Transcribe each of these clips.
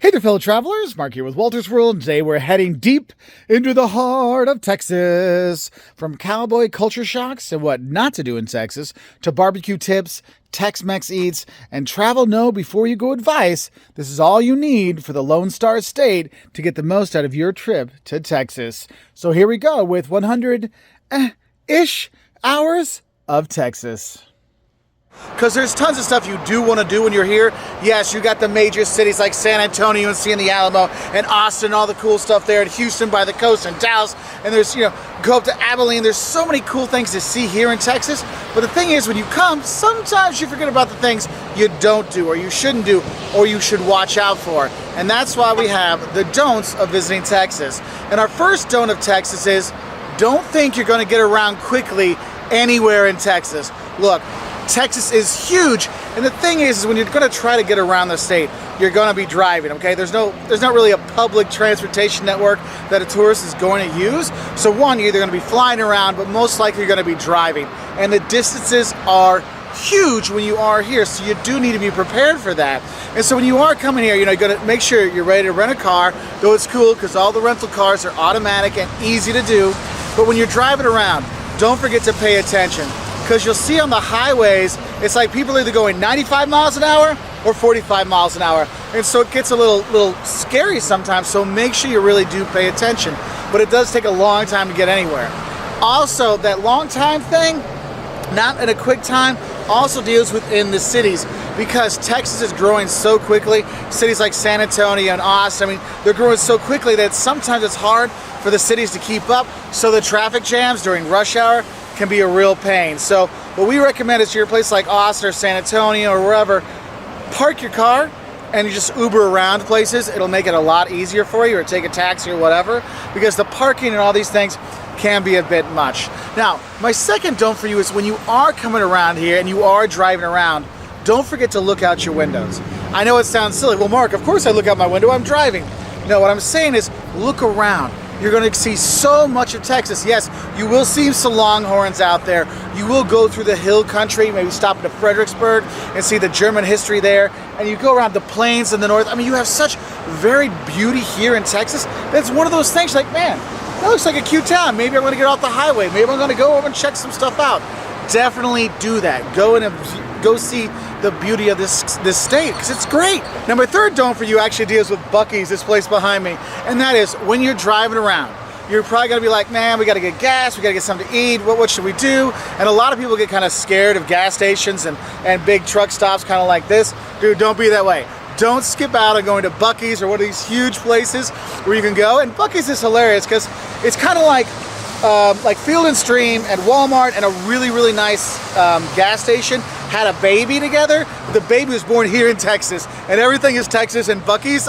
Hey there, fellow travelers. Mark here with Wolters World, and today we're heading deep into the heart of Texas. From cowboy culture shocks and what not to do in Texas, to barbecue tips, Tex-Mex eats, and travel know before you go advice, this is all you need for the Lone Star State to get the most out of your trip to Texas. So here we go with 100-ish hours of Texas. Because there's tons of stuff you do want to do when you're here. Yes, you got the major cities like San Antonio and seeing the Alamo and Austin, all the cool stuff there, and Houston by the coast and Dallas, and there's, go up to Abilene. There's so many cool things to see here in Texas. But the thing is, when you come, sometimes you forget about the things you don't do, or you shouldn't do, or you should watch out for. And that's why we have the don'ts of visiting Texas. And our first don't of Texas is, don't think you're going to get around quickly anywhere in Texas. Look, Texas is huge, and the thing is when you're going to try to get around the state, you're going to be driving, okay? There's not really a public transportation network that a tourist is going to use. So one, you're either going to be flying around, but most likely you're going to be driving. And the distances are huge when you are here, so you do need to be prepared for that. And so when you are coming here, you're going to make sure you're ready to rent a car, though it's cool because all the rental cars are automatic and easy to do. But when you're driving around, don't forget to pay attention. Because you'll see on the highways, it's like people are either going 95 miles an hour or 45 miles an hour. And so it gets a little scary sometimes, so make sure you really do pay attention. But it does take a long time to get anywhere. Also, that long time thing, not in a quick time, also deals within the cities. Because Texas is growing so quickly, cities like San Antonio and Austin, they're growing so quickly that sometimes it's hard for the cities to keep up. So the traffic jams during rush hour can be a real pain. So what we recommend is, to your place like Austin or San Antonio or wherever, park your car and you just Uber around places. It'll make it a lot easier for you, or take a taxi or whatever, because the parking and all these things can be a bit much. Now, my second don't for you is, when you are coming around here and you are driving around, don't forget to look out your windows. I know it sounds silly. Well, Mark, of course I look out my window, I'm driving. No, what I'm saying is, look around. You're going to see so much of Texas. Yes, you will see some longhorns out there. You will go through the hill country, maybe stop into Fredericksburg and see the German history there. And you go around the plains in the north. You have such varied beauty here in Texas. That's one of those things like, man, that looks like a cute town. Maybe I'm going to get off the highway. Maybe I'm going to go over and check some stuff out. Definitely do that. Go see the beauty of this state, because it's great. Now, my third don't for you actually deals with Buc-ee's, this place behind me, and that is, when you're driving around, you're probably gonna be like, man, we gotta get gas, we gotta get something to eat, what should we do? And a lot of people get kind of scared of gas stations and big truck stops kind of like this. Dude, don't be that way. Don't skip out on going to Buc-ee's or one of these huge places where you can go. And Buc-ee's is hilarious because it's kind of like Field and Stream and Walmart and a really nice gas station had a baby together. The baby was born here in Texas, and everything is Texas and Buc-ee's.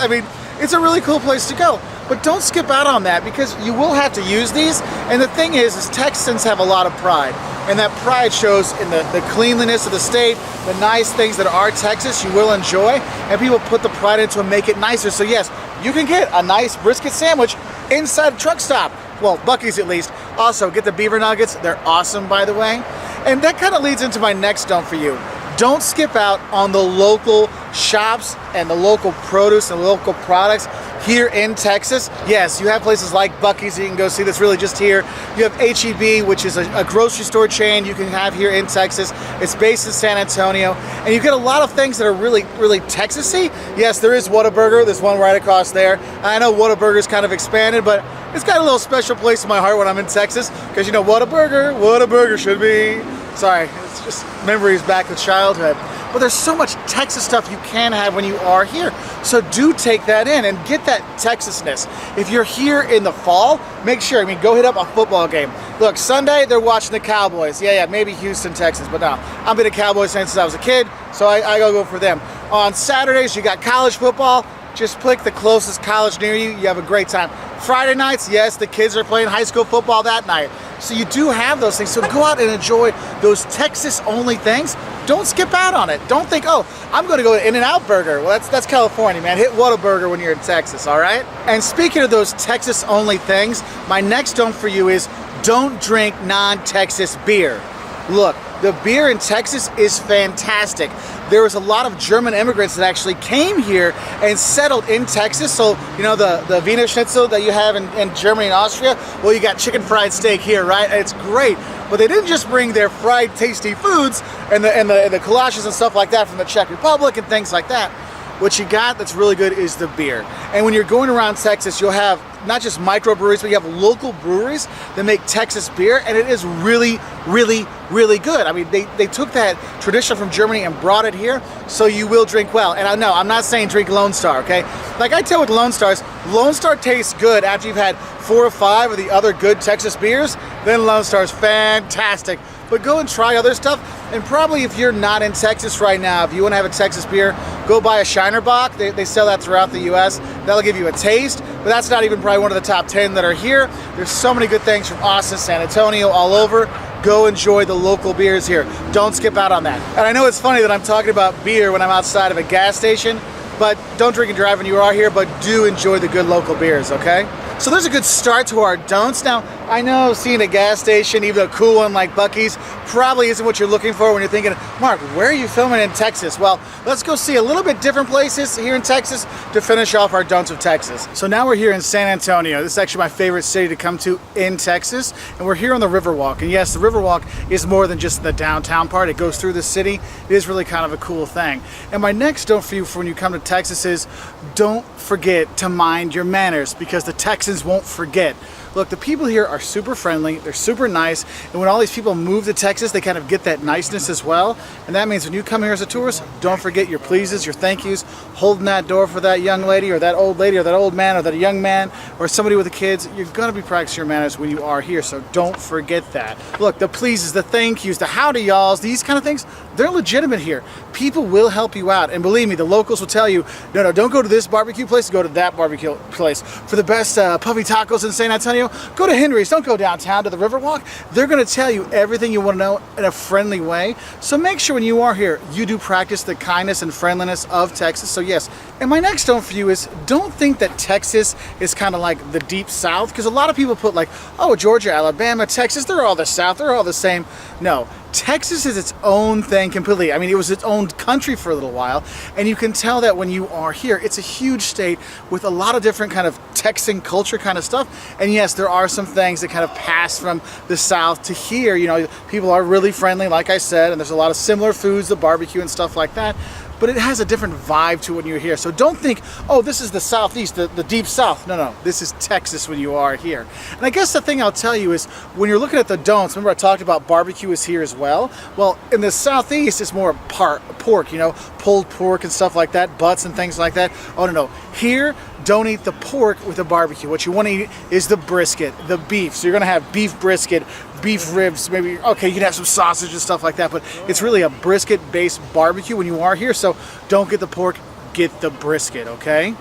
It's a really cool place to go. But don't skip out on that, because you will have to use these. And the thing is Texans have a lot of pride. And that pride shows in the cleanliness of the state, the nice things that are Texas you will enjoy. And people put the pride into it and make it nicer. So yes, you can get a nice brisket sandwich inside a truck stop. Well, Buc-ee's at least. Also, get the beaver nuggets. They're awesome, by the way. And that kind of leads into my next don't for you. Don't skip out on the local shops and the local produce and local products here in Texas. Yes, you have places like Buc-ee's you can go see that's really just here. You have H-E-B, which is a grocery store chain you can have here in Texas. It's based in San Antonio. And you get a lot of things that are really Texas-y. Yes, there is Whataburger. There's one right across there. I know Whataburger's kind of expanded, but it's got a little special place in my heart when I'm in Texas, because what a burger should be. Sorry, it's just memories back to childhood. But there's so much Texas stuff you can have when you are here. So do take that in and get that Texasness. If you're here in the fall, make sure, go hit up a football game. Look, Sunday, they're watching the Cowboys. Yeah, maybe Houston, Texas, but no. I've been a Cowboys fan since I was a kid, so I gotta go for them. On Saturdays, you got college football. Just pick the closest college near you. You have a great time. Friday nights, yes, the kids are playing high school football that night. So you do have those things. So go out and enjoy those Texas-only things. Don't skip out on it. Don't think, oh, I'm going to go to In-N-Out Burger. Well, that's California, man. Hit Whataburger when you're in Texas, all right? And speaking of those Texas-only things, my next don't for you is, don't drink non-Texas beer. Look, The beer in Texas is fantastic. There was a lot of German immigrants that actually came here and settled in Texas. So, you know, the Wiener Schnitzel that you have in Germany and Austria, well, you got chicken fried steak here, right? It's great. But they didn't just bring their fried, tasty foods and the collages and stuff like that from the Czech Republic and things like that. What you got that's really good is the beer. And when you're going around Texas, you'll have not just microbreweries, but you have local breweries that make Texas beer, and it is really, really, really good. I mean, they took that tradition from Germany and brought it here, so you will drink well. And I know, I'm not saying drink Lone Star, okay? Like I tell with Lone Stars, Lone Star tastes good after you've had 4 or 5 of the other good Texas beers, then Lone Star's fantastic. But go and try other stuff, and probably if you're not in Texas right now, if you want to have a Texas beer, go buy a Shiner Bock. They sell that throughout the U.S. That'll give you a taste, but that's not even probably one of the top 10 that are here. There's so many good things from Austin, San Antonio, all over. Go enjoy the local beers here. Don't skip out on that. And I know it's funny that I'm talking about beer when I'm outside of a gas station, but don't drink and drive when you are here, but do enjoy the good local beers, okay? So there's a good start to our don'ts. Now, I know seeing a gas station, even a cool one like Buc-ee's, probably isn't what you're looking for when you're thinking, Mark, where are you filming in Texas? Well, let's go see a little bit different places here in Texas to finish off our don'ts of Texas. So now we're here in San Antonio. This is actually my favorite city to come to in Texas. And we're here on the Riverwalk. And yes, the Riverwalk is more than just the downtown part. It goes through the city. It is really kind of a cool thing. And my next don't for you for when you come to Texas is don't forget to mind your manners, because the Texans won't forget. Look, the people here are super friendly, they're super nice, and when all these people move to Texas, they kind of get that niceness as well. And that means when you come here as a tourist, don't forget your pleases, your thank yous, holding that door for that young lady or that old man or that young man or somebody with the kids. You're gonna be practicing your manners when you are here, so don't forget that. Look, the pleases, the thank yous, the howdy y'alls, these kind of things, they're legitimate here. People will help you out, and believe me, the locals will tell you, no, don't go to this barbecue place, go to that barbecue place. For the best puffy tacos in San Antonio, go to Henry's, don't go downtown to the Riverwalk. They're gonna tell you everything you wanna know in a friendly way. So make sure when you are here, you do practice the kindness and friendliness of Texas, so yes. And my next don't for you is, don't think that Texas is kind of like the deep South, because a lot of people put like, oh, Georgia, Alabama, Texas, they're all the South, they're all the same. No. Texas is its own thing completely. I mean, it was its own country for a little while, and you can tell that when you are here. It's a huge state with a lot of different kind of Texan culture kind of stuff. And yes, there are some things that kind of pass from the South to here. You know, people are really friendly, like I said, and there's a lot of similar foods, the barbecue and stuff like that. But it has a different vibe to it when you're here. So don't think, oh, this is the Southeast, the deep South. No, this is Texas when you are here. And I guess the thing I'll tell you is, when you're looking at the don'ts, remember I talked about barbecue is here as well? Well, in the Southeast, it's more pork, you know, pulled pork and stuff like that, butts and things like that. Oh, no. Here, don't eat the pork with the barbecue. What you want to eat is the brisket, the beef. So you're going to have beef brisket, beef ribs, maybe, okay, you can have some sausage and stuff like that, but it's really a brisket-based barbecue when you are here, so don't get the pork, get the brisket, okay?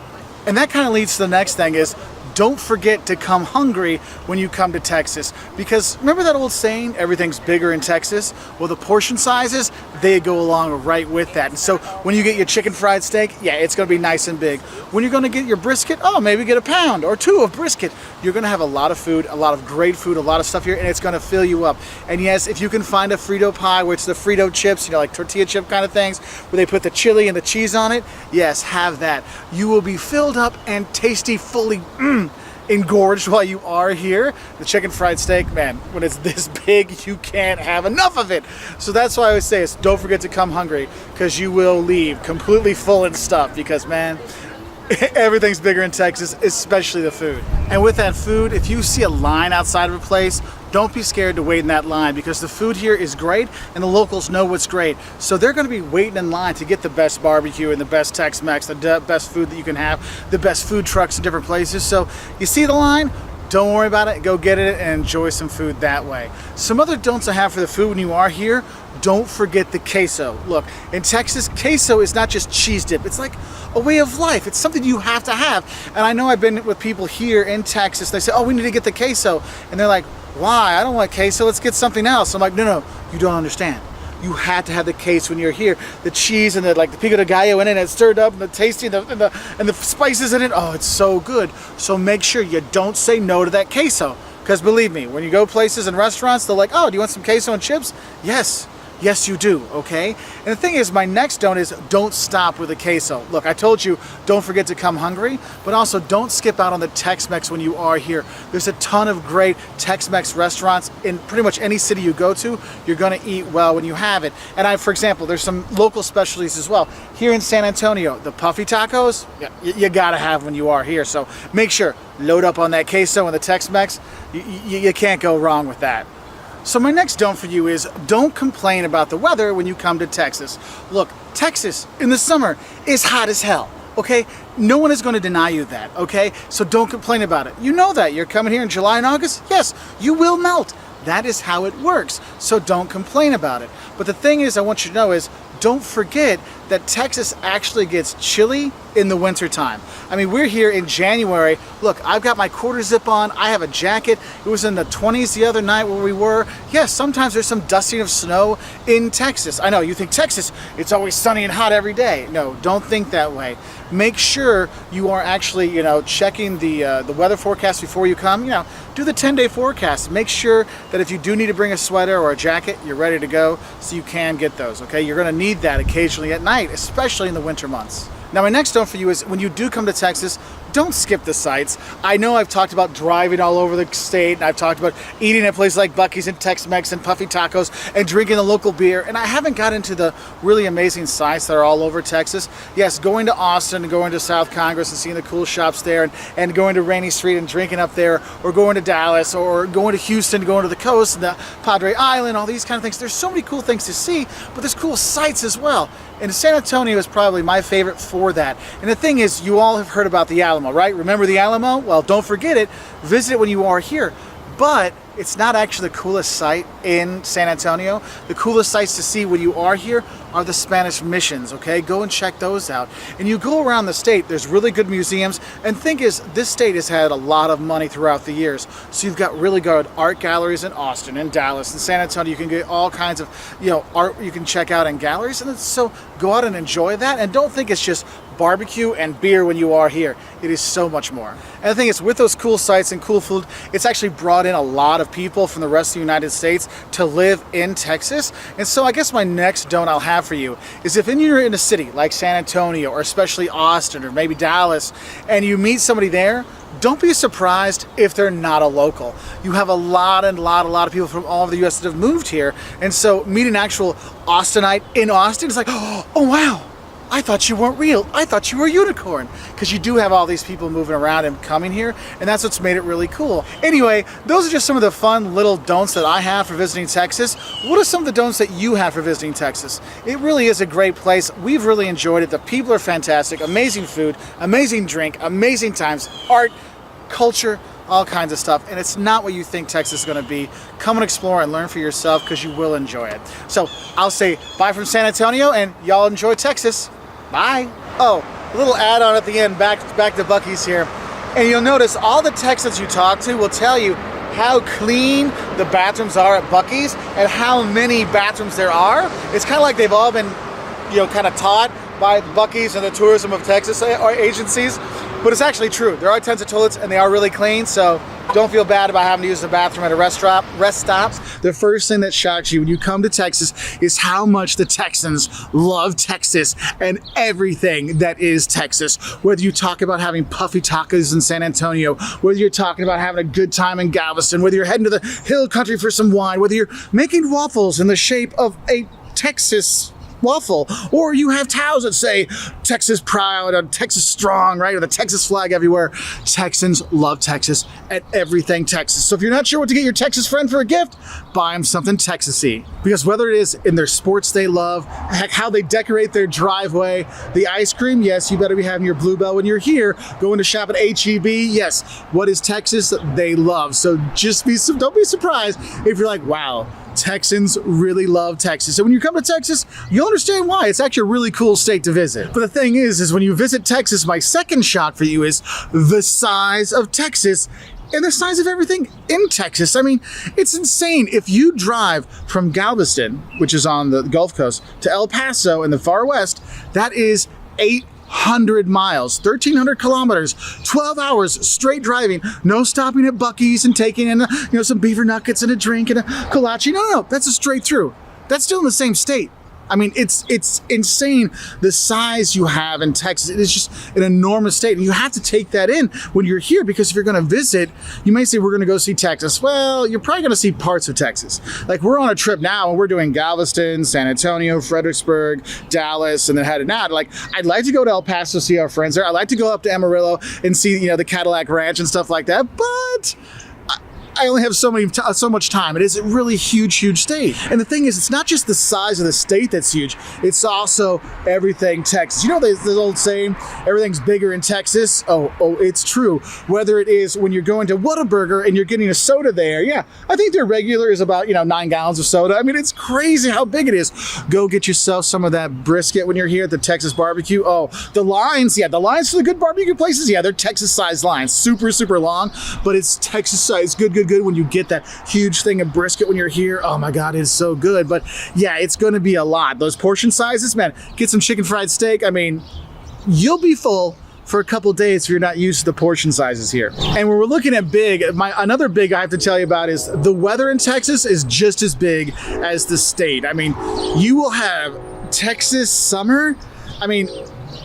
And that kind of leads to the next thing is, don't forget to come hungry when you come to Texas. Because remember that old saying, everything's bigger in Texas? Well, the portion sizes, they go along right with that. And so when you get your chicken fried steak, yeah, it's gonna be nice and big. When you're gonna get your brisket, oh, maybe get a pound or 2 of brisket. You're gonna have a lot of food, a lot of great food, a lot of stuff here, and it's gonna fill you up. And yes, if you can find a Frito pie, which is the Frito chips, you know, like tortilla chip kind of things, where they put the chili and the cheese on it, yes, have that. You will be filled up and tasty, fully engorged while you are here. The chicken fried steak, man, when it's this big, you can't have enough of it. So that's why I always say is, don't forget to come hungry, because you will leave completely full and stuffed, because man, everything's bigger in Texas, especially the food. And with that food, if you see a line outside of a place, don't be scared to wait in that line, because the food here is great and the locals know what's great. So they're going to be waiting in line to get the best barbecue and the best Tex-Mex, the best food that you can have, the best food trucks in different places. So you see the line, don't worry about it, go get it and enjoy some food that way. Some other don'ts I have for the food when you are here, don't forget the queso. Look, in Texas, queso is not just cheese dip, it's like a way of life. It's something you have to have. And I know I've been with people here in Texas, they say, oh, we need to get the queso. And they're like, why? I don't want queso, let's get something else. I'm like, no, you don't understand. You had to have the queso when you're here. The cheese and the pico de gallo in it, and it's stirred up, and the tasty and the spices in it. Oh, it's so good. So make sure you don't say no to that queso. Because believe me, when you go places and restaurants, they're like, oh, do you want some queso and chips? Yes. Yes, you do, okay? And the thing is, my next don't is don't stop with the queso. Look, I told you, don't forget to come hungry, but also don't skip out on the Tex-Mex when you are here. There's a ton of great Tex-Mex restaurants in pretty much any city you go to. You're gonna eat well when you have it. And for example, there's some local specialties as well. Here in San Antonio, the puffy tacos, you gotta have when you are here. So make sure, load up on that queso and the Tex-Mex. You can't go wrong with that. So my next don't for you is don't complain about the weather when you come to Texas. Look, Texas in the summer is hot as hell, okay? No one is going to deny you that, okay? So don't complain about it. You know that. You're coming here in July and August? Yes, you will melt. That is how it works. So don't complain about it. But the thing is, I want you to know is, don't forget that Texas actually gets chilly in the wintertime. I mean, we're here in January. Look, I've got my quarter zip on. I have a jacket. It was in the 20s the other night where we were. Yes, sometimes there's some dusting of snow in Texas. I know, you think Texas, it's always sunny and hot every day. No, don't think that way. Make sure you are actually, checking the weather forecast before you come. Do the 10-day forecast. Make sure that if you do need to bring a sweater or a jacket, you're ready to go so you can get those, okay? You're gonna need that occasionally at night, especially in the winter months. Now, my next don't for you is when you do come to Texas, don't skip the sights. I know I've talked about driving all over the state, and I've talked about eating at places like Buc-ee's and Tex-Mex and puffy tacos and drinking the local beer, and I haven't got into the really amazing sites that are all over Texas. Yes, going to Austin and going to South Congress and seeing the cool shops there, and going to Rainy Street and drinking up there, or going to Dallas, or going to Houston, going to the coast and the Padre Island, all these kind of things. There's so many cool things to see, but there's cool sights as well. And San Antonio is probably my favorite for that. And the thing is, you all have heard about the Alamo, right? Remember the Alamo? Well, don't forget it. Visit it when you are here. But it's not actually the coolest site in San Antonio. The coolest sites to see when you are here are the Spanish missions, okay? Go and check those out. And you go around the state, there's really good museums. And thing is, this state has had a lot of money throughout the years. So you've got really good art galleries in Austin and Dallas and San Antonio. You can get all kinds of, art you can check out in galleries. And so go out and enjoy that. And don't think it's just barbecue and beer when you are here. It is so much more. And the thing is, with those cool sites and cool food, it's actually brought in a lot of people from the rest of the United States to live in Texas. And so I guess my next don't I'll have for you is if you're in a city like San Antonio or especially Austin or maybe Dallas and you meet somebody there, don't be surprised if they're not a local. You have a lot of people from all over the US that have moved here. And so meet an actual Austinite in Austin, it's like, oh wow, I thought you weren't real. I thought you were a unicorn. Because you do have all these people moving around and coming here, and that's what's made it really cool. Anyway, those are just some of the fun little don'ts that I have for visiting Texas. What are some of the don'ts that you have for visiting Texas? It really is a great place. We've really enjoyed it. The people are fantastic. Amazing food, amazing drink, amazing times, art, culture, all kinds of stuff. And it's not what you think Texas is going to be. Come and explore and learn for yourself because you will enjoy it. So I'll say bye from San Antonio, and y'all enjoy Texas. Bye. Oh, a little add-on at the end, back to Buc-ee's here. And you'll notice all the Texans you talk to will tell you how clean the bathrooms are at Buc-ee's and how many bathrooms there are. It's kind of like they've all been, kind of taught by Buc-ee's and the Tourism of Texas agencies. But it's actually true. There are tons of toilets and they are really clean, so don't feel bad about having to use the bathroom at a rest stops. The first thing that shocks you when you come to Texas is how much the Texans love Texas and everything that is Texas. Whether you talk about having puffy tacos in San Antonio, whether you're talking about having a good time in Galveston, whether you're heading to the hill country for some wine, whether you're making waffles in the shape of a Texas waffle, or you have towels that say Texas proud or Texas strong, right? Or the Texas flag everywhere. Texans love Texas and everything Texas. So if you're not sure what to get your Texas friend for a gift, buy them something Texasy. Because whether it is in their sports they love, how they decorate their driveway, the ice cream, yes, you better be having your Bluebell when you're here. Going to shop at HEB, yes. What is Texas? They love. So don't be surprised if you're like, wow, Texans really love Texas. So when you come to Texas, you'll understand why. It's actually a really cool state to visit. But the thing is when you visit Texas, my second shock for you is the size of Texas and the size of everything in Texas. I mean, it's insane. If you drive from Galveston, which is on the Gulf Coast, to El Paso in the far west, that is 800 miles, 1,300 kilometers, 12 hours straight driving, no stopping at Buc-ee's and taking in, some beaver nuggets and a drink and a kolache. No, that's a straight through. that's still in the same state. I mean, it's insane the size you have in Texas. It is just an enormous state. And you have to take that in when you're here, because if you're going to visit, you may say, we're going to go see Texas. Well, you're probably going to see parts of Texas. Like, we're on a trip now and we're doing Galveston, San Antonio, Fredericksburg, Dallas, and then heading out. Like, I'd like to go to El Paso, see our friends there. I'd like to go up to Amarillo and see, the Cadillac Ranch and stuff like that. But I only have so much time. It is a really huge state. And the thing is, it's not just the size of the state that's huge, it's also everything Texas. You know the old saying, everything's bigger in Texas? Oh, it's true. Whether it is when you're going to Whataburger and you're getting a soda there, yeah, I think their regular is about, 9 gallons of soda. I mean, it's crazy how big it is. Go get yourself some of that brisket when you're here at the Texas barbecue. Oh, the lines for the good barbecue places, yeah, they're Texas-sized lines. Super long, but it's Texas-sized. Good when you get that huge thing of brisket when you're here. Oh my God, it's so good. But yeah, it's going to be a lot. Those portion sizes, man, get some chicken fried steak. I mean, you'll be full for a couple of days if you're not used to the portion sizes here. And when we're looking at big, another big I have to tell you about is the weather in Texas is just as big as the state. I mean, you will have Texas summer. I mean,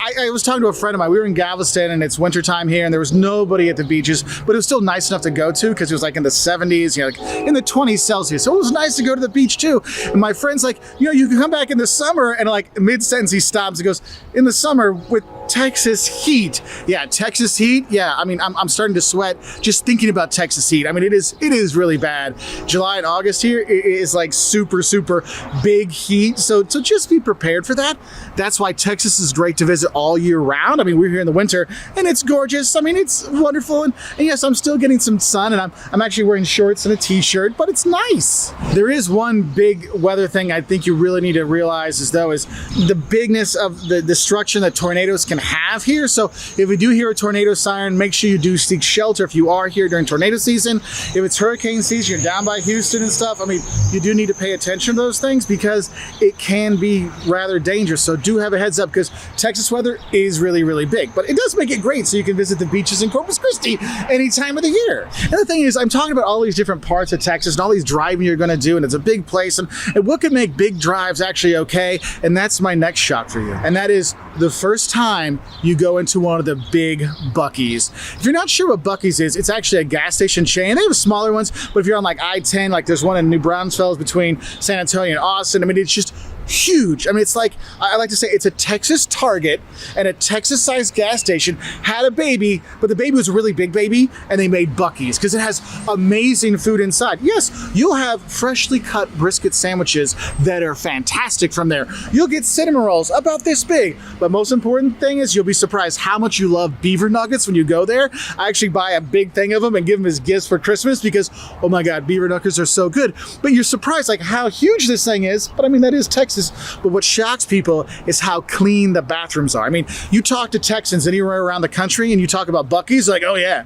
I was talking to a friend of mine. We were in Galveston and it's wintertime here and there was nobody at the beaches, but it was still nice enough to go to because it was like in the 70s, like in the 20s Celsius. So it was nice to go to the beach too. And my friend's like, you can come back in the summer, and like mid-sentence he stops and goes, in the summer with Texas heat. Yeah, Texas heat. Yeah, I mean, I'm starting to sweat just thinking about Texas heat. I mean, it is really bad. July and August here is like super big heat. So just be prepared for that. That's why Texas is great to visit all year round. I mean, we're here in the winter and it's gorgeous. I mean, it's wonderful. And yes, I'm still getting some sun, and I'm actually wearing shorts and a t-shirt, but it's nice. There is one big weather thing I think you really need to realize is the bigness of the destruction that tornadoes can have here. So if we do hear a tornado siren, make sure you do seek shelter if you are here during tornado season. If it's hurricane season, you're down by Houston and stuff, I mean, you do need to pay attention to those things because it can be rather dangerous. So do have a heads up, because Texas weather is really big, but it does make it great so you can visit the beaches in Corpus Christi any time of the year. And the thing is, I'm talking about all these different parts of Texas and all these driving you're going to do, and it's a big place, and what could make big drives actually okay. And that's my next shot for you, and that is the first time you go into one of the big Buc-ee's. If you're not sure what Buc-ee's is, it's actually a gas station chain. They have smaller ones, but if you're on like I-10, like there's one in New Braunfels between San Antonio and Austin, I mean, it's just huge. I mean, it's like, I like to say it's a Texas Target, and a Texas-sized gas station had a baby, but the baby was a really big baby, and they made Buc-ee's because it has amazing food inside. Yes, you'll have freshly cut brisket sandwiches that are fantastic from there. You'll get cinnamon rolls about this big, but most important thing is you'll be surprised how much you love beaver nuggets when you go there. I actually buy a big thing of them and give them as gifts for Christmas because, oh my God, beaver nuggets are so good. But you're surprised like how huge this thing is. But I mean, that is Texas. But what shocks people is how clean the bathrooms are. I mean, you talk to Texans anywhere around the country and you talk about Buc-ee's, like, oh yeah,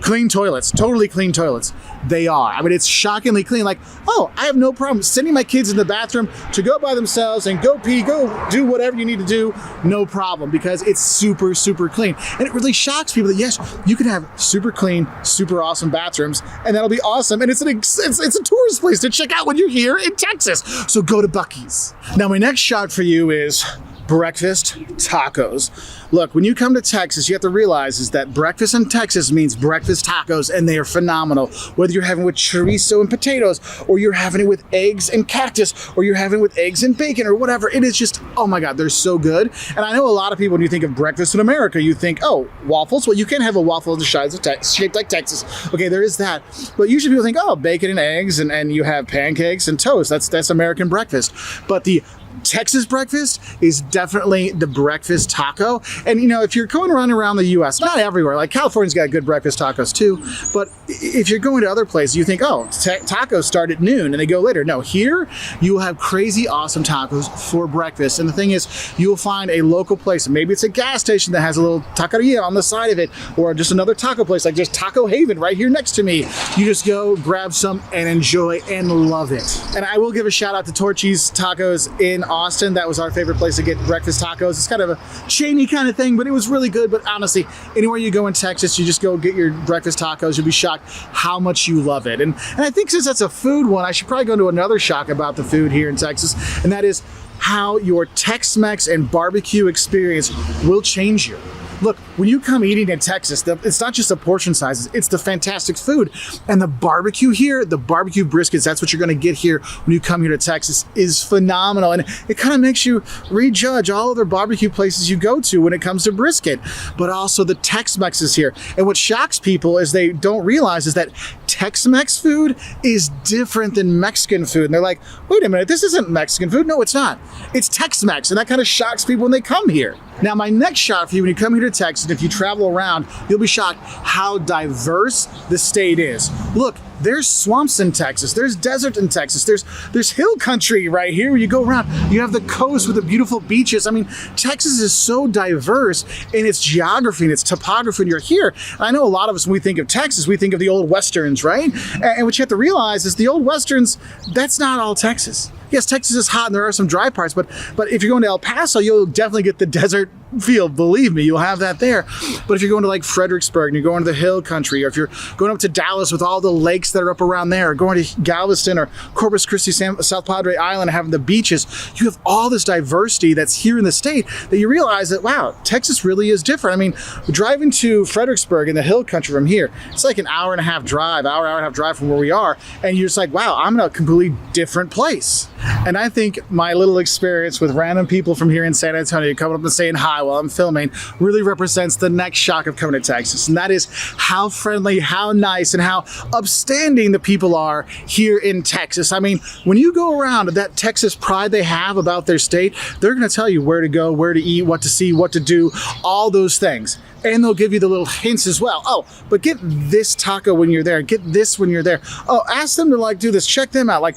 clean toilets, totally clean toilets. They are. I mean, it's shockingly clean. Like, oh, I have no problem sending my kids in the bathroom to go by themselves and go pee, go do whatever you need to do. No problem, because it's super clean. And it really shocks people that, yes, you can have super clean, super awesome bathrooms, and that'll be awesome. And it's a tourist place to check out when you're here in Texas. So go to Buc-ee's. Now, my next shot for you is breakfast tacos. Look, when you come to Texas, you have to realize is that breakfast in Texas means breakfast tacos, and they are phenomenal. Whether you're having with chorizo and potatoes, or you're having it with eggs and cactus, or you're having it with eggs and bacon, or whatever, it is just, oh my God, they're so good. And I know a lot of people, when you think of breakfast in America, you think, oh, waffles. Well, you can have a waffle in the shaped like Texas. Okay, there is that. But usually people think, oh, bacon and eggs, and you have pancakes and toast. That's American breakfast. But the Texas breakfast is definitely the breakfast taco. And if you're going around the US, not everywhere, like California's got good breakfast tacos too, but if you're going to other places, you think, oh, tacos start at noon and they go later. No, here you will have crazy awesome tacos for breakfast. And the thing is, you'll find a local place. Maybe it's a gas station that has a little taqueria on the side of it, or just another taco place like just Taco Haven right here next to me. You just go grab some and enjoy and love it. And I will give a shout out to Torchy's Tacos in in Austin. That was our favorite place to get breakfast tacos. It's kind of a chainy kind of thing, but it was really good. But honestly, anywhere you go in Texas, you just go get your breakfast tacos. You'll be shocked how much you love it. And I think since that's a food one, I should probably go into another shock about the food here in Texas, and that is how your Tex-Mex and barbecue experience will change you. Look, when you come eating in Texas, it's not just the portion sizes, it's the fantastic food. And the barbecue here, the barbecue briskets, that's what you're gonna get here when you come here to Texas, is phenomenal. And it kind of makes you rejudge all other barbecue places you go to when it comes to brisket, but also the Tex-Mex is here. And what shocks people is they don't realize is that Tex-Mex food is different than Mexican food. And they're like, wait a minute, this isn't Mexican food. No, it's not. It's Tex-Mex. And that kind of shocks people when they come here. Now, my next shock for you when you come here to Texas, if you travel around, you'll be shocked how diverse the state is. Look, there's swamps in Texas. There's desert in Texas. There's hill country right here where you go around. You have the coast with the beautiful beaches. I mean, Texas is so diverse in its geography and its topography when you're here. And I know a lot of us, when we think of Texas, we think of the old westerns, right? And what you have to realize is the old westerns, that's not all Texas. Yes, Texas is hot and there are some dry parts, but if you're going to El Paso, you'll definitely get the desert feel. Believe me, you'll have that there. But if you're going to like Fredericksburg and you're going to the hill country, or if you're going up to Dallas with all the lakes that are up around there, or going to Galveston or Corpus Christi, South Padre Island, and having the beaches, you have all this diversity that's here in the state that you realize that, wow, Texas really is different. I mean, driving to Fredericksburg in the hill country from here, it's like an hour and a half drive from where we are, and you're just like, wow, I'm in a completely different place. And I think my little experience with random people from here in San Antonio coming up and saying hi while I'm filming really represents the next shock of coming to Texas. And that is how friendly, how nice, and how upstanding the people are here in Texas. I mean, when you go around, that Texas pride they have about their state, they're going to tell you where to go, where to eat, what to see, what to do, all those things. And they'll give you the little hints as well. Oh, but get this taco when you're there. Get this when you're there. Oh, ask them to like do this. Check them out. Like,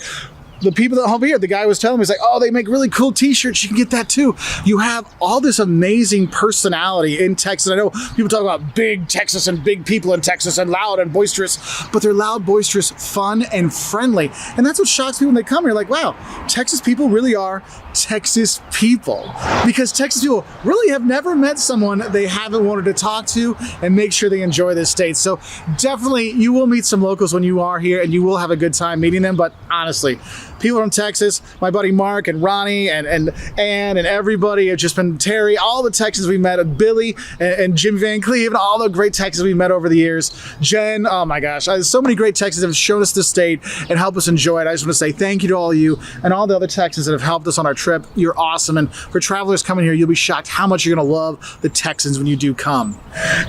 the people that help here, the guy was telling me, he's like, oh, they make really cool t-shirts. You can get that too. You have all this amazing personality in Texas. I know people talk about big Texas and big people in Texas and loud and boisterous, but they're loud, boisterous, fun, and friendly. And that's what shocks people when they come here. Like, wow, Texas people really are Texas people. Because Texas people really have never met someone they haven't wanted to talk to and make sure they enjoy this state. So definitely you will meet some locals when you are here and you will have a good time meeting them. But honestly, people from Texas, my buddy Mark and Ronnie and Ann and everybody have just been, Terry, all the Texans we met, Billy and Jim Van Cleve, and all the great Texans we met over the years. Jen, oh my gosh, so many great Texans have shown us the state and helped us enjoy it. I just want to say thank you to all of you and all the other Texans that have helped us on our trip. You're awesome. And for travelers coming here, you'll be shocked how much you're going to love the Texans when you do come.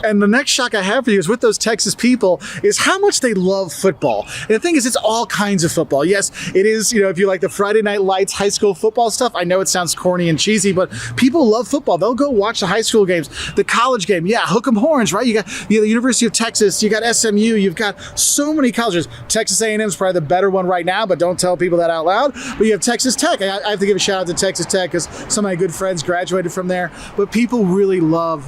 And the next shock I have for you is with those Texas people is how much they love football. And the thing is, it's all kinds of football. Yes, it is, you know, if you like the Friday Night Lights high school football stuff, I know it sounds corny and cheesy, but people love football. They'll go watch the high school games, the college game. Yeah, hook 'em horns, right? You got the University of Texas, you got SMU, you've got so many colleges. Texas A&M is probably the better one right now, but don't tell people that out loud. But you have Texas Tech. I have to give a shout out to Texas Tech because some of my good friends graduated from there. But people really love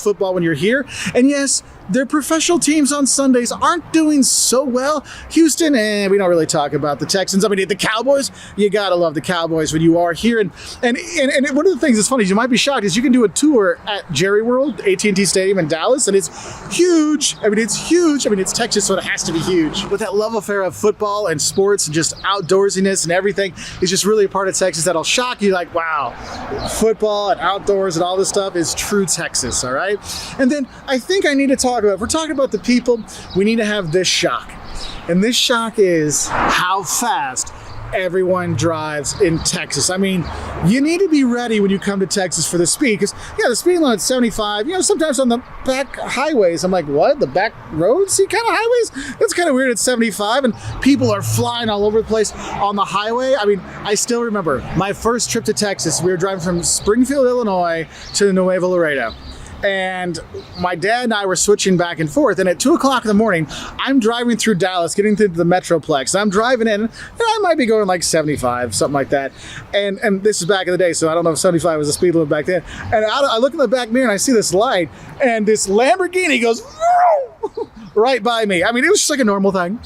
football when you're here. And yes, their professional teams on Sundays aren't doing so well. Houston, we don't really talk about the Texans. I mean, the Cowboys, you gotta love the Cowboys when you are here. And one of the things that's funny is you might be shocked is you can do a tour at Jerry World, AT&T Stadium in Dallas, and it's huge. I mean, it's huge. I mean, it's Texas, so it has to be huge. But that love affair of football and sports and just outdoorsiness and everything is just really a part of Texas that'll shock you. Like, wow, football and outdoors and all this stuff is true Texas, all right? And then I think I need to talk about, if we're talking about the people, we need to have this shock. And this shock is how fast everyone drives in Texas. I mean, you need to be ready when you come to Texas for the speed, because yeah, the speed limit's 75. You know, sometimes on the back highways, I'm like, what? The back roads? See, kind of highways? That's kind of weird at 75, and people are flying all over the place on the highway. I mean, I still remember my first trip to Texas. We were driving from Springfield, Illinois to Nuevo Laredo. And my dad and I were switching back and forth, and at 2 o'clock in the morning, I'm driving through Dallas, getting through the Metroplex. I'm driving in, and I might be going like 75, something like that. And this is back in the day, so I don't know if 75 was the speed limit back then. And I look in the back mirror, and I see this light, and this Lamborghini goes, vroom, right by me. I mean, it was just like a normal thing,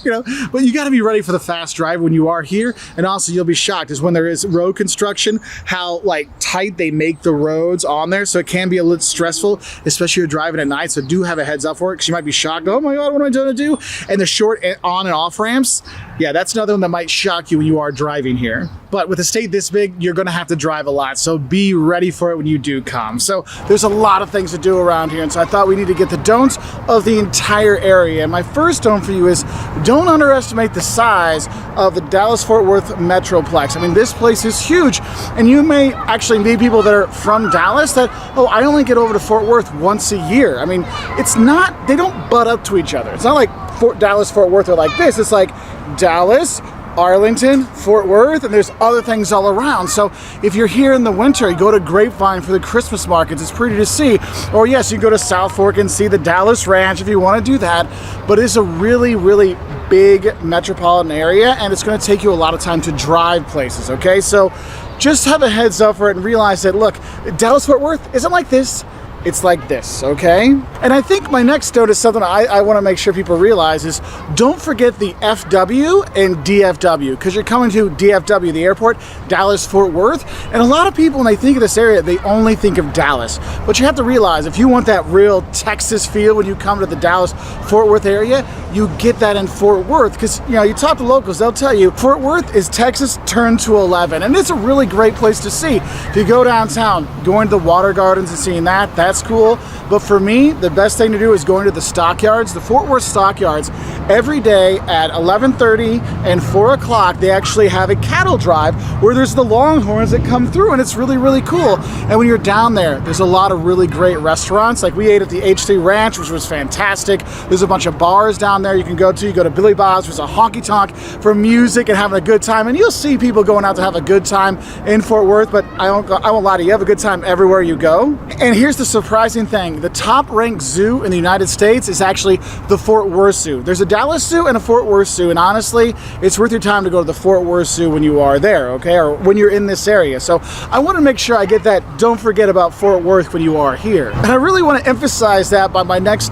but you got to be ready for the fast drive when you are here. And also you'll be shocked is when there is road construction, how like tight they make the roads on there. So it can be a little stressful, especially if you're driving at night. So do have a heads up for it, because you might be shocked. Oh my God, what am I going to do? And the short on and off ramps. Yeah, that's another one that might shock you when you are driving here. But with a state this big, you're going to have to drive a lot. So be ready for it when you do come. So there's a lot of things to do around here. And so I thought we need to get the don'ts of the entire area. And my first don't for you is don't underestimate the size of the Dallas-Fort Worth Metroplex. I mean, this place is huge. And you may actually meet people that are from Dallas that, oh, I only get over to Fort Worth once a year. I mean, it's not, they don't butt up to each other. It's not like Dallas-Fort Worth are like this. It's like Dallas, Arlington, Fort Worth, and there's other things all around. So if you're here in the winter, you go to Grapevine for the Christmas markets. It's pretty to see. Or yes, you go to South Fork and see the Dallas Ranch if you want to do that. But it's a really, really big metropolitan area, and it's going to take you a lot of time to drive places, okay? So just have a heads up for it and realize that, look, Dallas-Fort Worth isn't like this. It's like this, okay? And I think my next note is something I want to make sure people realize is don't forget the FW and DFW, because you're coming to DFW, the airport, Dallas-Fort Worth, and a lot of people, when they think of this area, they only think of Dallas. But you have to realize, if you want that real Texas feel when you come to the Dallas-Fort Worth area, you get that in Fort Worth, because, you talk to locals, they'll tell you, Fort Worth is Texas turned to 11, and it's a really great place to see. If you go downtown, going to the water gardens and seeing that's cool. But for me, the best thing to do is going to the stockyards, the Fort Worth stockyards. Every day at 11:30 and 4 o'clock, they actually have a cattle drive where there's the longhorns that come through, and it's really, really cool. And when you're down there, there's a lot of really great restaurants. Like we ate at the H3 Ranch, which was fantastic. There's a bunch of bars down there you can go to. You go to Billy Bob's, which is a honky tonk for music and having a good time. And you'll see people going out to have a good time in Fort Worth, but I won't lie to you, have a good time everywhere you go. And here's the surprising thing. The top ranked zoo in the United States is actually the Fort Worth Zoo. There's a Dallas Zoo and a Fort Worth Zoo, and honestly, it's worth your time to go to the Fort Worth Zoo when you are there, okay, or when you're in this area. So I want to make sure I get that, don't forget about Fort Worth when you are here. And I really want to emphasize that by my next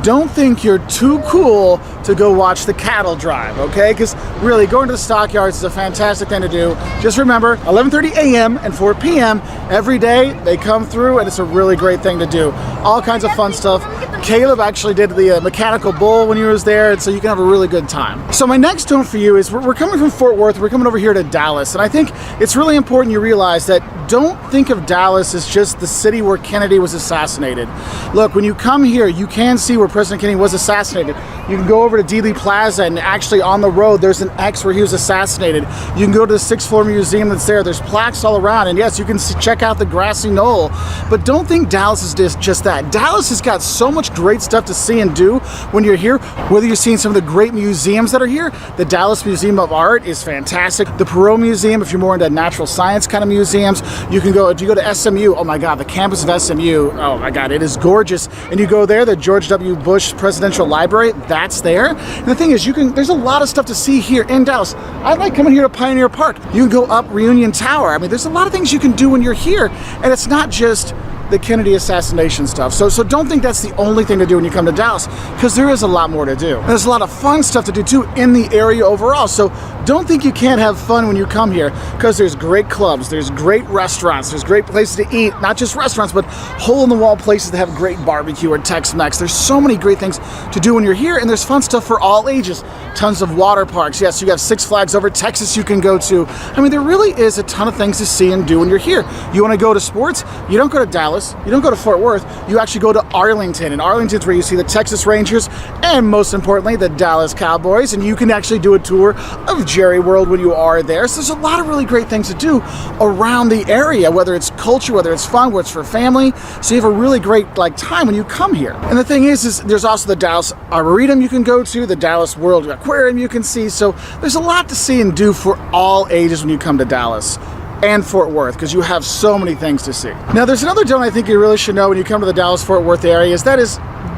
don't think you're too cool to go watch the cattle drive, okay? Because really, going to the stockyards is a fantastic thing to do. Just remember, 11:30 a.m. and 4 p.m. every day, they come through, and it's a really great thing to do. All kinds of fun stuff. Caleb actually did the mechanical bull when he was there, and so you can have a really good time. So my next tone for you is we're coming from Fort Worth, we're coming over here to Dallas, and I think it's really important you realize that don't think of Dallas as just the city where Kennedy was assassinated. Look, when you come here, you can see where President Kennedy was assassinated. You can go over to Dealey Plaza, and actually on the road, there's an X where he was assassinated. You can go to the 6th floor museum that's there. There's plaques all around, and yes, you can check out the grassy knoll, but don't think Dallas is just that. Dallas has got so much great stuff to see and do when you're here, whether you're seeing some of the great museums that are here. The Dallas Museum of Art is fantastic. The Perot Museum, if you're more into natural science kind of museums, you can go, if you go to SMU, oh my God, the campus of SMU, oh my God, it is gorgeous. And you go there, the George W. Bush Presidential Library, that's there. And the thing is, there's a lot of stuff to see here in Dallas. I like coming here to Pioneer Park. You can go up Reunion Tower. I mean, there's a lot of things you can do when you're here, and it's not just the Kennedy assassination stuff. So don't think that's the only thing to do when you come to Dallas, because there is a lot more to do. And there's a lot of fun stuff to do too in the area overall. So don't think you can't have fun when you come here, because there's great clubs, there's great restaurants, there's great places to eat, not just restaurants, but hole-in-the-wall places that have great barbecue or Tex-Mex. There's so many great things to do when you're here, and there's fun stuff for all ages. Tons of water parks. Yes, you have Six Flags over Texas you can go to. I mean, there really is a ton of things to see and do when you're here. You want to go to sports? You don't go to Dallas, you don't go to Fort Worth, you actually go to Arlington. And Arlington's where you see the Texas Rangers and, most importantly, the Dallas Cowboys. And you can actually do a tour of Jerry World when you are there. So there's a lot of really great things to do around the area, whether it's culture, whether it's fun, whether it's for family. So you have a really great time when you come here. And the thing is there's also the Dallas Arboretum you can go to, the Dallas World Aquarium you can see. So there's a lot to see and do for all ages when you come to Dallas and Fort Worth, because you have so many things to see. Now, there's another don't I think you really should know when you come to the Dallas-Fort Worth area, is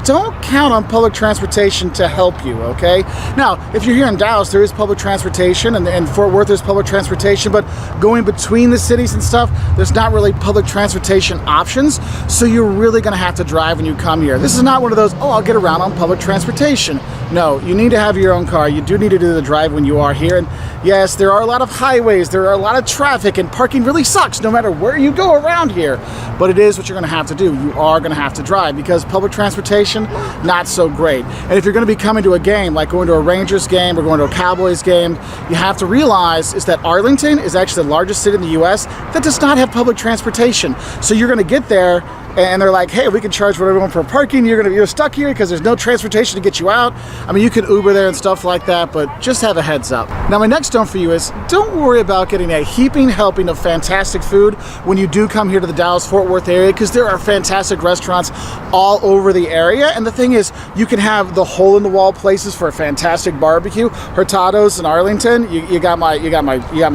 don't count on public transportation to help you, okay? Now, if you're here in Dallas, there is public transportation, and in Fort Worth there's public transportation, but going between the cities and stuff, there's not really public transportation options, so you're really gonna have to drive when you come here. This is not one of those, oh, I'll get around on public transportation. No, you need to have your own car. You do need to do the drive when you are here, and yes, there are a lot of highways, there are a lot of traffic, and parking really sucks no matter where you go around here, but it is what you're gonna have to do. You are gonna have to drive because public transportation, not so great. And if you're gonna be coming to a game, like going to a Rangers game or going to a Cowboys game, you have to realize is that Arlington is actually the largest city in the US that does not have public transportation. So you're gonna get there and they're like, hey, we can charge everyone for parking. You're stuck here because there's no transportation to get you out. I mean, you can Uber there and stuff like that, but just have a heads up. Now, my next don't for you is don't worry about getting a heaping helping of fantastic food when you do come here to the Dallas-Fort Worth area, because there are fantastic restaurants all over the area. And the thing is, you can have the hole-in-the-wall places for a fantastic barbecue. Hurtado's in Arlington, you got my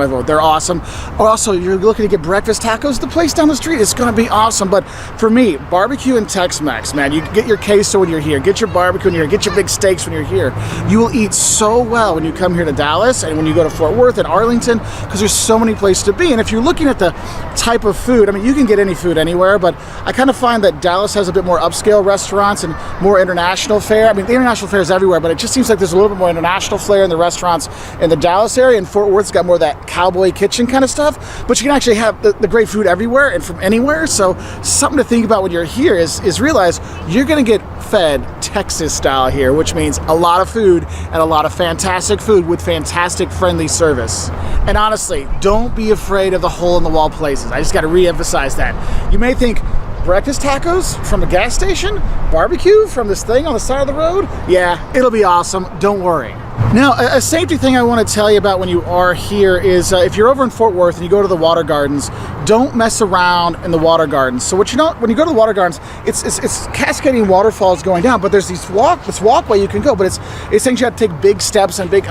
vote. They're awesome. Or also, you're looking to get breakfast tacos. The place down the street is going to be awesome. But for me, barbecue and Tex-Mex, man. You get your queso when you're here, get your barbecue when you're here, get your big steaks when you're here. You will eat so well when you come here to Dallas and when you go to Fort Worth and Arlington, because there's so many places to be. And if you're looking at the type of food, I mean, you can get any food anywhere, but I kind of find that Dallas has a bit more upscale restaurants and more international fare. I mean, the international fare is everywhere, but it just seems like there's a little bit more international flair in the restaurants in the Dallas area, and Fort Worth's got more of that cowboy kitchen kind of stuff, but you can actually have the great food everywhere and from anywhere. So something to think about when you're here is realize you're going to get fed Texas style here, which means a lot of food and a lot of fantastic food with fantastic friendly service. And honestly, don't be afraid of the hole-in-the-wall places. I just got to re-emphasize that. You may think, breakfast tacos from a gas station? Barbecue from this thing on the side of the road? Yeah, it'll be awesome. Don't worry. Now, a safety thing I want to tell you about when you are here is if you're over in Fort Worth and you go to the water gardens, don't mess around in the water gardens. So what you know, when you go to the water gardens, it's cascading waterfalls going down, but there's this walkway you can go, but it's things you have to take big steps and big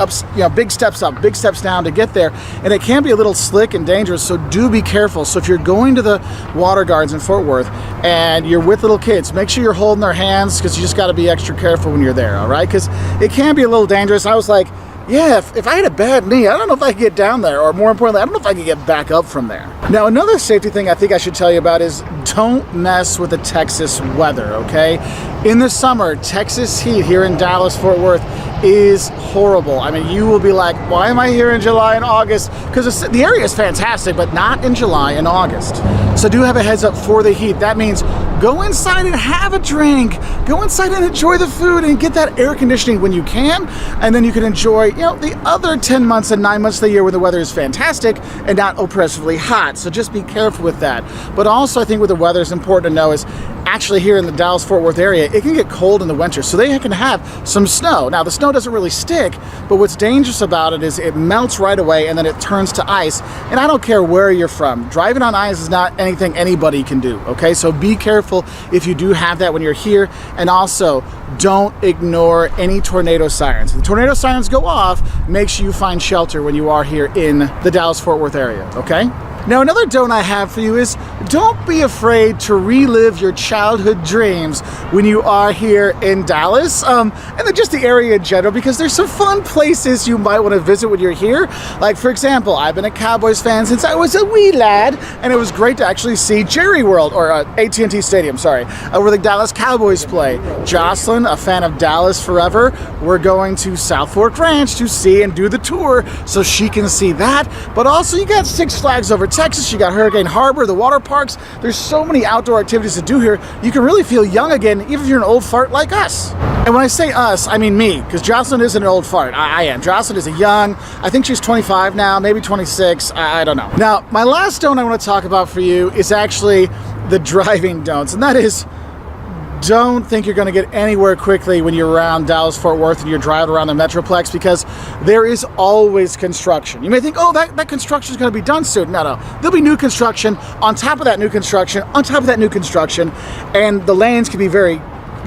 steps up, big steps down to get there, and it can be a little slick and dangerous. So do be careful. So if you're going to the water gardens in Fort Worth and you're with little kids, make sure you're holding their hands, because you just got to be extra careful when you're there. All right, because it can be a little dangerous. I was like, yeah, if I had a bad knee, I don't know if I could get down there, or more importantly, I don't know if I could get back up from there. Now, another safety thing I think I should tell you about is don't mess with the Texas weather, okay? In the summer, Texas heat here in Dallas, Fort Worth is horrible. I mean, you will be like, why am I here in July and August? Because the area is fantastic, but not in July and August. So do have a heads up for the heat. That means go inside and have a drink. Go inside and enjoy the food and get that air conditioning when you can. And then you can enjoy, the other 10 months and 9 months of the year when the weather is fantastic and not oppressively hot. So just be careful with that. But also I think with the weather is important to know is actually here in the Dallas-Fort Worth area, it can get cold in the winter. So they can have some snow. Now the snow doesn't really stick, but what's dangerous about it is it melts right away and then it turns to ice. And I don't care where you're from. Driving on ice is not anything anybody can do, okay? So be careful if you do have that when you're here. And also, don't ignore any tornado sirens. If the tornado sirens go off, make sure you find shelter when you are here in the Dallas-Fort Worth area, okay? Now, another don't I have for you is don't be afraid to relive your childhood dreams when you are here in Dallas, and then just the area in general, because there's some fun places you might want to visit when you're here. Like, for example, I've been a Cowboys fan since I was a wee lad, and it was great to actually see Jerry World, or AT&T Stadium, sorry, where the Dallas Cowboys play. Jocelyn, a fan of Dallas forever, we're going to South Fork Ranch to see and do the tour so she can see that. But also, you got Six Flags over Texas, you got Hurricane Harbor, the water parks. There's so many outdoor activities to do here. You can really feel young again, even if you're an old fart like us. And when I say us, I mean me, because Jocelyn isn't an old fart. I am. Jocelyn is a young, I think she's 25 now, maybe 26, I don't know. Now, my last don't I want to talk about for you is actually the driving don'ts, and that is, don't think you're going to get anywhere quickly when you're around Dallas-Fort Worth and you're driving around the Metroplex, because there is always construction. You may think, oh, that construction is going to be done soon. No. There'll be new construction on top of that new construction, on top of that new construction, and the lanes can be very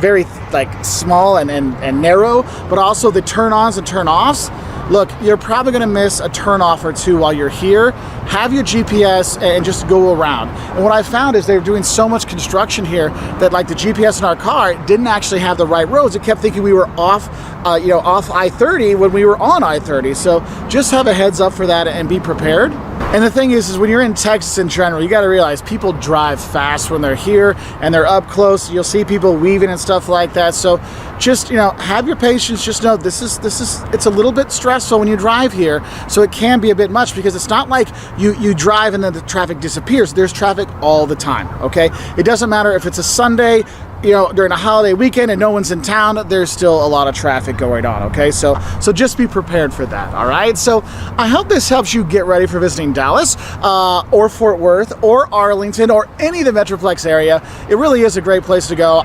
very like small and narrow, but also the turn-ons and turn-offs. Look, you're probably going to miss a turn-off or two while you're here. Have your GPS and just go around. And what I found is they're doing so much construction here that like the GPS in our car didn't actually have the right roads. It kept thinking we were off I-30 when we were on I-30. So just have a heads up for that and be prepared. And the thing is when you're in Texas in general, you got to realize people drive fast when they're here and they're up close. You'll see people weaving and stuff like that. So just, have your patience. Just know it's a little bit stressful when you drive here. So it can be a bit much because it's not like you drive and then the traffic disappears. There's traffic all the time, okay? It doesn't matter if it's a Sunday, during a holiday weekend and no one's in town, there's still a lot of traffic going on, okay? So just be prepared for that, all right? So I hope this helps you get ready for visiting Dallas or Fort Worth or Arlington or any of the Metroplex area. It really is a great place to go.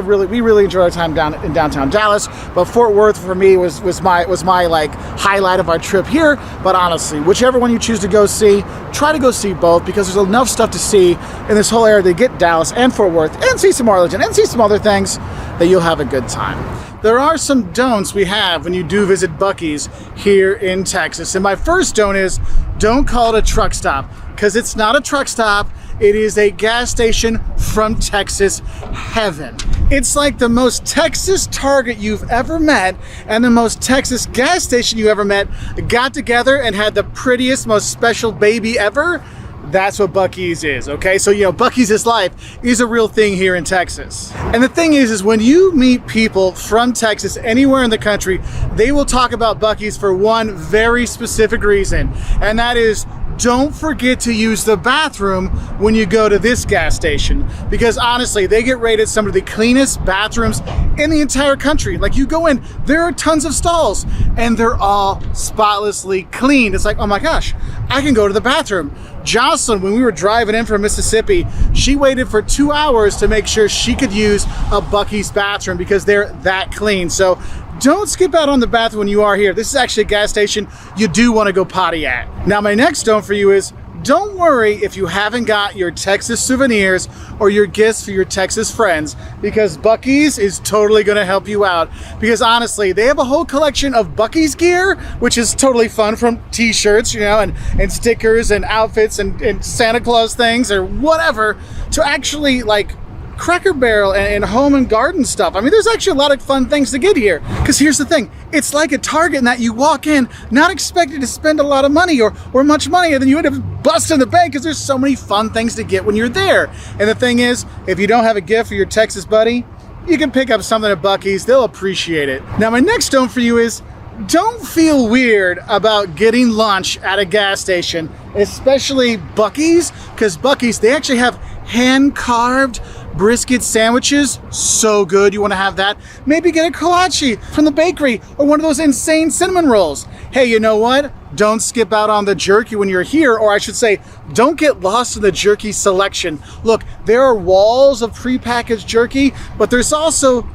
We really enjoyed our time down in downtown Dallas, but Fort Worth for me was my like highlight of our trip here. But honestly, whichever one you choose to go see, try to go see both because there's enough stuff to see in this whole area to get Dallas and Fort Worth and see some Arlington and see some other things that you'll have a good time. There are some don'ts we have when you do visit Buc-ee's here in Texas. And my first don't is don't call it a truck stop because it's not a truck stop. It is a gas station from Texas heaven. It's like the most Texas Target you've ever met and the most Texas gas station you ever met got together and had the prettiest, most special baby ever. That's what Buc-ee's is, okay? So, Buc-ee's is life is a real thing here in Texas. And the thing is when you meet people from Texas anywhere in the country, they will talk about Buc-ee's for one very specific reason, and that is don't forget to use the bathroom when you go to this gas station because honestly, they get rated some of the cleanest bathrooms in the entire country. Like you go in, there are tons of stalls and they're all spotlessly clean. It's like, oh my gosh, I can go to the bathroom. Jocelyn, when we were driving in from Mississippi, she waited for 2 hours to make sure she could use a Buc-ee's bathroom because they're that clean. So don't skip out on the bathroom when you are here. This is actually a gas station you do want to go potty at. Now, my next don't for you is don't worry if you haven't got your Texas souvenirs or your gifts for your Texas friends because Buc-ee's is totally going to help you out because honestly, they have a whole collection of Buc-ee's gear, which is totally fun from t-shirts, and stickers and outfits and Santa Claus things or whatever to actually like Cracker Barrel and home and garden stuff. I mean, there's actually a lot of fun things to get here. Because here's the thing, it's like a Target in that you walk in not expecting to spend a lot of money or much money, and then you end up busting the bank because there's so many fun things to get when you're there. And the thing is, if you don't have a gift for your Texas buddy, you can pick up something at Buc-ee's. They'll appreciate it. Now, my next don't for you is don't feel weird about getting lunch at a gas station, especially Buc-ee's, because Buc-ee's, they actually have hand-carved brisket sandwiches. So good. You want to have that? Maybe get a kolache from the bakery or one of those insane cinnamon rolls. Hey, you know what? Don't skip out on the jerky when you're here, or I should say, don't get lost in the jerky selection. Look, there are walls of prepackaged jerky, but there's also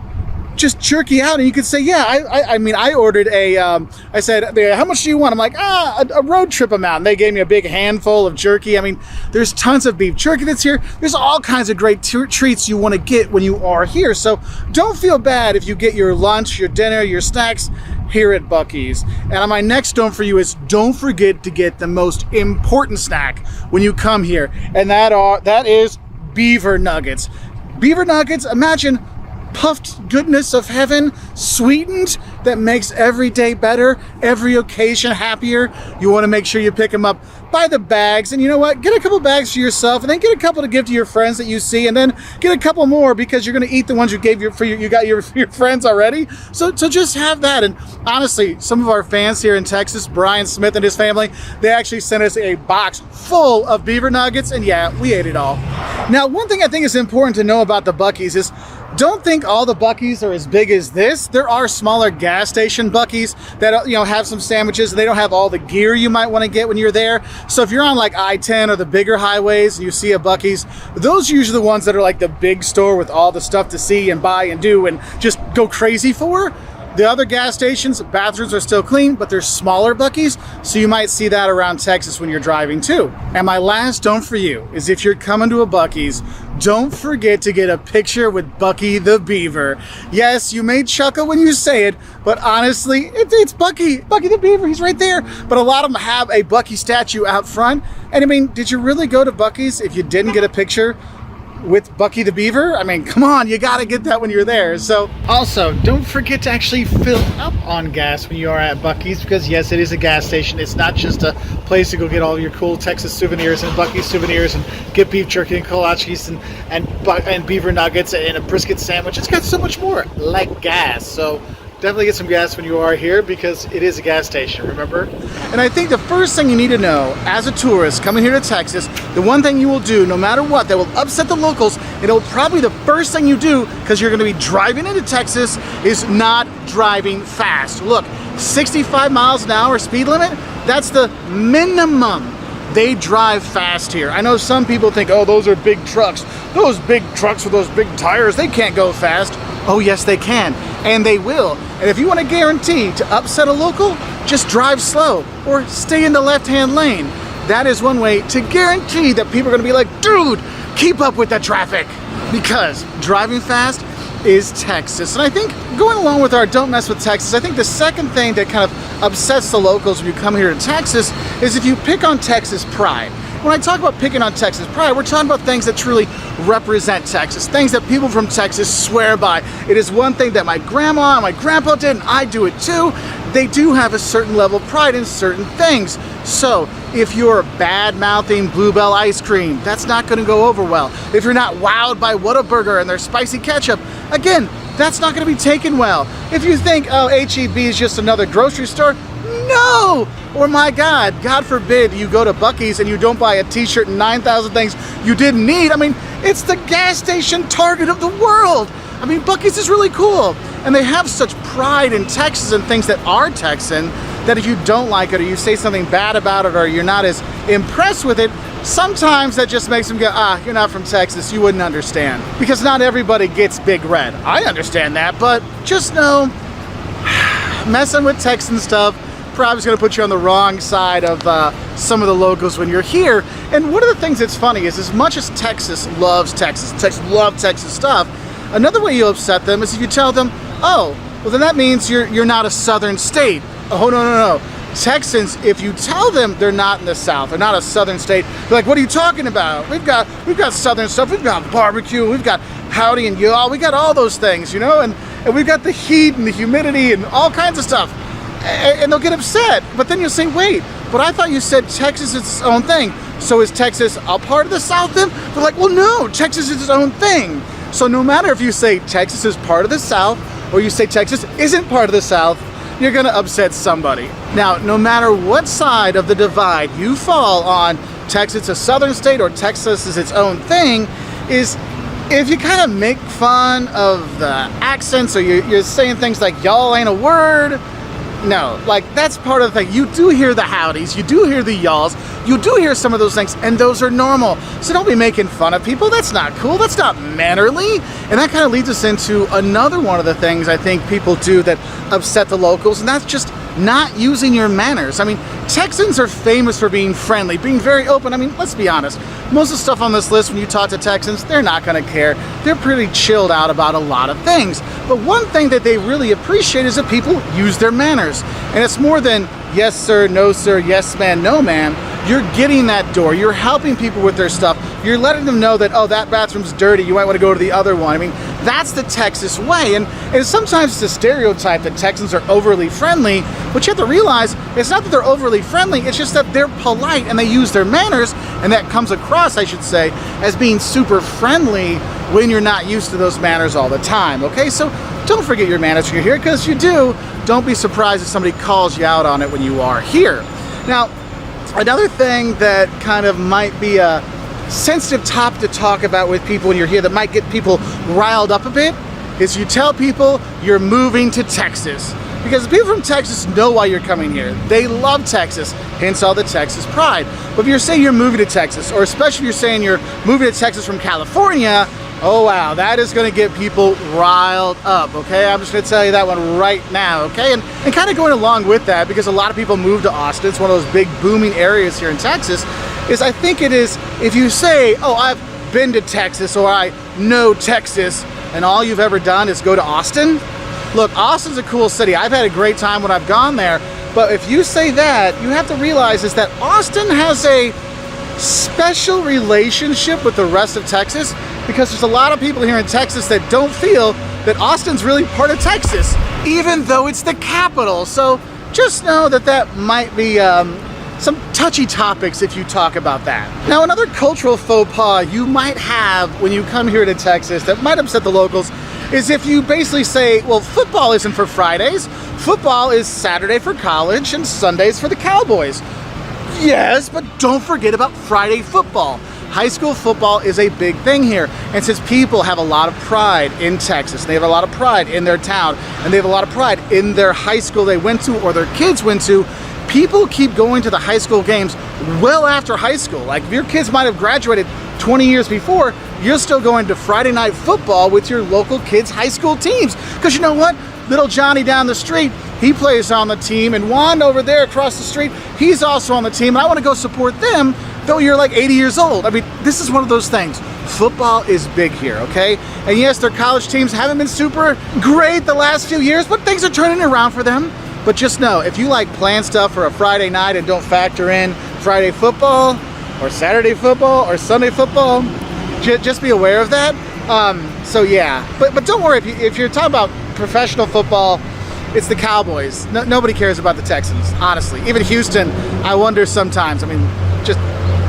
just jerky out, and you could say, yeah, I ordered I said, how much do you want? I'm like, a road trip amount. And they gave me a big handful of jerky. I mean, there's tons of beef jerky that's here. There's all kinds of great treats you want to get when you are here. So don't feel bad if you get your lunch, your dinner, your snacks here at Buc-ee's. And my next don't for you is don't forget to get the most important snack when you come here, and that is beaver nuggets. Beaver nuggets, imagine puffed goodness of heaven, sweetened, that makes every day better, every occasion happier. You want to make sure you pick them up by the bags, and you know what? Get a couple bags for yourself, and then get a couple to give to your friends that you see, and then get a couple more because you're going to eat the ones you gave you got your friends already. So just have that. And honestly, some of our fans here in Texas, Brian Smith and his family, they actually sent us a box full of beaver nuggets, and yeah, we ate it all. Now, one thing I think is important to know about the Buc-ee's is don't think all the Buc-ee's are as big as this. There are smaller gas station Buc-ee's that have some sandwiches, and they don't have all the gear you might want to get when you're there. So if you're on like I-10 or the bigger highways and you see a Buc-ee's, those are usually the ones that are like the big store with all the stuff to see and buy and do and just go crazy for. The other gas stations, bathrooms are still clean, but they're smaller Buc-ee's, so you might see that around Texas when you're driving too. And my last don't for you is if you're coming to a Buc-ee's, don't forget to get a picture with Buc-ee the Beaver. Yes, you may chuckle when you say it, but honestly, it's Buc-ee the Beaver, he's right there. But a lot of them have a Buc-ee statue out front. And I mean, did you really go to Buc-ee's if you didn't get a picture with Buc-ee the Beaver? I mean, come on, you gotta get that when you're there. So also, don't forget to actually fill up on gas when you are at Buc-ee's, because yes, it is a gas station. It's not just a place to go get all your cool Texas souvenirs and Buc-ee souvenirs and get beef jerky and kolaches and beaver nuggets and a brisket sandwich. It's got so much more like gas. So definitely get some gas when you are here, because it is a gas station, remember? And I think the first thing you need to know as a tourist coming here to Texas, the one thing you will do no matter what that will upset the locals, and it'll probably the first thing you do because you're going to be driving into Texas, is not driving fast. Look, 65 miles an hour speed limit, that's the minimum. They drive fast here. I know some people think, oh, those are big trucks. Those big trucks with those big tires, they can't go fast. Oh yes, they can, and they will. And if you want to guarantee to upset a local, just drive slow or stay in the left-hand lane. That is one way to guarantee that people are going to be like, dude, keep up with the traffic. Because driving fast is Texas. And I think going along with our don't mess with Texas, I think the second thing that kind of upsets the locals when you come here to Texas is if you pick on Texas pride. When I talk about picking on Texas pride, we're talking about things that truly represent Texas, things that people from Texas swear by. It is one thing that my grandma and my grandpa did, and I do it too. They do have a certain level of pride in certain things. So if you're bad-mouthing Bluebell ice cream, that's not going to go over well. If you're not wowed by Whataburger and their spicy ketchup, again, that's not going to be taken well. If you think, oh, H-E-B is just another grocery store, no! Or my God forbid you go to Buc-ee's and you don't buy a t-shirt and 9,000 things you didn't need. I mean, it's the gas station Target of the world. I mean, Buc-ee's is really cool. And they have such pride in Texas and things that are Texan, that if you don't like it or you say something bad about it or you're not as impressed with it, sometimes that just makes them go, you're not from Texas, you wouldn't understand. Because not everybody gets Big Red. I understand that, but just know, messing with Texan stuff probably is going to put you on the wrong side of some of the locals when you're here. And one of the things that's funny is, as much as Texas loves Texas love Texas stuff, another way you upset them is if you tell them, oh, well then that means you're not a southern state. Oh, no. Texans, if you tell them they're not in the South, they're not a southern state, they're like, what are you talking about? We've got southern stuff, we've got barbecue, we've got howdy and y'all, we got all those things, you know, and we've got the heat and the humidity and all kinds of stuff. And they'll get upset, but then you'll say, wait, but I thought you said Texas is its own thing. So is Texas a part of the South then? They're like, well, no, Texas is its own thing. So no matter if you say Texas is part of the South or you say Texas isn't part of the South, you're gonna upset somebody. Now, no matter what side of the divide you fall on, Texas is a southern state or Texas is its own thing, is if you kind of make fun of the accents or you're saying things like y'all ain't a word, no, like that's part of the thing. You do hear the howdies, you do hear the y'alls, you do hear some of those things, and those are normal. So don't be making fun of people. That's not cool, that's not mannerly. And that kind of leads us into another one of the things I think people do that upset the locals, and that's just not using your manners. I mean, Texans are famous for being friendly, being very open. I mean, let's be honest. Most of the stuff on this list, when you talk to Texans, they're not going to care. They're pretty chilled out about a lot of things. But one thing that they really appreciate is that people use their manners. And it's more than yes, sir, no, sir, yes, ma'am, no, ma'am. You're getting that door. You're helping people with their stuff. You're letting them know that, oh, that bathroom's dirty. You might want to go to the other one. I mean, that's the Texas way. And sometimes it's a stereotype that Texans are overly friendly, but you have to realize it's not that they're overly friendly. It's just that they're polite and they use their manners. And that comes across, I should say, as being super friendly when you're not used to those manners all the time. Okay, so don't forget your manners when you're here, because you do. Don't be surprised if somebody calls you out on it when you are here. Now, another thing that kind of might be a sensitive topic to talk about with people when you're here that might get people riled up a bit is you tell people you're moving to Texas. Because the people from Texas know why you're coming here. They love Texas, hence all the Texas pride. But if you're saying you're moving to Texas, or especially if you're saying you're moving to Texas from California, Oh wow, that is going to get people riled up, okay? I'm just going to tell you that one right now, okay? And kind of going along with that, because a lot of people move to Austin, it's one of those big booming areas here in Texas, is I think it is, if you say, oh, I've been to Texas, or I know Texas, and all you've ever done is go to Austin, look, Austin's a cool city. I've had a great time when I've gone there, but if you say that, you have to realize is that Austin has a special relationship with the rest of Texas, because there's a lot of people here in Texas that don't feel that Austin's really part of Texas, even though it's the capital. So just know that that might be some touchy topics if you talk about that. Now, another cultural faux pas you might have when you come here to Texas that might upset the locals is if you basically say, well, football isn't for Fridays, football is Saturday for college and Sundays for the Cowboys. Yes, but don't forget about Friday football. High school football is a big thing here, and since people have a lot of pride in Texas, they have a lot of pride in their town, and they have a lot of pride in their high school they went to or their kids went to, people keep going to the high school games well after high school. Like, if your kids might have graduated 20 years before, you're still going to Friday night football with your local kids' high school teams. Because you know what? Little Johnny down the street, he plays on the team, and Juan over there across the street, he's also on the team, and I want to go support them, though you're like 80 years old. I mean, this is one of those things. Football is big here, okay? And yes, their college teams haven't been super great the last few years, but things are turning around for them. But just know, if you like plan stuff for a Friday night and don't factor in Friday football, or Saturday football, or Sunday football, just be aware of that. So yeah, but don't worry, if you're talking about professional football, it's the Cowboys. Nobody cares about the Texans, honestly. Even Houston, I wonder sometimes. I mean,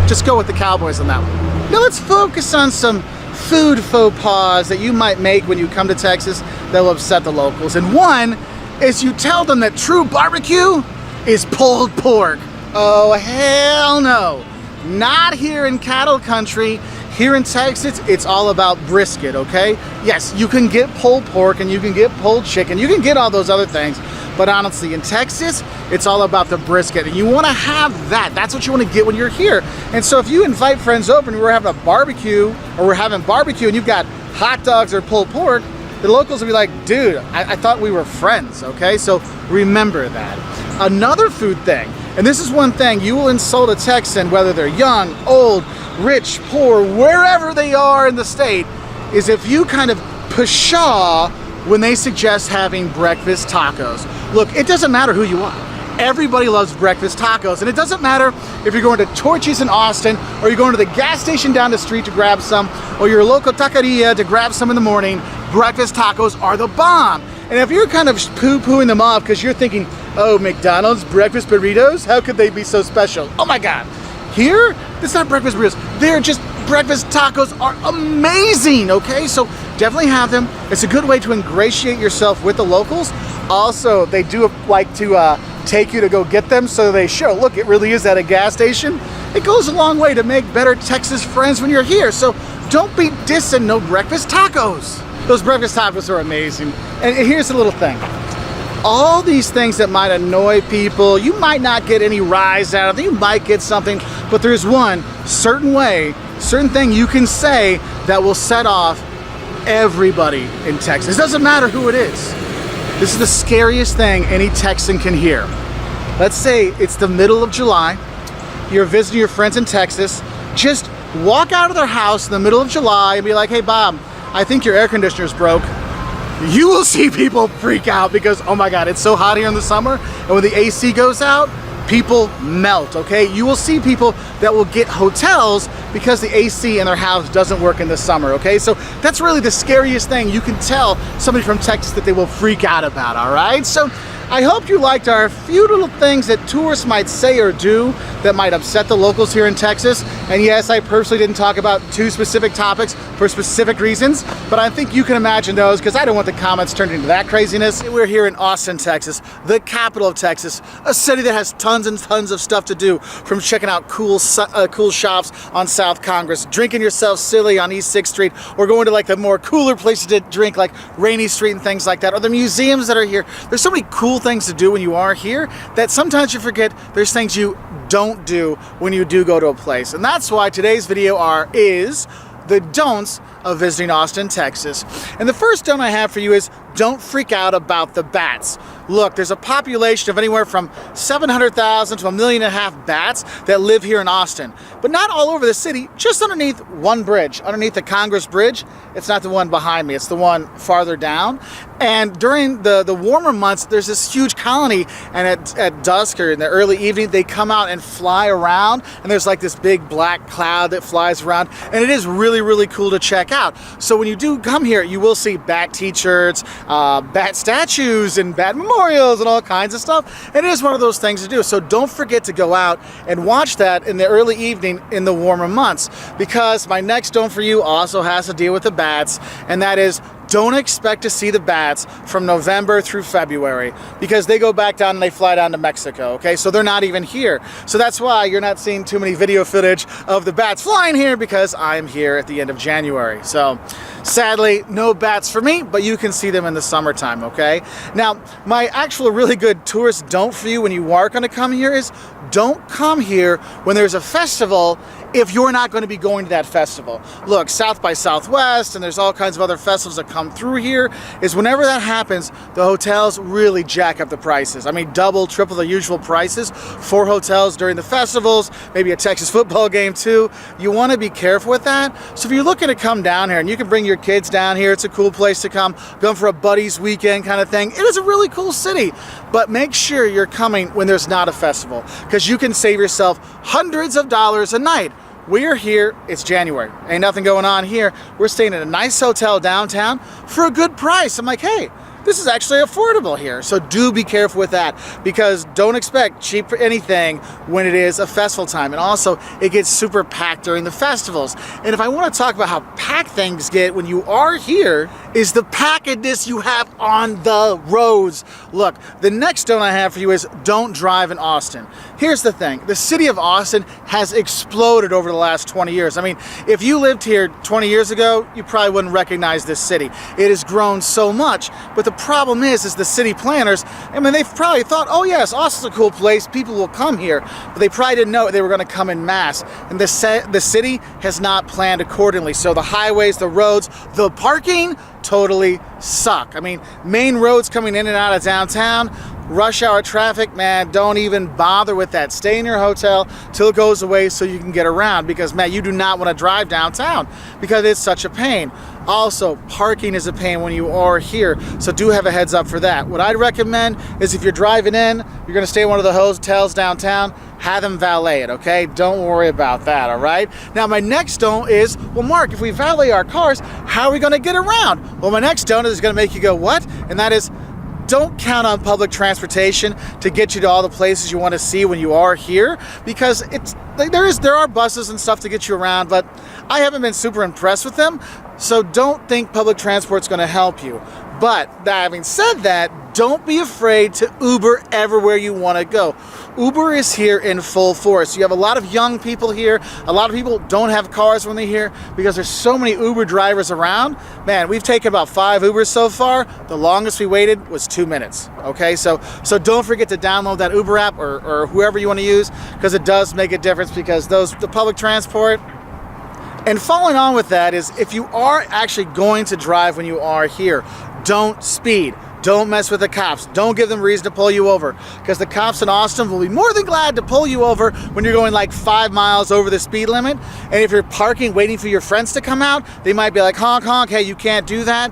just go with the Cowboys on that one. Now let's focus on some food faux pas that you might make when you come to Texas that will upset the locals. And one is you tell them that true barbecue is pulled pork. Oh, hell no. Not here in cattle country. Here in Texas, it's all about brisket, okay? Yes, you can get pulled pork and you can get pulled chicken. You can get all those other things. But honestly, in Texas, it's all about the brisket. And you want to have that. That's what you want to get when you're here. And so if you invite friends over and we're having a barbecue, or we're having barbecue and you've got hot dogs or pulled pork, the locals will be like, dude, I thought we were friends, okay? So remember that. Another food thing, and this is one thing, you will insult a Texan, whether they're young, old, rich, poor, wherever they are in the state, is if you kind of pshaw when they suggest having breakfast tacos. Look, it doesn't matter who you are. Everybody loves breakfast tacos, and it doesn't matter if you're going to Torchy's in Austin, or you're going to the gas station down the street to grab some, or your local taqueria to grab some in the morning. Breakfast tacos are the bomb. And if you're kind of poo-pooing them off because you're thinking, oh, McDonald's breakfast burritos, how could they be so special? Oh my God. Here, it's not breakfast burritos. They're just breakfast tacos are amazing, okay? So definitely have them. It's a good way to ingratiate yourself with the locals. Also, they do like to take you to go get them, so they show, look, it really is at a gas station. It goes a long way to make better Texas friends when you're here. So don't be dissing no breakfast tacos. Those breakfast tacos are amazing. And here's a little thing. All these things that might annoy people, you might not get any rise out of them, you might get something, but there's one certain thing you can say that will set off everybody in Texas. It doesn't matter who it is. This is the scariest thing any Texan can hear. Let's say it's the middle of July, you're visiting your friends in Texas, just walk out of their house in the middle of July and be like, hey Bob, I think your air conditioner's broke. You will see people freak out because, oh my God, it's so hot here in the summer, and when the AC goes out, people melt, okay? You will see people that will get hotels because the AC in their house doesn't work in the summer, okay? So that's really the scariest thing. You can tell somebody from Texas that they will freak out about, all right? So I hope you liked our few little things that tourists might say or do that might upset the locals here in Texas. And yes, I personally didn't talk about two specific topics for specific reasons, but I think you can imagine those because I don't want the comments turned into that craziness. We're here in Austin, Texas, the capital of Texas, a city that has tons and tons of stuff to do, from checking out cool shops on South Congress, drinking yourself silly on East 6th Street, or going to like the more cooler places to drink like Rainy Street and things like that, or the museums that are here. There's so many cool things to do when you are here that sometimes you forget there's things you don't do when you do go to a place. And that's why today's video is the don'ts of visiting Austin, Texas. And the first don't I have for you is don't freak out about the bats. Look, there's a population of anywhere from 700,000 to 1.5 million bats that live here in Austin, but not all over the city, just underneath one bridge, underneath the Congress Bridge. It's not the one behind me, it's the one farther down. And during the warmer months, there's this huge colony, and at dusk or in the early evening, they come out and fly around, and there's like this big black cloud that flies around, and it is really, really cool to check out. So when you do come here, you will see bat t-shirts, bat statues, and bat memorials, and all kinds of stuff. It is one of those things to do, so don't forget to go out and watch that in the early evening in the warmer months, because my next don't for you also has to deal with the bats, and that is don't expect to see the bats from November through February, because they go back down and they fly down to Mexico, okay? So they're not even here. So that's why you're not seeing too many video footage of the bats flying here, because I'm here at the end of January. So sadly, no bats for me, but you can see them in the summertime, okay? Now, my actual really good tourist don't for you when you are gonna come here is don't come here when there's a festival if you're not going to be going to that festival. Look, South by Southwest, and there's all kinds of other festivals that come through here, is whenever that happens, the hotels really jack up the prices. I mean, double, triple the usual prices for hotels during the festivals, maybe a Texas football game too. You want to be careful with that. So if you're looking to come down here, and you can bring your kids down here, it's a cool place to come for a buddy's weekend kind of thing. It is a really cool city, but make sure you're coming when there's not a festival, because you can save yourself hundreds of dollars a night. We're here, it's January, ain't nothing going on here. We're staying at a nice hotel downtown for a good price. I'm like, hey, this is actually affordable here. So do be careful with that, because don't expect cheap for anything when it is a festival time. And also, it gets super packed during the festivals. And if I want to talk about how packed things get when you are here, is the packedness you have on the roads. Look, the next don't I have for you is don't drive in Austin. Here's the thing, the city of Austin has exploded over the last 20 years. I mean, if you lived here 20 years ago, you probably wouldn't recognize this city. It has grown so much, but the problem is the city planners, I mean, they've probably thought, oh yes, Austin's a cool place, people will come here, but they probably didn't know they were going to come in mass. And the city has not planned accordingly. So the highways, the roads, the parking totally suck. I mean, main roads coming in and out of downtown, rush hour traffic, man, don't even bother with that. Stay in your hotel till it goes away so you can get around, because, man, you do not want to drive downtown because it's such a pain. Also, parking is a pain when you are here, so do have a heads up for that. What I'd recommend is if you're driving in, you're going to stay in one of the hotels downtown, have them valet it, okay? Don't worry about that, all right? Now, my next don't is, well, Mark, if we valet our cars, how are we going to get around? Well, my next don't is going to make you go, what? And that is, don't count on public transportation to get you to all the places you want to see when you are here, because it's like there are buses and stuff to get you around, but I haven't been super impressed with them. So don't think public transport's going to help you. But having said that, don't be afraid to Uber everywhere you want to go. Uber is here in full force. You have a lot of young people here. A lot of people don't have cars when they're here because there's so many Uber drivers around. Man, we've taken about 5 Ubers so far. The longest we waited was 2 minutes. Okay, so don't forget to download that Uber app or whoever you want to use, because it does make a difference, because the public transport. And following on with that is, if you are actually going to drive when you are here, don't speed. Don't mess with the cops. Don't give them reason to pull you over, because the cops in Austin will be more than glad to pull you over when you're going like 5 miles over the speed limit. And if you're parking waiting for your friends to come out, they might be like, honk, honk, hey, you can't do that.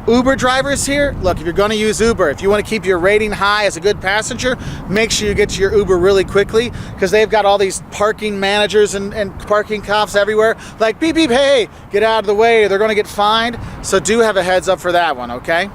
Uber drivers here, look, if you're going to use Uber, if you want to keep your rating high as a good passenger, make sure you get to your Uber really quickly, because they've got all these parking managers and parking cops everywhere. Like, beep, beep, hey, get out of the way, or they're going to get fined. So do have a heads up for that one, okay?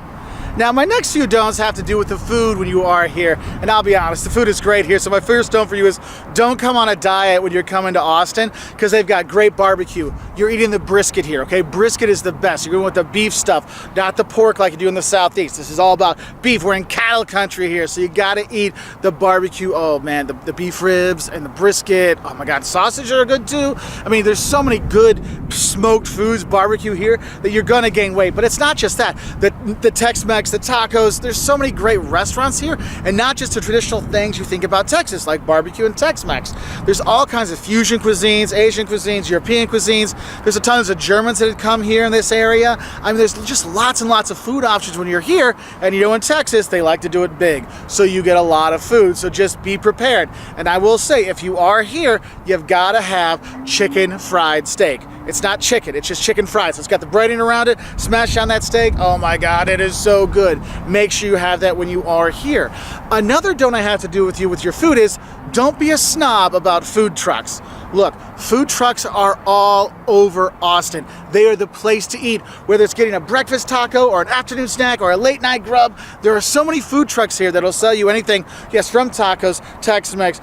Now, my next few don'ts have to do with the food when you are here. And I'll be honest, the food is great here. So my first don't for you is don't come on a diet when you're coming to Austin, because they've got great barbecue. You're eating the brisket here, okay? Brisket is the best. You're going with the beef stuff, not the pork like you do in the Southeast. This is all about beef. We're in cattle country here, so you got to eat the barbecue. Oh, man, the beef ribs and the brisket. Oh, my God, sausage are good, too. I mean, there's so many good smoked foods, barbecue here, that you're going to gain weight. But it's not just that. The Tex-Mex Tex-Mex, the tacos. There's so many great restaurants here, and not just the traditional things you think about Texas, like barbecue and Tex-Mex. There's all kinds of fusion cuisines, Asian cuisines, European cuisines. There's a tons of Germans that had come here in this area. I mean, there's just lots and lots of food options when you're here, and you know, in Texas, they like to do it big, so you get a lot of food, so just be prepared. And I will say, if you are here, you've got to have chicken fried steak. It's not chicken, it's just chicken fried. So it's got the breading around it, smash on that steak. Oh my God, it is so good. Make sure you have that when you are here. Another don't I have to do with you with your food is, don't be a snob about food trucks. Look, food trucks are all over Austin. They are the place to eat, whether it's getting a breakfast taco or an afternoon snack or a late night grub. There are so many food trucks here that'll sell you anything, yes, from tacos, Tex-Mex,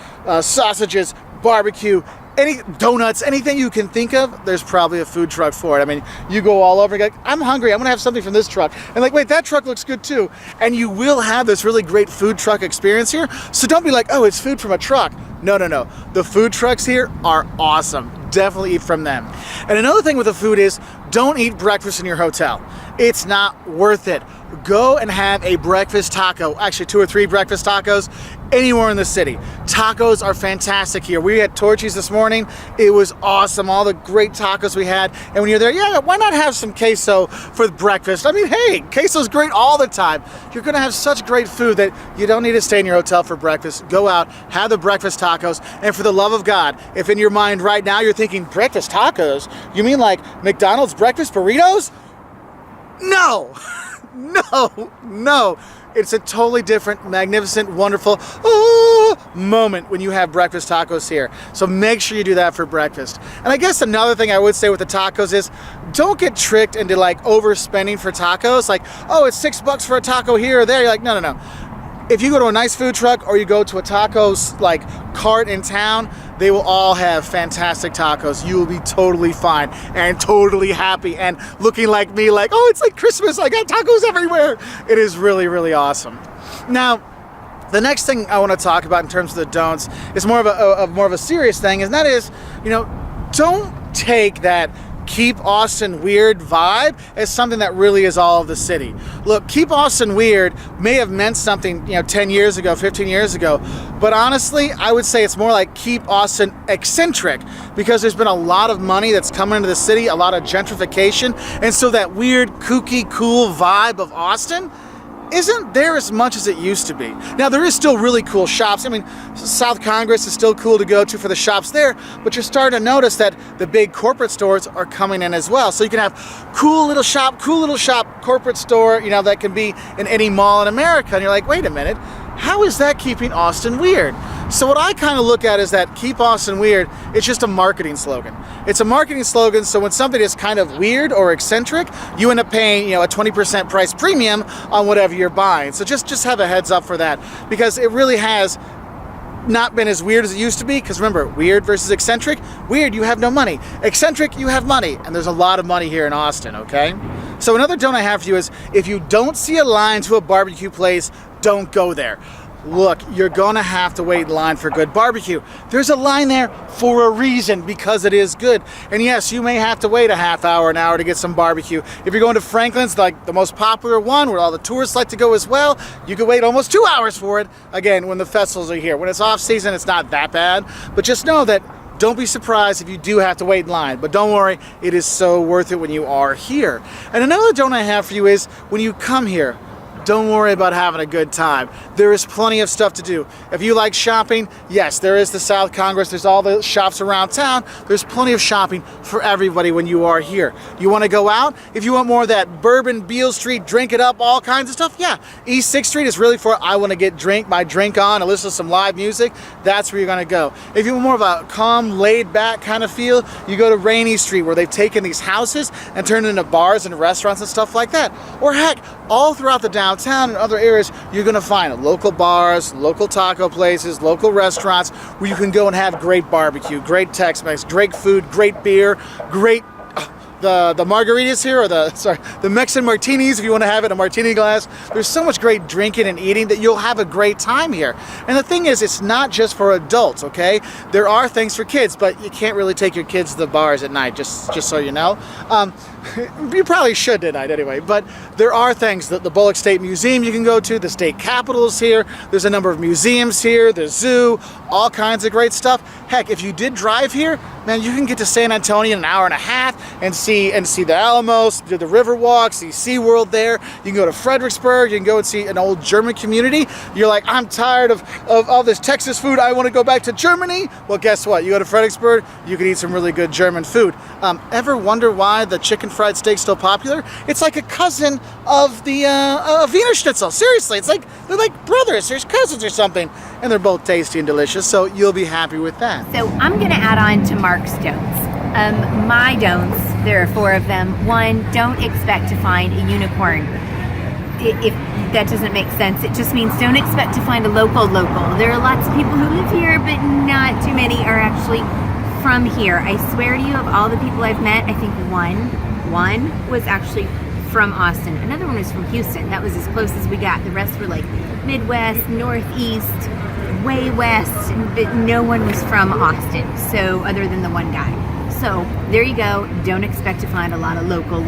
sausages, barbecue, any donuts, anything you can think of, there's probably a food truck for it. I mean, you go all over and go, I'm hungry, I'm gonna have something from this truck. And like, wait, that truck looks good too. And you will have this really great food truck experience here. So don't be like, oh, it's food from a truck. No, no, no. The food trucks here are awesome. Definitely eat from them. And another thing with the food is, don't eat breakfast in your hotel. It's not worth it. Go and have a breakfast taco, actually 2 or 3 breakfast tacos anywhere in the city. Tacos are fantastic here. We had Torchy's this morning. It was awesome. All the great tacos we had. And when you're there, yeah, why not have some queso for breakfast? I mean, hey, queso's great all the time. You're gonna have such great food that you don't need to stay in your hotel for breakfast. Go out, have the breakfast tacos, and for the love of God, if in your mind right now you're thinking, breakfast tacos? You mean like McDonald's breakfast burritos? No! No, no. It's a totally different, magnificent, wonderful moment when you have breakfast tacos here. So make sure you do that for breakfast. And I guess another thing I would say with the tacos is, don't get tricked into like overspending for tacos. Like, oh, it's $6 for a taco here or there. You're like, no, no, no. If you go to a nice food truck or you go to a tacos like cart in town, they will all have fantastic tacos. You will be totally fine and totally happy and looking like me, like, oh, it's like Christmas, I got tacos everywhere. It is really, really awesome. Now, the next thing I want to talk about in terms of the don'ts is more of a serious thing, and that is, you know, don't take that Keep Austin Weird vibe as something that really is all of the city. Look, Keep Austin Weird may have meant something, 10 years ago, 15 years ago, but honestly, I would say it's more like Keep Austin Eccentric, because there's been a lot of money that's come into the city, a lot of gentrification, and so that weird, kooky, cool vibe of Austin isn't there as much as it used to be. Now, there is still really cool shops. I mean, South Congress is still cool to go to for the shops there, but you're starting to notice that the big corporate stores are coming in as well. So you can have cool little shop, corporate store, that can be in any mall in America. And you're like, wait a minute, how is that keeping Austin weird? So what I kind of look at is that Keep Austin Weird, it's just a marketing slogan. It's a marketing slogan, so when something is kind of weird or eccentric, you end up paying, a 20% price premium on whatever you're buying. So just have a heads up for that, because it really has not been as weird as it used to be. Because remember, weird versus eccentric. Weird, you have no money. Eccentric, you have money. And there's a lot of money here in Austin, okay? So another don't I have for you is, if you don't see a line to a barbecue place, don't go there. Look, you're gonna have to wait in line for good barbecue. There's a line there for a reason, because it is good. And yes, you may have to wait a half hour, an hour to get some barbecue. If you're going to Franklin's, like the most popular one, where all the tourists like to go as well, you could wait almost 2 hours for it. Again, when the festivals are here. When it's off season, it's not that bad. But just know that, don't be surprised if you do have to wait in line. But don't worry, it is so worth it when you are here. And another don't I have for you is, when you come here, don't worry about having a good time. There is plenty of stuff to do. If you like shopping, yes, there is the South Congress. There's all the shops around town. There's plenty of shopping for everybody when you are here. You want to go out? If you want more of that Bourbon, Beale Street, drink it up, all kinds of stuff, yeah. East 6th Street is really for, I want to get my drink on and listen to some live music. That's where you're going to go. If you want more of a calm, laid back kind of feel, you go to Rainy Street, where they've taken these houses and turned into bars and restaurants and stuff like that. Or heck, all throughout the downtown and other areas, you're going to find local bars, local taco places, local restaurants where you can go and have great barbecue, great Tex-Mex, great food, great beer, great the margaritas here, or the Mexican martinis if you want to have it in a martini glass. There's so much great drinking and eating that you'll have a great time here. And the thing is, it's not just for adults, okay? There are things for kids, but you can't really take your kids to the bars at night, just so you know. You probably should tonight anyway, but there are things. The Bullock State Museum you can go to, the state capitol is here, there's a number of museums here, the zoo, all kinds of great stuff. Heck, if you did drive here, man, you can get to San Antonio in an hour and a half and see the Alamos, do the Riverwalk, see SeaWorld there. You can go to Fredericksburg, you can go and see an old German community. You're like, I'm tired of all this Texas food, I want to go back to Germany. Well, guess what? You go to Fredericksburg, you can eat some really good German food. Ever wonder why the chicken fried steak's still popular? It's like a cousin of the Wiener Schnitzel. Seriously, it's like they're like brothers, there's cousins or something, and they're both tasty and delicious, so you'll be happy with that. So I'm gonna add on to Mark's don'ts. My don'ts, there are 4 of them. 1, don't expect to find a unicorn. If that doesn't make sense, it just means don't expect to find a local. There are lots of people who live here, but not too many are actually from here. I swear to you, of all the people I've met, I think one was actually from Austin. Another one was from Houston. That was as close as we got. The rest were like Midwest, Northeast, way west, but no one was from Austin, so other than the one guy. So there you go. Don't expect to find a lot of locals.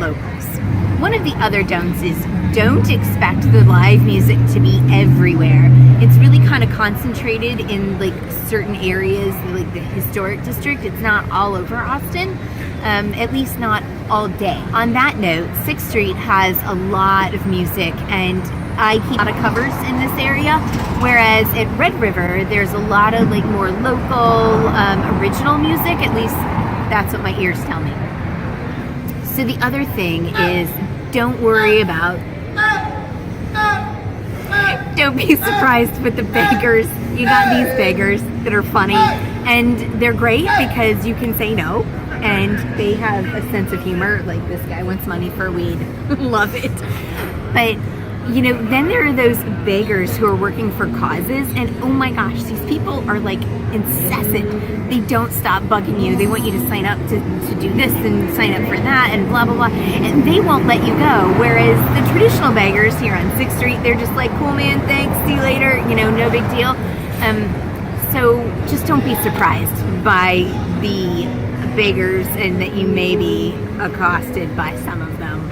One of the other don'ts is don't expect the live music to be everywhere. It's really kind of concentrated in like certain areas, like the historic district. It's not all over Austin, at least not all day. On that note, 6th Street has a lot of music, and I keep a lot of covers in this area, whereas at Red River, there's a lot of like more local, original music. At least that's what my ears tell me. So the other thing is, don't worry about, don't be surprised with the beggars. You got these beggars that are funny, and they're great because you can say no, and they have a sense of humor. Like, this guy wants money for weed. Love it. But you know, then there are those beggars who are working for causes, and oh my gosh, these people are like incessant. They don't stop bugging you. They want you to sign up to do this and sign up for that and blah, blah, blah. And they won't let you go. Whereas the traditional beggars here on 6th Street, they're just like, cool man, thanks, see you later, you know, no big deal. So just don't be surprised by the beggars and that you may be accosted by some of them.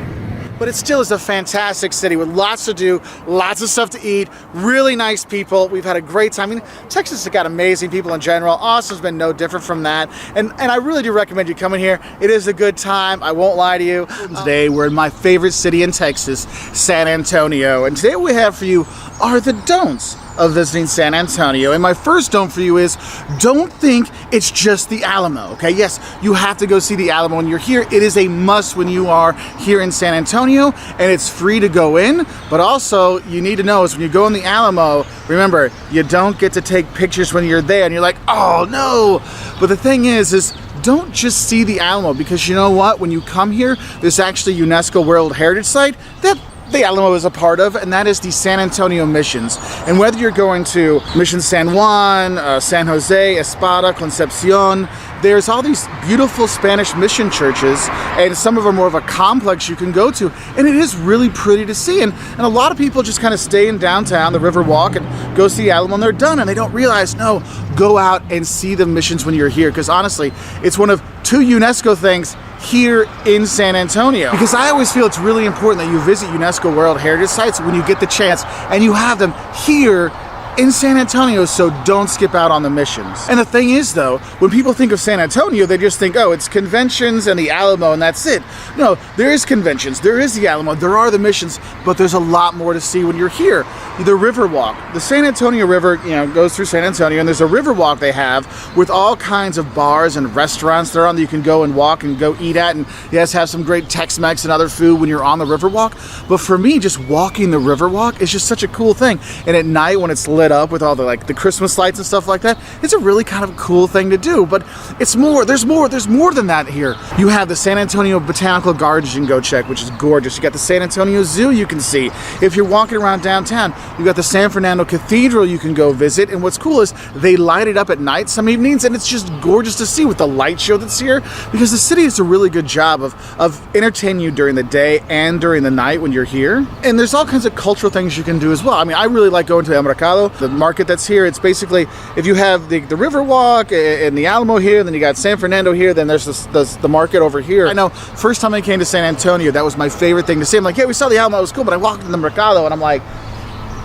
But it still is a fantastic city with lots to do, lots of stuff to eat, really nice people. We've had a great time. I mean, Texas has got amazing people in general. Austin's been no different from that. And I really do recommend you coming here. It is a good time. I won't lie to you. Today, we're in my favorite city in Texas, San Antonio. And today what we have for you are the don'ts of visiting San Antonio. And my first don't for you is, don't think it's just the Alamo, okay? Yes, you have to go see the Alamo when you're here. It is a must when you are here in San Antonio, and it's free to go in. But also, you need to know is when you go in the Alamo, remember, you don't get to take pictures when you're there, and you're like, oh no. But the thing is don't just see the Alamo, because you know what? When you come here, there's actually a UNESCO World Heritage Site that the Alamo is a part of, and that is the San Antonio Missions. And whether you're going to Mission San Juan, San Jose, Espada, Concepcion, there's all these beautiful Spanish mission churches, and some of them are more of a complex you can go to, and it is really pretty to see. And a lot of people just kind of stay in downtown, the Riverwalk, and go see the Alamo, and they're done, and they don't realize, no, go out and see the missions when you're here, because honestly, it's one of 2 UNESCO things here in San Antonio. Because I always feel it's really important that you visit UNESCO World Heritage Sites when you get the chance, and you have them here in San Antonio, so don't skip out on the missions. And the thing is though, when people think of San Antonio, they just think, oh, it's conventions and the Alamo and that's it. No, there is conventions, there is the Alamo, there are the missions, but there's a lot more to see when you're here. The Riverwalk, the San Antonio River, you know, goes through San Antonio, and there's a Riverwalk they have with all kinds of bars and restaurants there on that you can go and walk and go eat at, and yes, have some great Tex-Mex and other food when you're on the Riverwalk. But for me, just walking the Riverwalk is just such a cool thing. And at night when it's lit lit up with all the like the Christmas lights and stuff like that. It's a really kind of cool thing to do, but it's more. There's more than that here. You have the San Antonio Botanical Gardens you can go check, which is gorgeous. You got the San Antonio Zoo you can see. If you're walking around downtown, you got the San Fernando Cathedral you can go visit. And what's cool is they light it up at night some evenings, and it's just gorgeous to see with the light show that's here, because the city does a really good job of entertaining you during the day and during the night when you're here. And there's all kinds of cultural things you can do as well. I mean, I really like going to El Mercado, the market that's here. It's basically, if you have the River Walk and the Alamo here, then you got San Fernando here, then there's the market over here. I know, first time I came to San Antonio, that was my favorite thing to see. I'm like, yeah, we saw the Alamo, it was cool, but I walked in the Mercado and I'm like,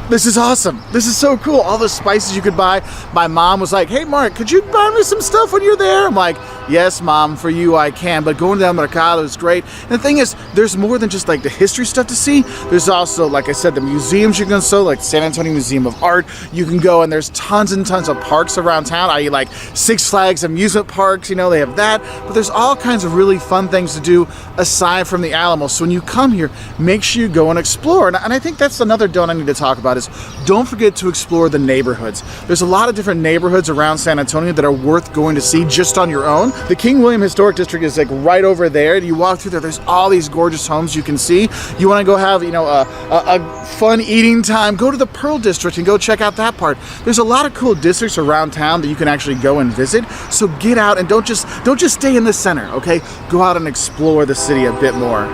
this is awesome. This is so cool. All the spices you could buy. My mom was like, hey, Mark, could you buy me some stuff when you're there? I'm like, yes, Mom, for you I can. But going to El Mercado is great. And the thing is, there's more than just like the history stuff to see. There's also, like I said, the museums you can go, like San Antonio Museum of Art. You can go, and there's tons and tons of parks around town, i.e. like Six Flags amusement parks, you know, they have that. But there's all kinds of really fun things to do aside from the Alamo. So when you come here, make sure you go and explore. And I think that's another don't I need to talk about is don't forget to explore the neighborhoods. There's a lot of different neighborhoods around San Antonio that are worth going to see just on your own. The King William Historic District is like right over there. You walk through there, there's all these gorgeous homes you can see. You want to go have, you know, a fun eating time, go to the Pearl District and go check out that part. There's a lot of cool districts around town that you can actually go and visit. So get out and don't just stay in the center, okay? Go out and explore the city a bit more.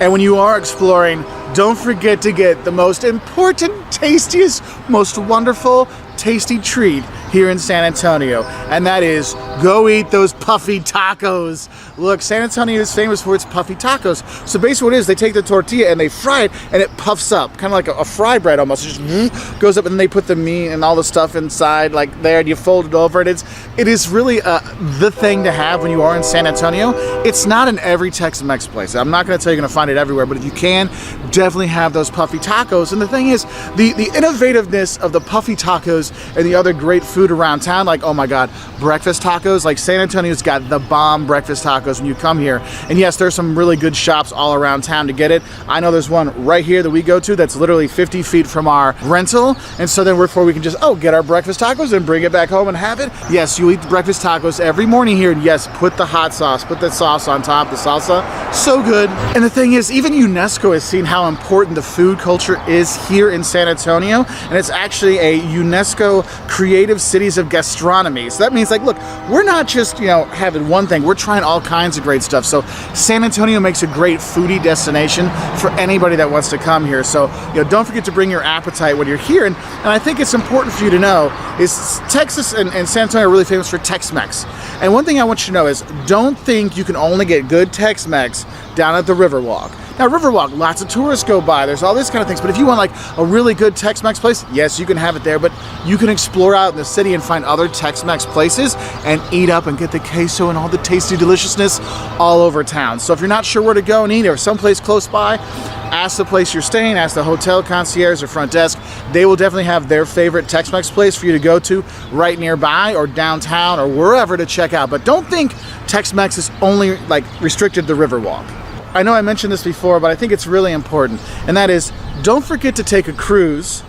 And when you are exploring, don't forget to get the most important, tastiest, most wonderful, tasty treat here in San Antonio, and that is go eat those puffy tacos. Look, San Antonio is famous for its puffy tacos. So basically what it is, they take the tortilla and they fry it, and it puffs up, kind of like a fry bread almost. It just goes up, and then they put the meat and all the stuff inside like there, and you fold it over, and it is really the thing to have when you are in San Antonio. It's not in every Tex-Mex place. I'm not going to tell you you're going to find it everywhere, but if you can, definitely have those puffy tacos. And the thing is, the innovativeness of the puffy tacos and the other great food around town, like, oh my God, breakfast tacos. Like San Antonio's got the bomb breakfast tacos when you come here. And yes, there's some really good shops all around town to get it. I know there's one right here that we go to that's literally 50 feet from our rental. And so then we can just, get our breakfast tacos and bring it back home and have it. Yes, you eat breakfast tacos every morning here. And yes, put the hot sauce, put the sauce on top, the salsa, so good. And the thing is, even UNESCO has seen how important the food culture is here in San Antonio. And it's actually a UNESCO Creative Cities of Gastronomy. So that means, like, look, we're not just, having one thing. We're trying all kinds of great stuff. So San Antonio makes a great foodie destination for anybody that wants to come here. So, don't forget to bring your appetite when you're here. And I think it's important for you to know is Texas and San Antonio are really famous for Tex-Mex. And one thing I want you to know is don't think you can only get good Tex-Mex down at the Riverwalk. Now, Riverwalk, lots of tourists go by. There's all these kind of things. But if you want like a really good Tex-Mex place, yes, you can have it there. But you can explore out in the city and find other Tex-Mex places and eat up and get the queso and all the tasty deliciousness all over town. So if you're not sure where to go and eat or someplace close by, ask the place you're staying, ask the hotel concierge or front desk. They will definitely have their favorite Tex-Mex place for you to go to right nearby or downtown or wherever to check out. But don't think Tex-Mex is only like restricted to the Riverwalk. I know I mentioned this before, but I think it's really important, and that is don't forget to take a cruise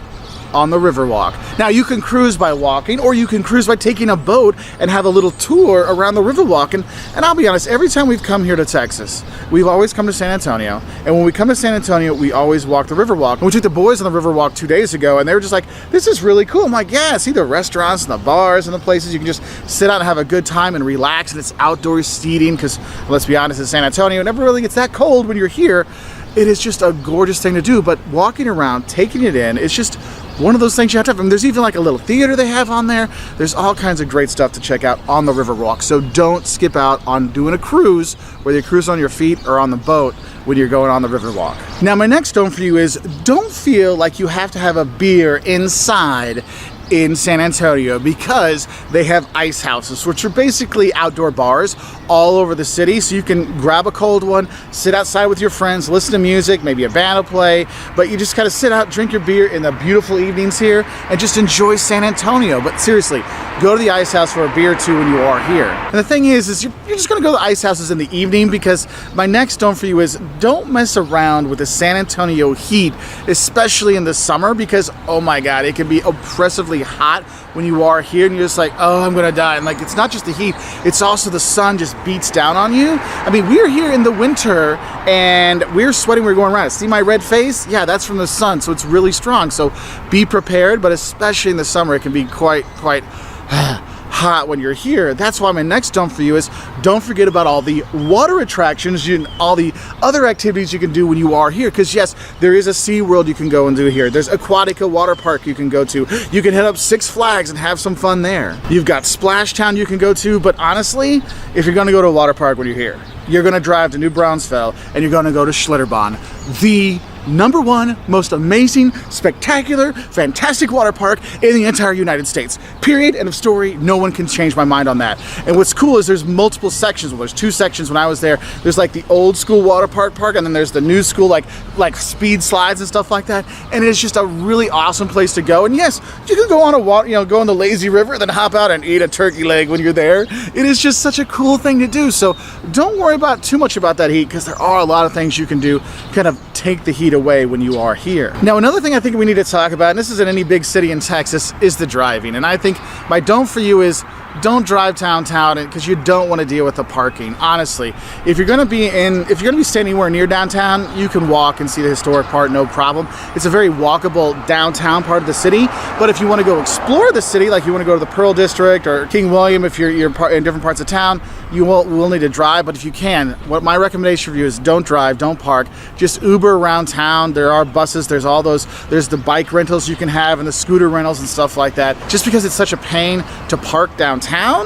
on the Riverwalk. Now, you can cruise by walking, or you can cruise by taking a boat and have a little tour around the Riverwalk. And I'll be honest, every time we've come here to Texas, we've always come to San Antonio. And when we come to San Antonio, we always walk the Riverwalk. And we took the boys on the Riverwalk 2 days ago, and they were just like, this is really cool. I'm like, yeah, see the restaurants and the bars and the places you can just sit out and have a good time and relax. And it's outdoor seating because, let's be honest, in San Antonio, it never really gets that cold when you're here. It is just a gorgeous thing to do. But walking around, taking it in, it's just one of those things you have to have. I mean, there's even like a little theater they have on there. There's all kinds of great stuff to check out on the Riverwalk. So don't skip out on doing a cruise, whether you cruise on your feet or on the boat when you're going on the Riverwalk. Now, my next don't for you is don't feel like you have to have a beer inside in San Antonio because they have ice houses, which are basically outdoor bars all over the city. So you can grab a cold one, sit outside with your friends, listen to music, maybe a band will play, but you just kind of sit out, drink your beer in the beautiful evenings here and just enjoy San Antonio. But seriously, go to the ice house for a beer or two when you are here. And the thing is you're just gonna go to the ice houses in the evening, because my next don't for you is don't mess around with the San Antonio heat, especially in the summer, because oh my God, it can be oppressively really hot when you are here, and you're just like, oh, I'm gonna die. And like, it's not just the heat, it's also the sun just beats down on you. I mean, we're here in the winter and we're sweating, we're going around. See my red face? Yeah, that's from the sun, so it's really strong. So be prepared, but especially in the summer, it can be quite hot when you're here. That's why my next don't for you is don't forget about all the water attractions and all the other activities you can do when you are here. Because yes, there is a Sea World you can go and do here. There's Aquatica water park you can go to. You can head up Six Flags and have some fun there. You've got Splash Town you can go to, but honestly, if you're gonna go to a water park when you're here, you're gonna drive to New Braunfels and you're gonna go to Schlitterbahn, the #1 most amazing, spectacular, fantastic water park in the entire United States. Period. End of story. No one can change my mind on that. And what's cool is there's multiple sections. Well, there's 2 sections when I was there. There's like the old school water park, and then there's the new school like speed slides and stuff like that. And it's just a really awesome place to go. And yes, you can go on a water, go in the lazy river, then hop out and eat a turkey leg when you're there. It is just such a cool thing to do. So don't worry about too much about that heat, because there are a lot of things you can do, kind of take the heat away when you are here. Now, another thing I think we need to talk about, and this is in any big city in Texas, is the driving. And I think my don't for you is don't drive downtown, because you don't want to deal with the parking. Honestly, if you're going to be staying anywhere near downtown, you can walk and see the historic part, no problem. It's a very walkable downtown part of the city. But if you want to go explore the city, like you want to go to the Pearl District or King William, if you're in different parts of town, you will need to drive. But if you can, what my recommendation for you is don't drive, don't park, just Uber around town. There are buses, there's the bike rentals you can have and the scooter rentals and stuff like that. Just because it's such a pain to park downtown,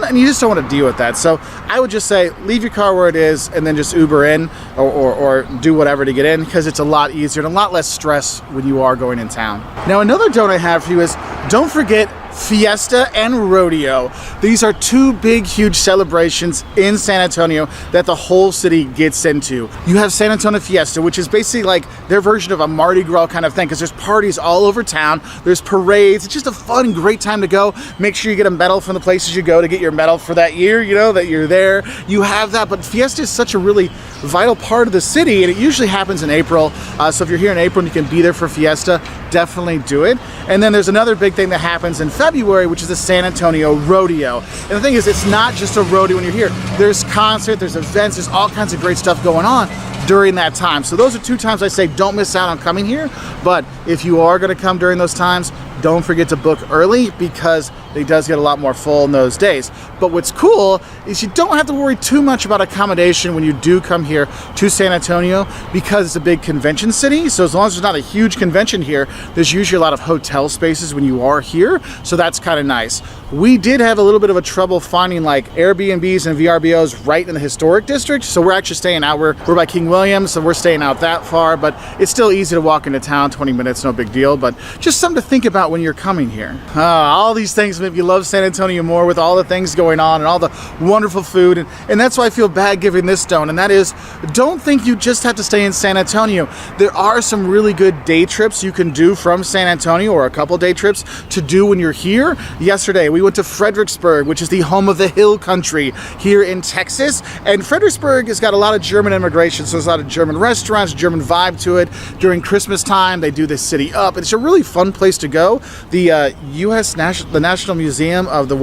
and you just don't want to deal with that. So I would just say leave your car where it is and then just Uber in or do whatever to get in, because it's a lot easier and a lot less stress when you are going in town. Now, another don't I have for you is don't forget Fiesta and Rodeo. These are 2 big, huge celebrations in San Antonio that the whole city gets into. You have San Antonio Fiesta, which is basically like their version of a Mardi Gras kind of thing, because there's parties all over town, there's parades. It's just a fun, great time to go. Make sure you get a medal from the places you go to get your medal for that year, that you're there. You have that, but Fiesta is such a really vital part of the city, and it usually happens in April. So if you're here in April and you can be there for Fiesta, definitely do it. And then there's another big thing that happens in February, which is the San Antonio Rodeo. And the thing is, it's not just a rodeo when you're here. There's concert, there's events, there's all kinds of great stuff going on during that time. So those are 2 times I say don't miss out on coming here. But if you are going to come during those times, don't forget to book early, because it does get a lot more full in those days. But what's cool is you don't have to worry too much about accommodation when you do come here to San Antonio, because it's a big convention city. So as long as there's not a huge convention here, there's usually a lot of hotel spaces when you are here. So that's kind of nice. We did have a little bit of a trouble finding like Airbnbs and VRBOs right in the historic district. So we're actually staying out, we're by King William, so we're staying out that far, but it's still easy to walk into town, 20 minutes, no big deal. But just something to think about when you're coming here. All these things make you love San Antonio more, with all the things going on and all the wonderful food. And that's why I feel bad giving this don't. And that is, don't think you just have to stay in San Antonio. There are some really good day trips you can do from San Antonio, or a couple day trips to do when you're here. Yesterday, we went to Fredericksburg, which is the home of the hill country here in Texas. And Fredericksburg has got a lot of German immigration, so there's a lot of German restaurants, German vibe to it. During Christmas time, they do this city up. It's a really fun place to go. The the National Museum of the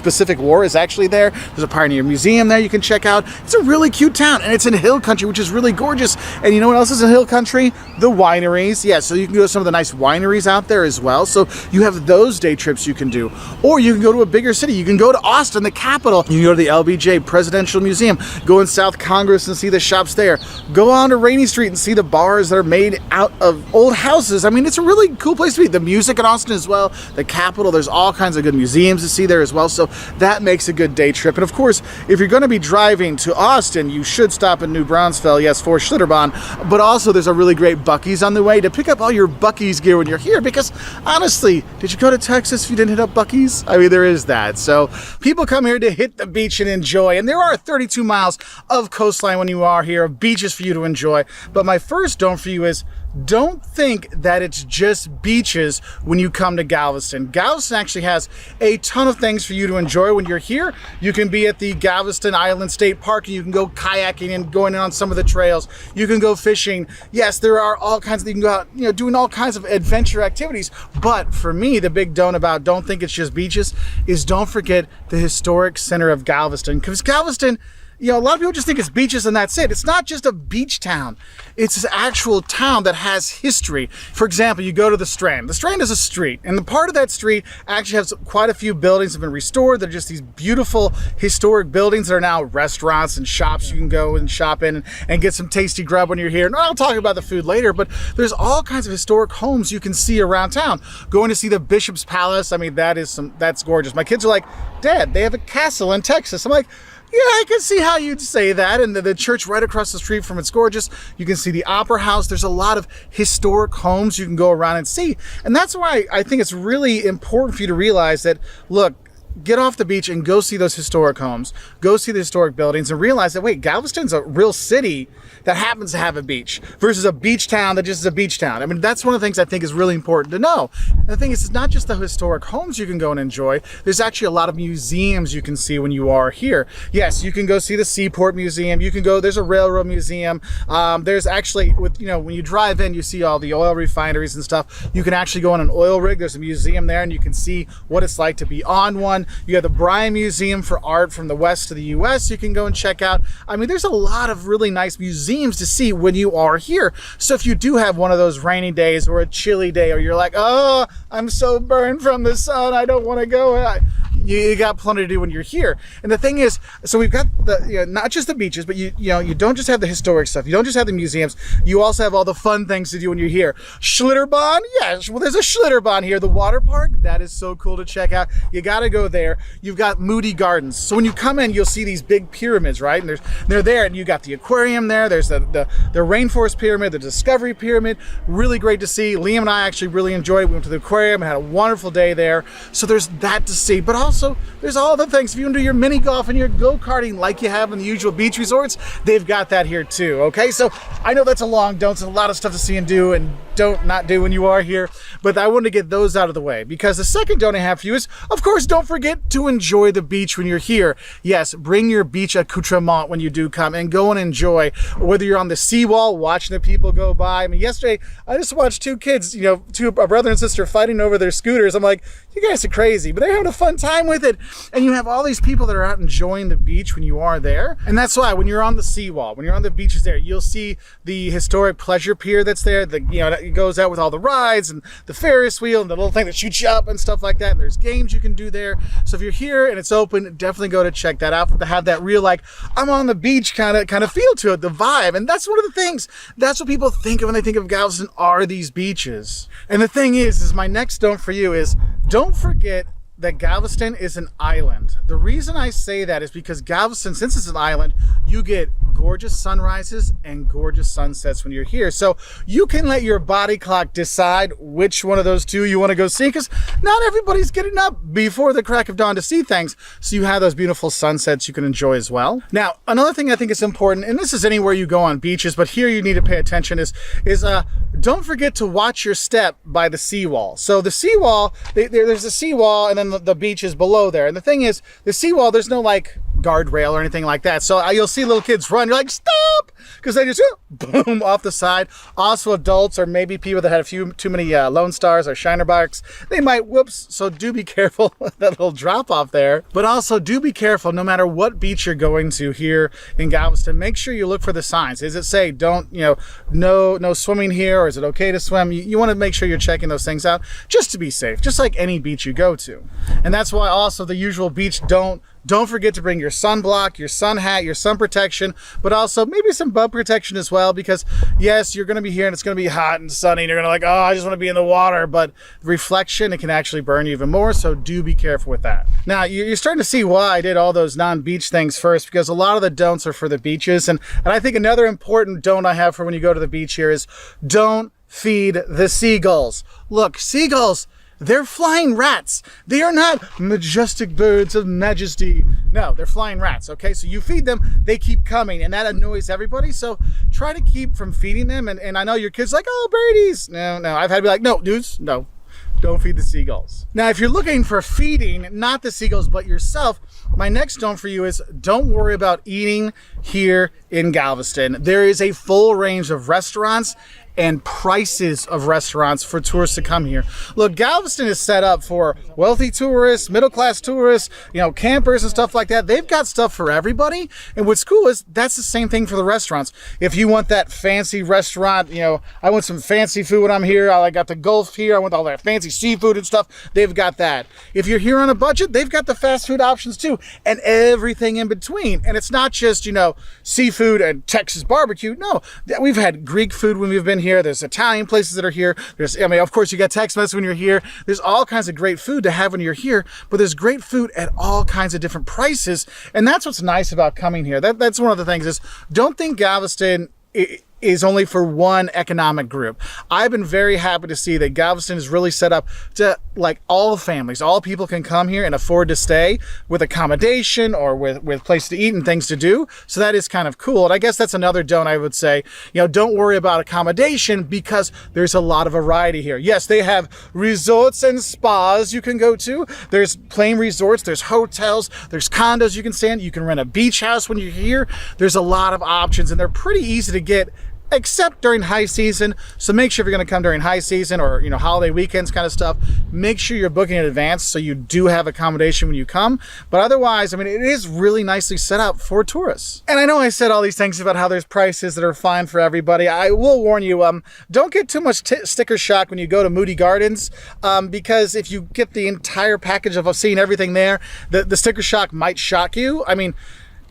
Pacific War is actually there. There's a Pioneer Museum there you can check out. It's a really cute town, and it's in hill country, which is really gorgeous. And you know what else is in hill country? The wineries. Yeah, so you can go to some of the nice wineries out there as well. So you have those day trips you can do. Or you can go to a bigger city. You can go to Austin, the capital. You can go to the LBJ Presidential Museum. Go in South Congress and see the shops there. Go on to Rainy Street and see the bars that are made out of old houses. I mean, it's a really cool place to be. The music in Austin as well. The capital, there's all kinds of good museums to see there as well. So that makes a good day trip. And of course, if you're going to be driving to Austin, you should stop in New Braunfels, yes, for Schlitterbahn. But also there's a really great Buc-ee's on the way to pick up all your Buc-ee's gear when you're here. Because honestly, did you go to Texas if you didn't hit up Buc-ee's? I mean, there is that. So people come here to hit the beach and enjoy. And there are 32 miles of coastline when you are here, of beaches beaches for you to enjoy. But my first don't for you is don't think that it's just beaches when you come to Galveston. Galveston actually has a ton of things for you to enjoy when you're here. You can be at the Galveston Island State Park and you can go kayaking and going on some of the trails. You can go fishing. Yes, there are all kinds of, you can go out, doing all kinds of adventure activities. But for me, the big don't think it's just beaches is don't forget the historic center of Galveston. Because Galveston, a lot of people just think it's beaches and that's it. It's not just a beach town. It's an actual town that has history. For example, you go to the Strand. The Strand is a street, and the part of that street actually has quite a few buildings that have been restored. They're just these beautiful historic buildings that are now restaurants and shops you can go and shop in and get some tasty grub when you're here. And I'll talk about the food later, but there's all kinds of historic homes you can see around town. Going to see the Bishop's Palace, that's gorgeous. My kids are like, Dad, they have a castle in Texas. I'm like, yeah, I can see how you'd say that. And the church right across the street from it's gorgeous. You can see the Opera House. There's a lot of historic homes you can go around and see. And that's why I think it's really important for you to realize that, look, get off the beach and go see those historic homes. Go see the historic buildings and realize that, wait, Galveston's a real city that happens to have a beach versus a beach town that just is a beach town. That's one of the things I think is really important to know. And the thing is, it's not just the historic homes you can go and enjoy. There's actually a lot of museums you can see when you are here. Yes, you can go see the Seaport Museum. You can go, there's a railroad museum. There's actually, when you drive in, you see all the oil refineries and stuff. You can actually go on an oil rig. There's a museum there and you can see what it's like to be on one. You have the Bryan Museum for art from the West to the US you can go and check out. There's a lot of really nice museums to see when you are here. So if you do have one of those rainy days or a chilly day, or you're like, oh, I'm so burned from the sun, I don't want to go, you got plenty to do when you're here. And the thing is, so we've got the, not just the beaches, but you don't just have the historic stuff. You don't just have the museums. You also have all the fun things to do when you're here. Schlitterbahn, yes, well, there's a Schlitterbahn here. The water park, that is so cool to check out. You got to go there. You've got Moody Gardens. So when you come in, you'll see these big pyramids, right? And they're there, and you got the aquarium there. There's the Rainforest Pyramid, the Discovery Pyramid. Really great to see. Liam and I actually really enjoyed it. We went to the aquarium and had a wonderful day there. So there's that to see. But also, there's all the things. If you want to do your mini golf and your go-karting like you have in the usual beach resorts, they've got that here too, okay? So I know that's a long don't. It's a lot of stuff to see and do and don't not do when you are here, but I wanted to get those out of the way because the second don't I have for you is, of course, don't forget to enjoy the beach when you're here. Yes, bring your beach accoutrement when you do come and go and enjoy, whether you're on the seawall watching the people go by. Yesterday, I just watched two kids, a brother and sister fighting over their scooters. I'm like, you guys are crazy, but they're having a fun time with it. And you have all these people that are out enjoying the beach when you are there. And that's why when you're on the seawall, when you're on the beaches there, you'll see the historic pleasure pier that's there. It goes out with all the rides and the Ferris wheel and the little thing that shoots you up and stuff like that. And there's games you can do there. So if you're here and it's open, definitely go to check that out to have that real, like, I'm on the beach kind of feel to it, the vibe. And that's one of the things. That's what people think of when they think of Galveston are these beaches. And the thing is my next don't for you is don't forget that Galveston is an island. The reason I say that is because Galveston, since it's an island, you get gorgeous sunrises and gorgeous sunsets when you're here. So you can let your body clock decide which one of those two you want to go see, because not everybody's getting up before the crack of dawn to see things. So you have those beautiful sunsets you can enjoy as well. Now, another thing I think is important, and this is anywhere you go on beaches, but here you need to pay attention, is don't forget to watch your step by the seawall. So the seawall, there's a seawall, and then the beach is below there. And the thing is, the seawall, there's no like guardrail or anything like that. So you'll see little kids run. You're like, stop! Because they just boom off the side. Also adults or maybe people that had a few too many Lone Stars or Shiner Bikes, they might whoops. So do be careful with that little drop off there. But also do be careful no matter what beach you're going to here in Galveston. Make sure you look for the signs. Does it say don't, no swimming here, or is it okay to swim? You want to make sure you're checking those things out just to be safe, just like any beach you go to. And that's why also the usual beach don't forget to bring your sunblock, your sun hat, your sun protection, but also maybe some bug protection as well, because yes, you're going to be here and it's going to be hot and sunny and you're going to like, oh, I just want to be in the water, but reflection, it can actually burn you even more, so do be careful with that. Now, you're starting to see why I did all those non-beach things first, because a lot of the don'ts are for the beaches, and I think another important don't I have for when you go to the beach here is don't feed the seagulls. Look, seagulls, they're flying rats. They are not majestic birds of majesty. No, they're flying rats, okay? So you feed them, they keep coming, and that annoys everybody. So try to keep from feeding them. And I know your kids like, oh, birdies. No, I've had to be like, no, dudes, no. Don't feed the seagulls. Now, if you're looking for feeding, not the seagulls, but yourself, my next don't for you is don't worry about eating here in Galveston. There is a full range of restaurants and prices of restaurants for tourists to come here. Look, Galveston is set up for wealthy tourists, middle-class tourists, campers and stuff like that. They've got stuff for everybody. And what's cool is that's the same thing for the restaurants. If you want that fancy restaurant, I want some fancy food when I'm here. I got the Gulf here. I want all that fancy seafood and stuff. They've got that. If you're here on a budget, they've got the fast food options too, and everything in between. And it's not just, seafood and Texas barbecue. No, we've had Greek food when we've been here. There's Italian places that are here. Of course, you got Tex-Mex when you're here. There's all kinds of great food to have when you're here, but there's great food at all kinds of different prices. And that's what's nice about coming here. That's one of the things is don't think Galveston is only for one economic group. I've been very happy to see that Galveston is really set up to all families. All people can come here and afford to stay with accommodation or with place to eat and things to do. So that is kind of cool. And I guess that's another don't I would say, don't worry about accommodation because there's a lot of variety here. Yes, they have resorts and spas you can go to. There's plain resorts, there's hotels, there's condos you can stay in. You can rent a beach house when you're here. There's a lot of options and they're pretty easy to get, except during high season. So make sure if you're going to come during high season or holiday weekends kind of stuff, make sure you're booking in advance so you do have accommodation when you come. But otherwise, it is really nicely set up for tourists. And I know I said all these things about how there's prices that are fine for everybody. I will warn you, don't get too much sticker shock when you go to Moody Gardens, because if you get the entire package of seeing everything there, the sticker shock might shock you.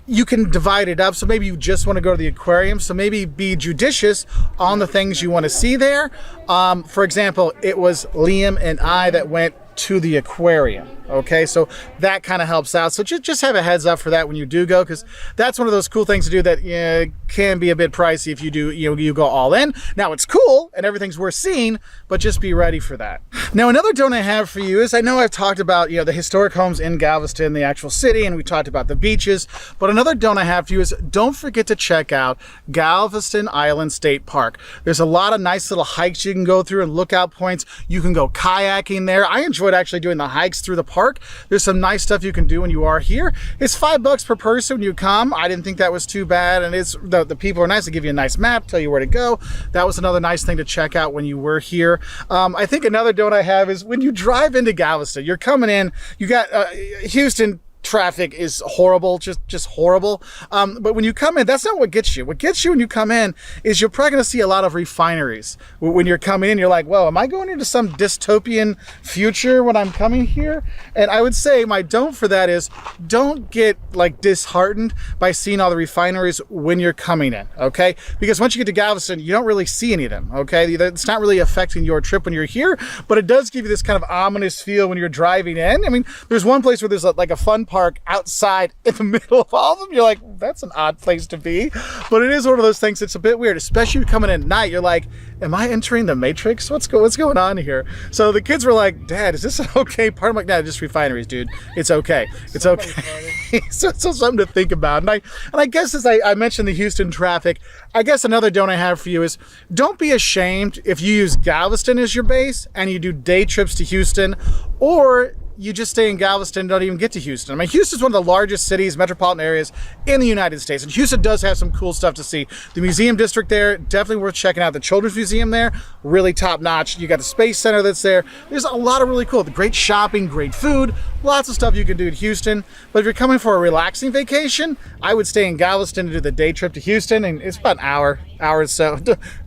You can divide it up. So maybe you just want to go to the aquarium. So maybe be judicious on the things you want to see there. For example, it was Liam and I that went to the aquarium. Okay, so that kind of helps out. So just have a heads up for that when you do go, because that's one of those cool things to do that can be a bit pricey if you do you go all in. Now it's cool and everything's worth seeing, but just be ready for that. Now another don't I have for you is I know I've talked about the historic homes in Galveston, the actual city, and we talked about the beaches, but another don't I have for you is don't forget to check out Galveston Island State Park. There's a lot of nice little hikes you can go through and lookout points. You can go kayaking there. I enjoyed actually doing the hikes through the park. There's some nice stuff you can do when you are here. It's $5 per person when you come. I didn't think that was too bad, and it's the people are nice. They give you a nice map, tell you where to go. That was another nice thing to check out when you were here. I think another don't I have is when you drive into Galveston, you're coming in, you got Houston. Traffic is horrible, just horrible. But when you come in, that's not what gets you. What gets you when you come in is you're probably going to see a lot of refineries. When you're coming in, you're like, whoa, am I going into some dystopian future when I'm coming here? And I would say my don't for that is don't get disheartened by seeing all the refineries when you're coming in, okay? Because once you get to Galveston, you don't really see any of them, okay? It's not really affecting your trip when you're here, but it does give you this kind of ominous feel when you're driving in. There's one place where there's a fun park outside in the middle of all of them. You're like, that's an odd place to be, but it is one of those things that's a bit weird, especially coming in at night. You're like, am I entering the Matrix? What's going on here? So the kids were like, Dad, is this an okay part? I'm like, no, just refineries, dude. It's okay. It's okay. so something to think about. And I guess as I mentioned the Houston traffic, I guess another don't I have for you is don't be ashamed if you use Galveston as your base and you do day trips to Houston, or you just stay in Galveston and don't even get to Houston. Houston's one of the largest cities, metropolitan areas in the United States. And Houston does have some cool stuff to see. The museum district there, definitely worth checking out. The Children's Museum there, really top notch. You got the Space Center that's there. There's a lot of really cool, great shopping, great food, lots of stuff you can do in Houston. But if you're coming for a relaxing vacation, I would stay in Galveston to do the day trip to Houston. And it's about an hour or so,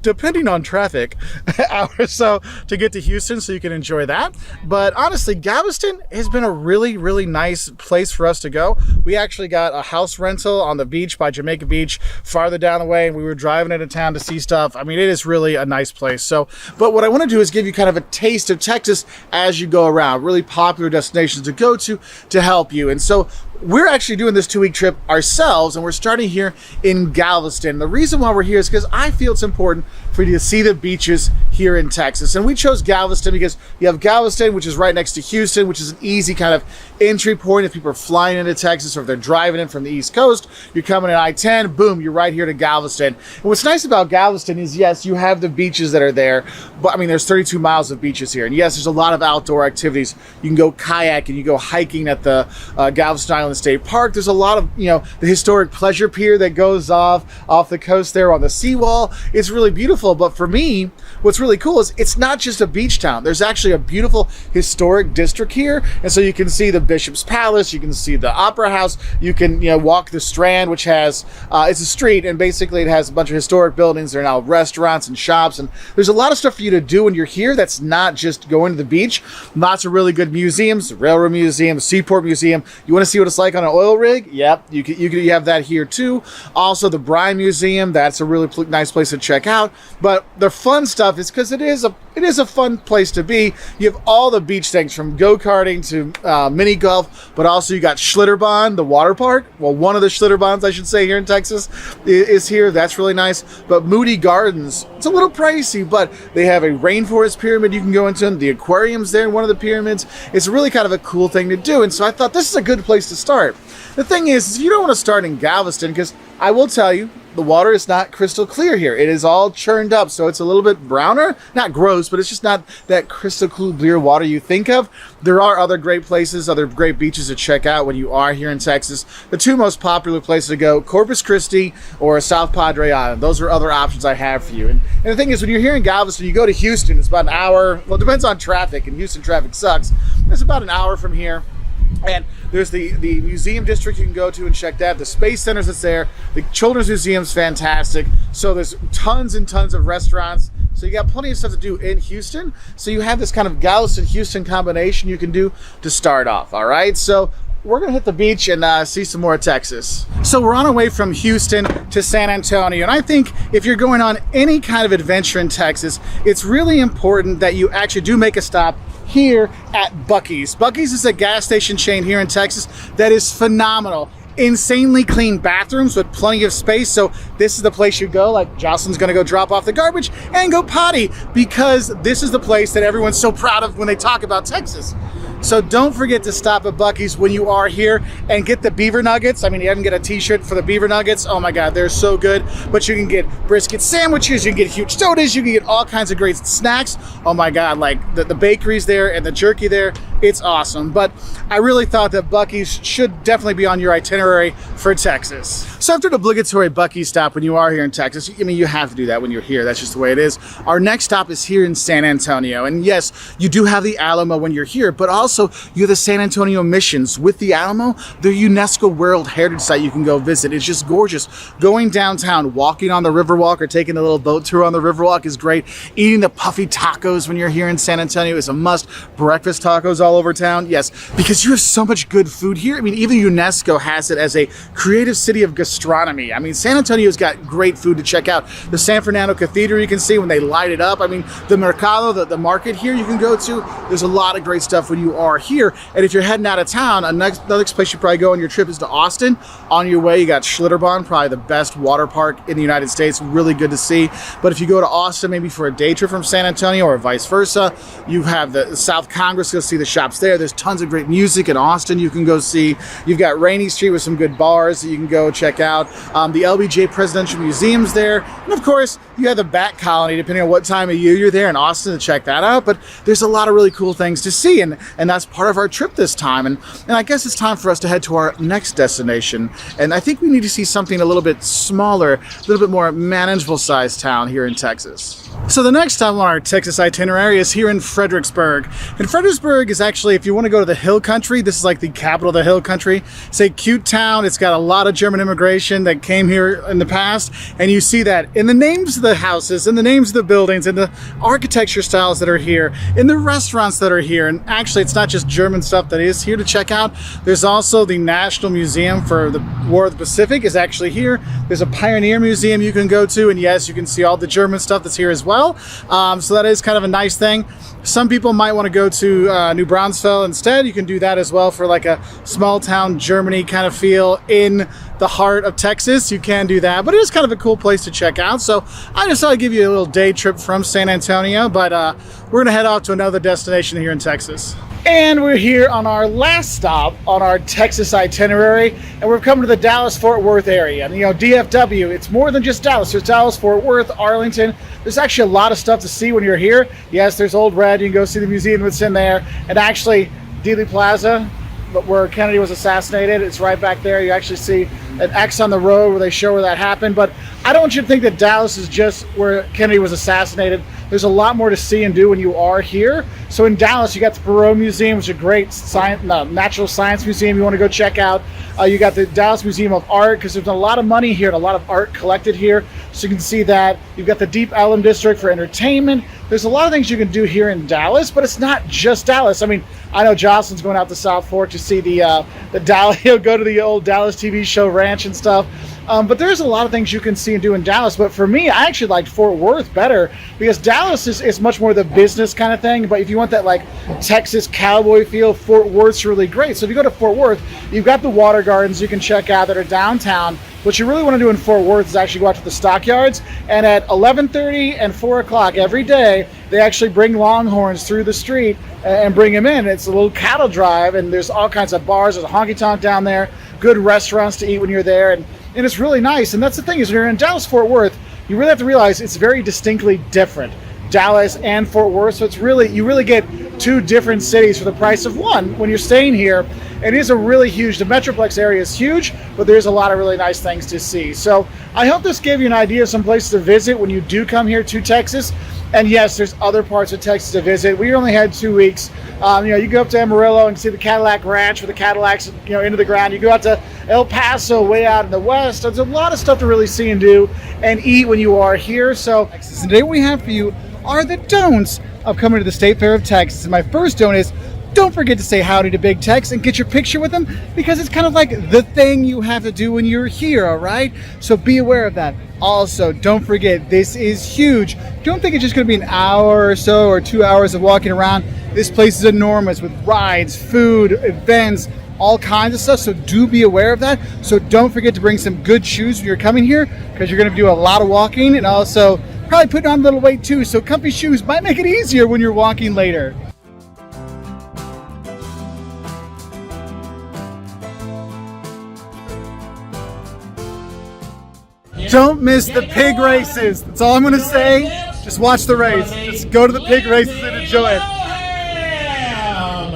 depending on traffic, hour or so to get to Houston, so you can enjoy that. But honestly, Galveston has been a really, really nice place for us to go. We actually got a house rental on the beach by Jamaica Beach, farther down the way, and we were driving into town to see stuff. It is really a nice place. So, but what I want to do is give you kind of a taste of Texas as you go around, really popular destinations to go to help you. And so we're actually doing this 2-week trip ourselves, and we're starting here in Galveston. The reason why we're here is because I feel it's important for you to see the beaches here in Texas. And we chose Galveston because you have Galveston, which is right next to Houston, which is an easy kind of entry point if people are flying into Texas or if they're driving in from the East Coast. You're coming in I-10, boom, you're right here to Galveston. And what's nice about Galveston is, yes, you have the beaches that are there, but I mean, there's 32 miles of beaches here. And yes, there's a lot of outdoor activities. You can go kayaking, you go hiking at the Galveston Island State Park. There's a lot of, the historic pleasure pier that goes off the coast there on the seawall. It's really beautiful. But for me, what's really cool is it's not just a beach town. There's actually a beautiful historic district here. And so you can see the Bishop's Palace, you can see the Opera House, you can walk the Strand, which has, it's a street, and basically it has a bunch of historic buildings. There are now restaurants and shops, and there's a lot of stuff for you to do when you're here that's not just going to the beach. Lots of really good museums, the Railroad Museum, Seaport Museum. You want to see what it's like on an oil rig? Yep, you have that here too. Also the Bryan Museum, that's a really nice place to check out. But the fun stuff is because it is a fun place to be. You have all the beach things from go-karting to mini golf, but also you got Schlitterbahn, the water park. Well, one of the Schlitterbahns, I should say, here in Texas is here. That's really nice. But Moody Gardens, it's a little pricey, but they have a rainforest pyramid you can go into. The aquarium's there in one of the pyramids. It's really kind of a cool thing to do. And so I thought this is a good place to start. The thing is you don't want to start in Galveston, because I will tell you, the water is not crystal clear here. It is all churned up, so it's a little bit browner. Not gross, but it's just not that crystal clear water you think of. There are other great places, other great beaches to check out when you are here in Texas. The two most popular places to go, Corpus Christi or South Padre Island. Those are other options I have for you. And the thing is, when you're here in Galveston, you go to Houston, it's about an hour. Well, it depends on traffic, and Houston traffic sucks. It's about an hour from here. And there's the museum district you can go to and check that. The Space Center's that's there. The Children's Museum's fantastic. So there's tons and tons of restaurants. So you got plenty of stuff to do in Houston. So you have this kind of Galveston-Houston combination you can do to start off, all right? So we're gonna hit the beach and see some more of Texas. So we're on our way from Houston to San Antonio, and I think if you're going on any kind of adventure in Texas, it's really important that you actually do make a stop here at Buc-ee's. Buc-ee's is a gas station chain here in Texas that is phenomenal. Insanely clean bathrooms with plenty of space. So this is the place you go, like Jocelyn's gonna go drop off the garbage and go potty, because this is the place that everyone's so proud of when they talk about Texas. So don't forget to stop at Buc-ee's when you are here and get the beaver nuggets. I mean, you can get a t-shirt for the beaver nuggets. Oh my God, they're so good. But you can get brisket sandwiches, you can get huge sodas, you can get all kinds of great snacks. Oh my God, like the bakeries there and the jerky there, it's awesome. But I really thought that Buc-ee's should definitely be on your itinerary for Texas. So after an obligatory Buc-ee's stop when you are here in Texas, I mean, you have to do that when you're here. That's just the way it is. Our next stop is here in San Antonio. And yes, you do have the Alamo when you're here, but also you have the San Antonio Missions. With the Alamo, the UNESCO World Heritage Site you can go visit. It's just gorgeous. Going downtown, walking on the Riverwalk or taking a little boat tour on the Riverwalk is great. Eating the puffy tacos when you're here in San Antonio is a must. Breakfast tacos all over town. Yes, because you have so much good food here. I mean, even UNESCO has it as a creative city of gastronomy. I mean, San Antonio's got great food to check out. The San Fernando Cathedral you can see when they light it up. I mean, the Mercado, the market here you can go to. There's a lot of great stuff when you are here. And if you're heading out of town, another place you probably go on your trip is to Austin. On your way, you got Schlitterbahn, probably the best water park in the United States. Really good to see. But if you go to Austin, maybe for a day trip from San Antonio or vice versa, you have the South Congress, go see the shops there. There's tons of great music in Austin you can go see. You've got Rainy Street with some good bars that you can go check out. The LBJ Presidential Museum's there. And of course, you have the Bat Colony, depending on what time of year you're there in Austin to check that out. But there's a lot of really cool things to see, and that's part of our trip this time. And I guess it's time for us to head to our next destination. And I think we need to see something a little bit smaller, a little bit more manageable sized town here in Texas. So the next time on our Texas itinerary is here in Fredericksburg. And Fredericksburg is actually, if you want to go to the Hill Country, this is like the capital of the Hill Country. It's a cute town. It's got a lot of German immigration that came here in the past. And you see that in the names of the houses, in the names of the buildings, in the architecture styles that are here, in the restaurants that are here. And actually, it's not just German stuff that is here to check out. There's also the National Museum for the War of the Pacific is actually here. There's a Pioneer Museum you can go to. And yes, you can see all the German stuff that's here as well. So that is kind of a nice thing. Some people might want to go to New Braunfels instead. You can do that as well for like a small town Germany kind of feel in the heart of Texas. You can do that, but it is kind of a cool place to check out. So I just thought I'd give you a little day trip from San Antonio, but we're gonna head off to another destination here in Texas. And we're here on our last stop on our Texas itinerary, and we're coming to the Dallas-Fort Worth area. And you know, DFW, it's more than just Dallas. There's Dallas, Fort Worth, Arlington. There's actually a lot of stuff to see when you're here. Yes, there's Old Red. You can go see the museum that's in there. And actually, Dealey Plaza, where Kennedy was assassinated, it's right back there. You actually see an X on the road where they show where that happened. But I don't want you to think that Dallas is just where Kennedy was assassinated. There's a lot more to see and do when you are here. So in Dallas, you got the Perot Museum, which is a great natural science museum you want to go check out. You got the Dallas Museum of Art, because there's a lot of money here and a lot of art collected here. So you can see that. You've got the Deep Ellum District for entertainment. There's a lot of things you can do here in Dallas, but it's not just Dallas. I mean, I know Jocelyn's going out to South Fork to see the Dallas. He'll go to the old Dallas TV show ranch and stuff. But there's a lot of things you can see and do in Dallas. But for me, I actually like Fort Worth better, because Dallas is much more the business kind of thing. But if you want that like Texas cowboy feel, Fort Worth's really great. So if you go to Fort Worth, you've got the water gardens you can check out that are downtown. What you really want to do in Fort Worth is actually go out to the stockyards, and at 11:30 and 4 o'clock every day, they actually bring longhorns through the street and bring them in. It's a little cattle drive, and there's all kinds of bars. There's a honky-tonk down there, good restaurants to eat when you're there, and it's really nice. And that's the thing, is when you're in Dallas-Fort Worth, you really have to realize it's very distinctly different, Dallas and Fort Worth. So it's really, you really get two different cities for the price of one when you're staying here. It is a really huge, the Metroplex area is huge, but there's a lot of really nice things to see. So I hope this gave you an idea of some places to visit when you do come here to Texas. And yes, there's other parts of Texas to visit. We only had 2 weeks. You go up to Amarillo and see the Cadillac Ranch where the Cadillacs, into the ground. You go out to El Paso, way out in the west. There's a lot of stuff to really see and do and eat when you are here. So today what we have for you are the don'ts of coming to the State Fair of Texas. And my first don't is, don't forget to say howdy to Big Tex and get your picture with him, because it's kind of like the thing you have to do when you're here, all right? So be aware of that. Also, don't forget, this is huge. Don't think it's just going to be an hour or so or 2 hours of walking around. This place is enormous with rides, food, events, all kinds of stuff. So do be aware of that. So don't forget to bring some good shoes when you're coming here, because you're going to do a lot of walking, and also probably put on a little weight too. So comfy shoes might make it easier when you're walking later. Don't miss the pig races. That's all I'm going to say. Just watch the race. Just go to the pig races and enjoy it.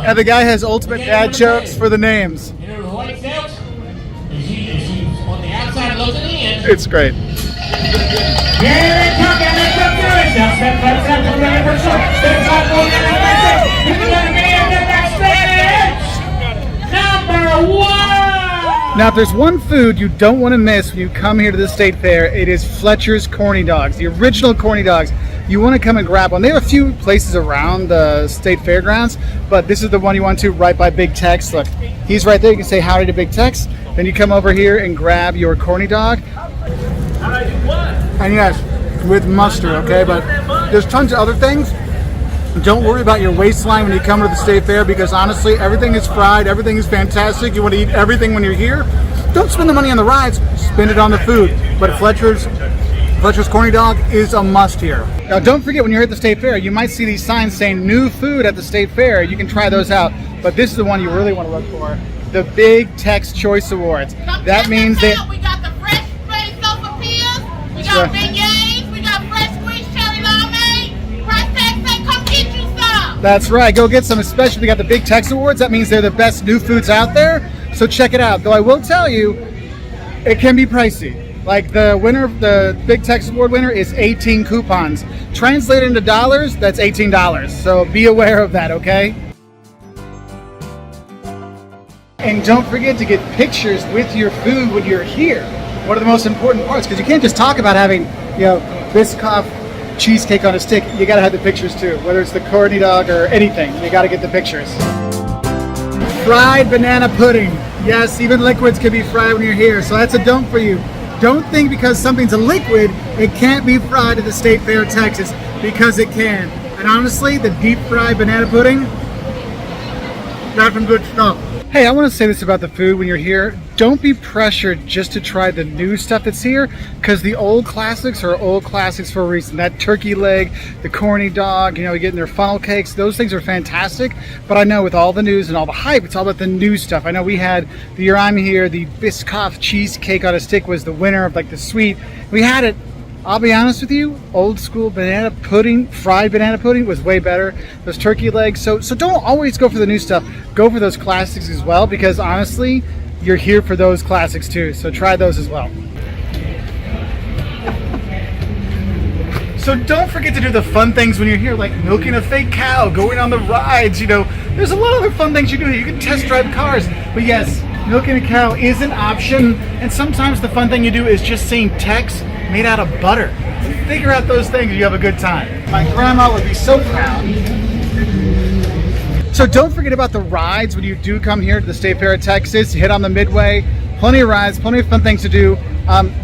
And the guy has ultimate dad jokes for the names. It's great. Number 1. Now, if there's one food you don't want to miss when you come here to the State Fair, it is Fletcher's Corny Dogs, the original Corny Dogs. You want to come and grab one. They have a few places around the State Fairgrounds, but this is the one you want to, right by Big Tex. Look, he's right there. You can say howdy to Big Tex. Then you come over here and grab your Corny Dog. And yes, with mustard, okay? But there's tons of other things. Don't worry about your waistline when you come to the State Fair, because honestly, everything is fried, everything is fantastic. You want to eat everything when you're here. Don't spend the money on the rides, spend it on the food. But Fletcher's Corny Dog is a must here. Now don't forget, when you're at the State Fair, you might see these signs saying new food at the State Fair. You can try those out, but this is the one you really want to look for, the Big Tex Choice Awards. That means that we got the fresh baked sofa peas, we got beignets, we got fresh squeezed cherry limeade. Press Tex say come get you some. That's right, go get some. Especially we got the Big Tex Awards. That means they're the best new foods out there. So check it out. Though I will tell you, it can be pricey. Like the winner, the Big Tex Award winner is 18 coupons. Translated into dollars, that's $18. So be aware of that, okay? And don't forget to get pictures with your food when you're here. One of the most important parts, because you can't just talk about having, Biscoff cheesecake on a stick. You gotta have the pictures too. Whether it's the Corny Dog or anything, you gotta get the pictures. Fried banana pudding. Yes, even liquids can be fried when you're here. So that's a don't for you. Don't think because something's a liquid it can't be fried at the State Fair of Texas, because it can. And honestly, the deep fried banana pudding, that's some good stuff. Hey, I want to say this about the food when you're here. Don't be pressured just to try the new stuff that's here, because the old classics are old classics for a reason. That turkey leg, the corny dog, you know, getting their funnel cakes, those things are fantastic. But I know with all the news and all the hype, it's all about the new stuff. I know we had, the year I'm here, the Biscoff cheesecake on a stick was the winner of like the sweet. We had it. I'll be honest with you, old school banana pudding, fried banana pudding was way better. Those turkey legs, so don't always go for the new stuff. Go for those classics as well, because honestly, you're here for those classics too. So try those as well. So don't forget to do the fun things when you're here, like milking a fake cow, going on the rides, you know. There's a lot of other fun things you can do. You can test drive cars. But yes, milking a cow is an option. And sometimes the fun thing you do is just seeing text made out of butter. Figure out those things and you have a good time. My grandma would be so proud. So don't forget about the rides when you do come here to the State Fair of Texas. Hit on the Midway. Plenty of rides, plenty of fun things to do.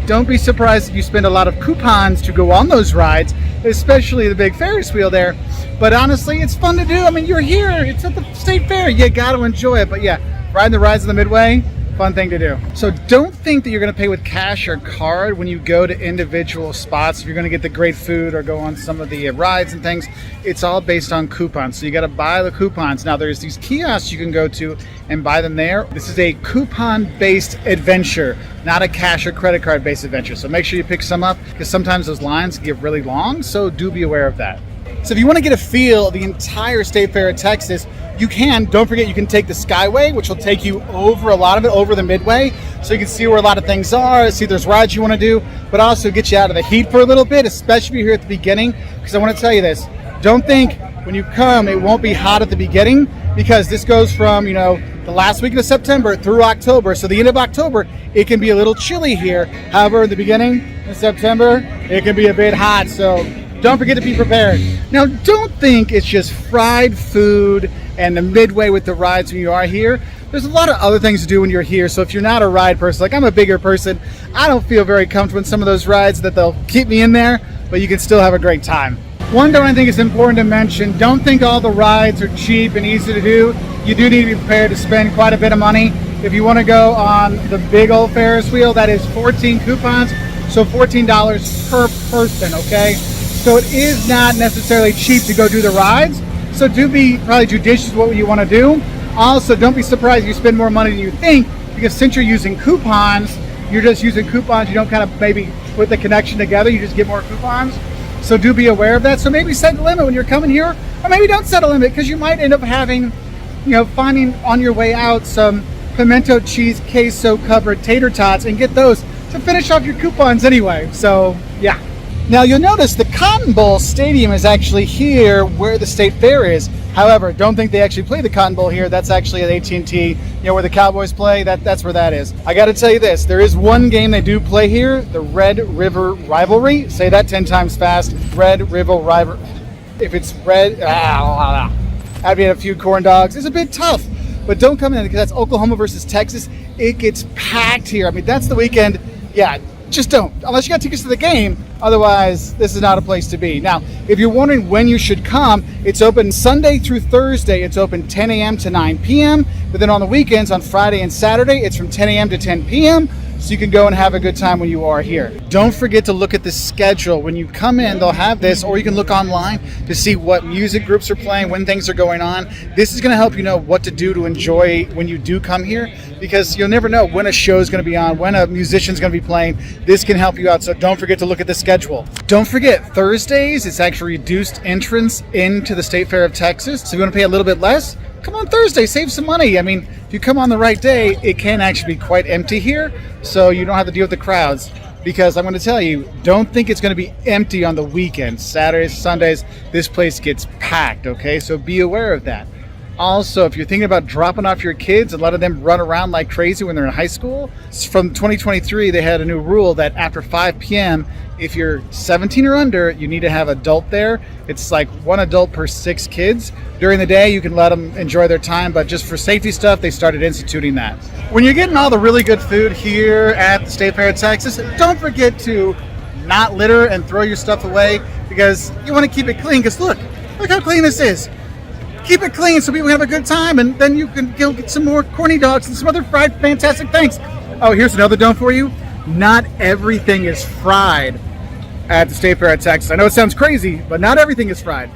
Don't be surprised if you spend a lot of coupons to go on those rides, especially the big Ferris wheel there. But honestly, it's fun to do. I mean, you're here. It's at the State Fair. You got to enjoy it. But yeah, riding the rides on the Midway, fun thing to do. So don't think that you're going to pay with cash or card when you go to individual spots. If you're going to get the great food or go on some of the rides and things, it's all based on coupons. So you got to buy the coupons. Now there's these kiosks you can go to and buy them there. This is a coupon-based adventure, not a cash or credit card-based adventure. So make sure you pick some up, because sometimes those lines get really long. So do be aware of that. So if you want to get a feel of the entire State Fair of Texas, you can. Don't forget, you can take the Skyway, which will take you over a lot of it, over the Midway, so you can see where a lot of things are, see if there's rides you want to do, but also get you out of the heat for a little bit, especially if you're here at the beginning, because I want to tell you this. Don't think when you come it won't be hot at the beginning, because this goes from, you know, the last week of September through October. So the end of October, it can be a little chilly here. However, in the beginning of September, it can be a bit hot. So don't forget to be prepared. Now, don't think it's just fried food and the Midway with the rides when you are here. There's a lot of other things to do when you're here. So if you're not a ride person, like I'm a bigger person, I don't feel very comfortable in some of those rides that they'll keep me in there, but you can still have a great time. One thing I think is important to mention, don't think all the rides are cheap and easy to do. You do need to be prepared to spend quite a bit of money. If you want to go on the big old Ferris wheel, that is 14 coupons, so $14 per person, okay? So it is not necessarily cheap to go do the rides. So do be probably judicious with what you want to do. Also, don't be surprised if you spend more money than you think, because since you're using coupons, you're just using coupons. You don't kind of maybe put the connection together. You just get more coupons. So do be aware of that. So maybe set a limit when you're coming here, or maybe don't set a limit, because you might end up having, you know, finding on your way out some pimento cheese queso covered tater tots and get those to finish off your coupons anyway. So yeah. Now you'll notice the Cotton Bowl Stadium is actually here where the State Fair is. However, don't think they actually play the Cotton Bowl here. That's actually at AT&T, you know, where the Cowboys play. That's where that is. I got to tell you this, there is one game they do play here, the Red River Rivalry. Say that 10 times fast. Red River Rivalry. If it's red, I'd be at a few corn dogs. It's a bit tough, but don't come in because that's Oklahoma versus Texas. It gets packed here. I mean, that's the weekend. Yeah, just don't. Unless you got tickets to the game. Otherwise, this is not a place to be. Now, if you're wondering when you should come, it's open Sunday through Thursday. It's open 10 a.m. to 9 p.m. But then on the weekends, on Friday and Saturday, it's from 10 a.m. to 10 p.m. So you can go and have a good time when you are here. Don't forget to look at the schedule. When you come in, they'll have this, or you can look online to see what music groups are playing, when things are going on. This is going to help you know what to do to enjoy when you do come here, because you'll never know when a show is going to be on, when a musician's going to be playing. This can help you out, so don't forget to look at the schedule. Don't forget, Thursdays, it's actually reduced entrance into the State Fair of Texas. So if you want to pay a little bit less, come on Thursday, save some money. I mean, if you come on the right day, it can actually be quite empty here, so you don't have to deal with the crowds. Because I'm going to tell you, don't think it's going to be empty on the weekends. Saturdays, Sundays, this place gets packed, okay? So be aware of that. Also, if you're thinking about dropping off your kids, a lot of them run around like crazy when they're in high school. From 2023, they had a new rule that after 5 p.m., if you're 17 or under, you need to have adult there. It's like one adult per 6 kids. During the day, you can let them enjoy their time, but just for safety stuff, they started instituting that. When you're getting all the really good food here at the State Fair of Texas, don't forget to not litter and throw your stuff away, because you want to keep it clean. Because look how clean this is. Keep it clean so people have a good time, and then you can go get some more corny dogs and some other fried fantastic things. Oh, here's another don't for you. Not everything is fried at the State Fair at Texas. I know it sounds crazy, but not everything is fried.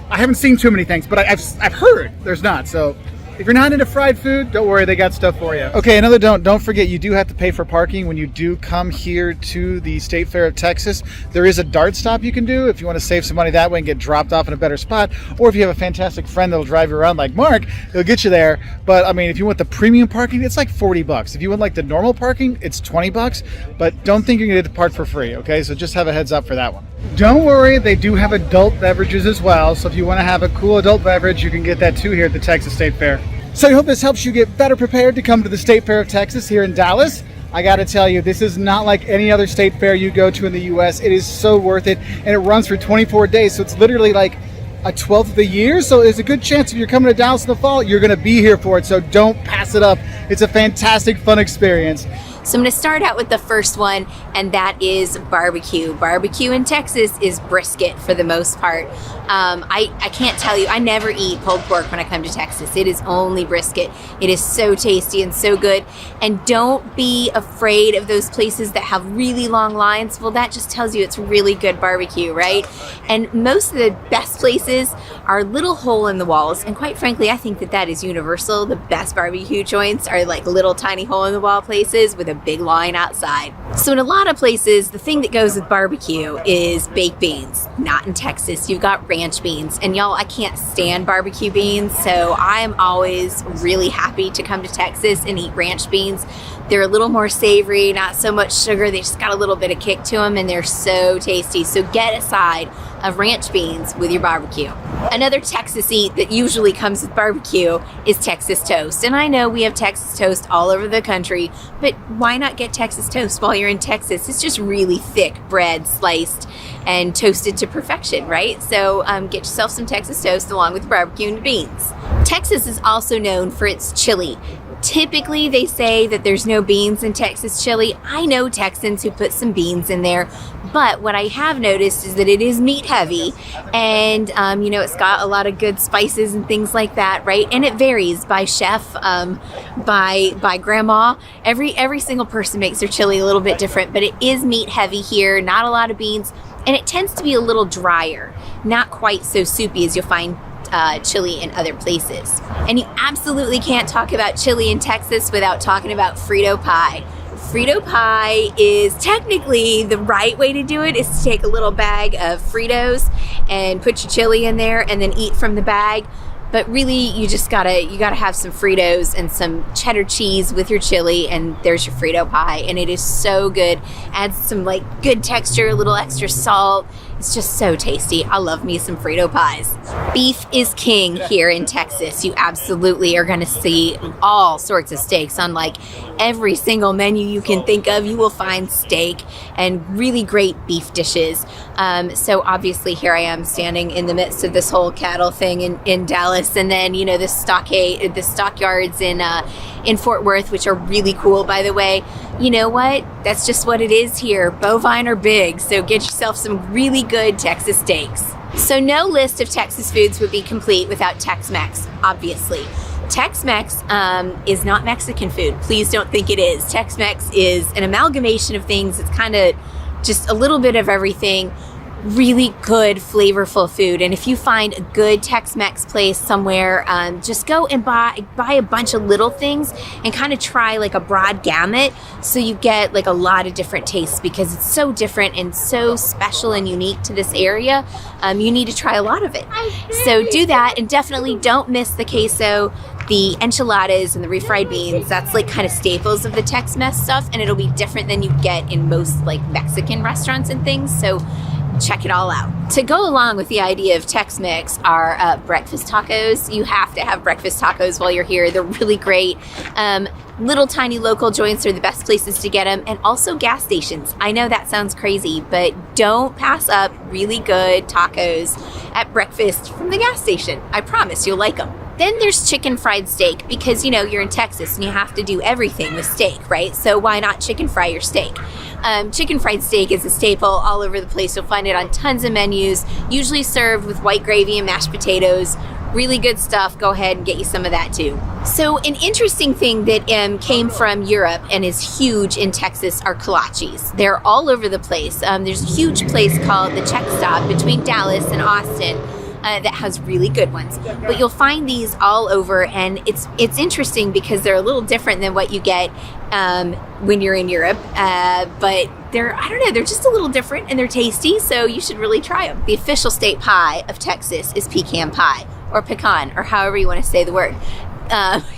I haven't seen too many things, but I've heard there's not. So if you're not into fried food, don't worry, they got stuff for you. Okay, another don't forget, you do have to pay for parking when you do come here to the State Fair of Texas. There is a dart stop you can do if you want to save some money that way and get dropped off in a better spot, or if you have a fantastic friend that'll drive you around like Mark, he'll get you there. But I mean, if you want the premium parking, it's like $40. If you want like the normal parking, it's $20, but don't think you're gonna get to park for free, okay? So just have a heads up for that one. Don't worry, they do have adult beverages as well, so if you want to have a cool adult beverage, you can get that too here at the Texas State Fair. So I hope this helps you get better prepared to come to the State Fair of Texas here in Dallas. I gotta tell you, this is not like any other state fair you go to in the US. It is so worth it, and it runs for 24 days, so it's literally like a 12th of the year. So there's a good chance if you're coming to Dallas in the fall, you're gonna be here for it, so don't pass it up. It's a fantastic, fun experience. So I'm going to start out with the first one, and that is barbecue. Barbecue in Texas is brisket for the most part. I can't tell you, I never eat pulled pork when I come to Texas. It is only brisket. It is so tasty and so good. And don't be afraid of those places that have really long lines. Well, that just tells you it's really good barbecue, right? And most of the best places are little hole in the walls. And quite frankly, I think that is universal. The best barbecue joints are like little tiny hole in the wall places with a big line outside. So in a lot of places, the thing that goes with barbecue is baked beans. Not in Texas. You've got ranch beans. And y'all, I can't stand barbecue beans, so I'm always really happy to come to Texas and eat ranch beans. They're a little more savory, not so much sugar. They just got a little bit of kick to them, and they're so tasty. So get a side of ranch beans with your barbecue. Another Texas eat that usually comes with barbecue is Texas toast. And I know we have Texas toast all over the country, but why not get Texas toast while you're in Texas? It's just really thick bread, sliced and toasted to perfection, right? So get yourself some Texas toast along with barbecue and beans. Texas is also known for its chili. Typically, they say that there's no beans in Texas chili. I know Texans who put some beans in there, but what I have noticed is that it is meat heavy, and it's got a lot of good spices and things like that, right? And it varies by chef, by grandma. Every single person makes their chili a little bit different, but it is meat heavy here, not a lot of beans, and it tends to be a little drier, not quite so soupy as you'll find chili in other places. And you absolutely can't talk about chili in Texas without talking about Frito pie. Frito pie is technically the right way to do it, is to take a little bag of Fritos and put your chili in there and then eat from the bag. But really, you gotta have some Fritos and some cheddar cheese with your chili, and there's your Frito pie, and it is so good. Adds some like good texture, a little extra salt. It's just so tasty. I love me some Frito pies. Beef is king here in Texas. You absolutely are going to see all sorts of steaks. On like every single menu you can think of, you will find steak and really great beef dishes. So obviously here I am standing in the midst of this whole cattle thing in Dallas, and then the stockyards in Fort Worth, which are really cool, by the way. You know what? That's just what it is here. Bovine or big. So get yourself some really good Texas steaks. So no list of Texas foods would be complete without Tex-Mex, obviously. Tex-Mex is not Mexican food. Please don't think it is. Tex-Mex is an amalgamation of things. It's kind of just a little bit of everything. Really good, flavorful food. And if you find a good Tex-Mex place somewhere, just go and buy a bunch of little things and kind of try like a broad gamut, so you get like a lot of different tastes, because it's so different and so special and unique to this area. You need to try a lot of it. So do that, and definitely don't miss the queso, the enchiladas, and the refried beans. That's like kind of staples of the Tex-Mex stuff, and it'll be different than you get in most like Mexican restaurants and things. So check it all out. To go along with the idea of Tex-Mex are breakfast tacos. You have to have breakfast tacos while you're here. They're really great. Little tiny local joints are the best places to get them, and also gas stations. I know that sounds crazy, but don't pass up really good tacos at breakfast from the gas station. I promise you'll like them. Then there's chicken fried steak, because you're in Texas and you have to do everything with steak, right? So why not chicken fry your steak? Chicken fried steak is a staple all over the place. You'll find it on tons of menus, usually served with white gravy and mashed potatoes. Really good stuff. Go ahead and get you some of that too. So an interesting thing that came from Europe and is huge in Texas are kolaches. They're all over the place. There's a huge place called the Czech Stop between Dallas and Austin that has really good ones. But you'll find these all over, and it's interesting because they're a little different than what you get when you're in Europe. But I don't know, they're just a little different and they're tasty, so you should really try them. The official state pie of Texas is pecan pie, or pecan, or however you want to say the word.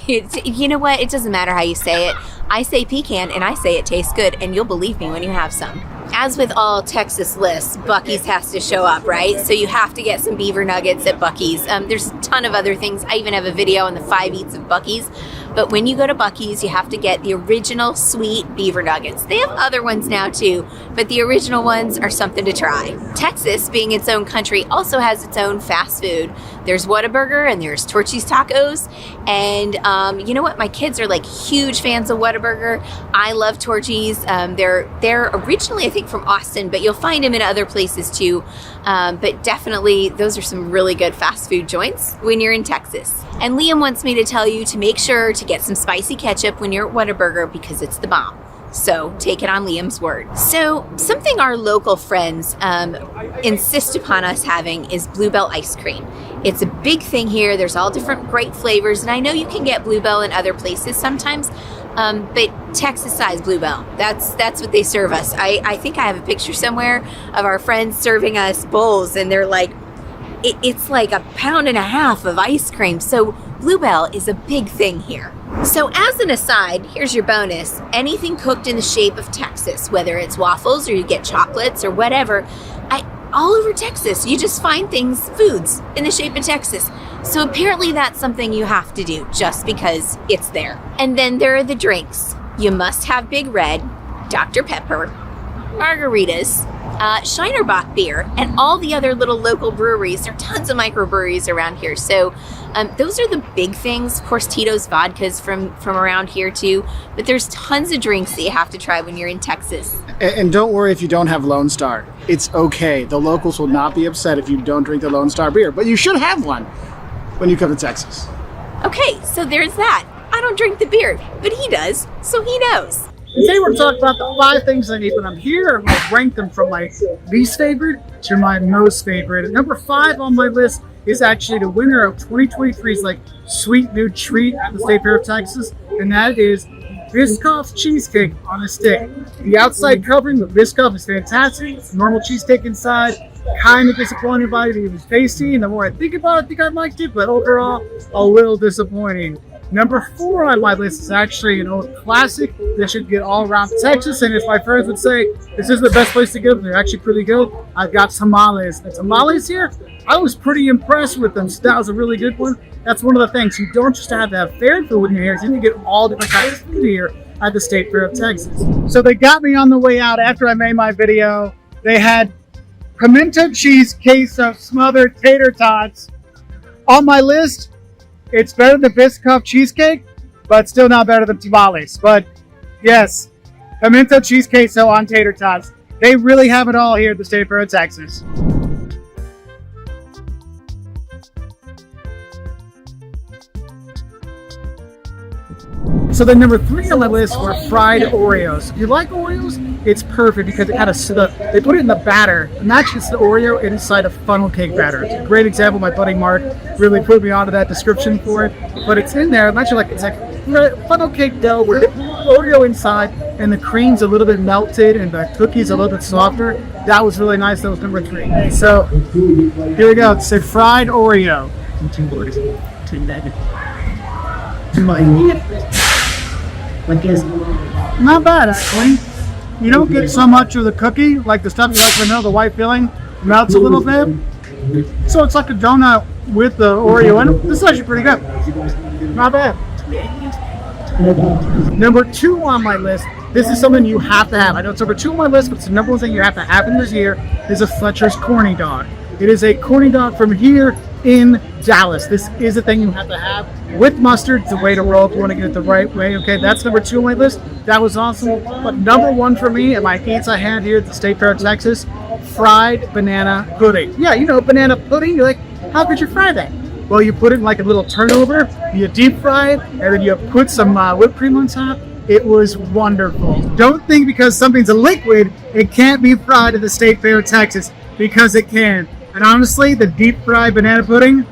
You know what? It doesn't matter how you say it. I say pecan and I say it tastes good, and you'll believe me when you have some. As with all Texas lists, Buc-ee's has to show up, right? So you have to get some beaver nuggets at Buc-ee's. There's a ton of other things. I even have a video on the 5 eats of Buc-ee's. But when you go to Buc-ee's, you have to get the original sweet beaver nuggets. They have other ones now too, but the original ones are something to try. Texas, being its own country, also has its own fast food. There's Whataburger and there's Torchy's Tacos. And you know what? My kids are like huge fans of Whataburger. I love Torchy's. They're originally, I think, from Austin, but you'll find them in other places too. But definitely, those are some really good fast food joints when you're in Texas. And Liam wants me to tell you to make sure to get some spicy ketchup when you're at Whataburger because it's the bomb. So take it on Liam's word. So something our local friends insist upon us having is Bluebell ice cream. It's a big thing here. There's all different great flavors, and I know you can get Bluebell in other places sometimes, but Texas-sized Bluebell, that's what they serve us. I think I have a picture somewhere of our friends serving us bowls, and they're like, it's like 1.5 pounds of ice cream. So Bluebell is a big thing here. So as an aside, here's your bonus. Anything cooked in the shape of Texas, whether it's waffles or you get chocolates or whatever, all over Texas, you just find foods in the shape of Texas. So apparently that's something you have to do just because it's there. And then there are the drinks. You must have Big Red, Dr. Pepper, margaritas, Shinerbach beer, and all the other little local breweries. There are tons of microbreweries around here. So those are the big things. Of course, Tito's vodkas from around here too. But there's tons of drinks that you have to try when you're in Texas. And don't worry if you don't have Lone Star. It's okay. The locals will not be upset if you don't drink the Lone Star beer. But you should have one when you come to Texas. Okay, so there's that. I don't drink the beer, but he does, so he knows. Today we're talking about the 5 things I need when I'm here. I'm going to rank them from my least favorite to my most favorite. And number 5 on my list is actually the winner of 2023's sweet new treat at the State Fair of Texas, and that is Biscoff's cheesecake on a stick. The outside covering of Biscoff is fantastic. Normal cheesecake inside, kind of disappointed by it. It was tasty, and the more I think about it, I think I liked it, but overall, a little disappointing. Number 4 on my list is actually an old classic that should get all around Texas, and if my friends would say this is the best place to get them, they're actually pretty good. I've got tamales. The tamales here, I was pretty impressed with them, so that was a really good one. That's one of the things. You don't just have to have fair food when you're here, you can get all different kinds of food here at the State Fair of Texas. So they got me on the way out after I made my video. They had pimento cheese queso smothered tater tots on my list. It's better than Biscoff cheesecake, but still not better than tamales. But yes, pimento cheese queso on tater tots. They really have it all here at the State Fair of Texas. So then number 3 on my list were fried Oreos. If you like Oreos, it's perfect because they put it in the batter, not just the Oreo inside a funnel cake batter. It's a great example. My buddy Mark really put me onto that description for it. But it's in there, it's like funnel cake dough with Oreo inside, and the cream's a little bit melted and the cookie's a little bit softer. That was really nice. That was number 3. So here we go. It said fried Oreo. Not bad, actually. You don't get so much of the cookie, like the stuff you like vanilla, the white filling melts a little bit. So it's like a donut with the Oreo in it. This is actually pretty good. Not bad. Number 2 on my list, this is something you have to have. I know it's number 2 on my list, but it's the number 1 thing you have to have in this year is a Fletcher's Corny Dog. It is a corny dog from here in Dallas. This is a thing you have to have with mustard. It's the way to roll if you want to get it the right way. Okay, that's number 2 on my list. That was awesome. But number 1 for me and my eats I had here at the State Fair of Texas, fried banana pudding. Yeah, you know, banana pudding. You're like, how could you fry that? Well, you put it in like a little turnover, you deep fry it, and then you put some whipped cream on top. It was wonderful. Don't think because something's a liquid, it can't be fried at the State Fair of Texas, because it can. And honestly, the deep fried banana pudding,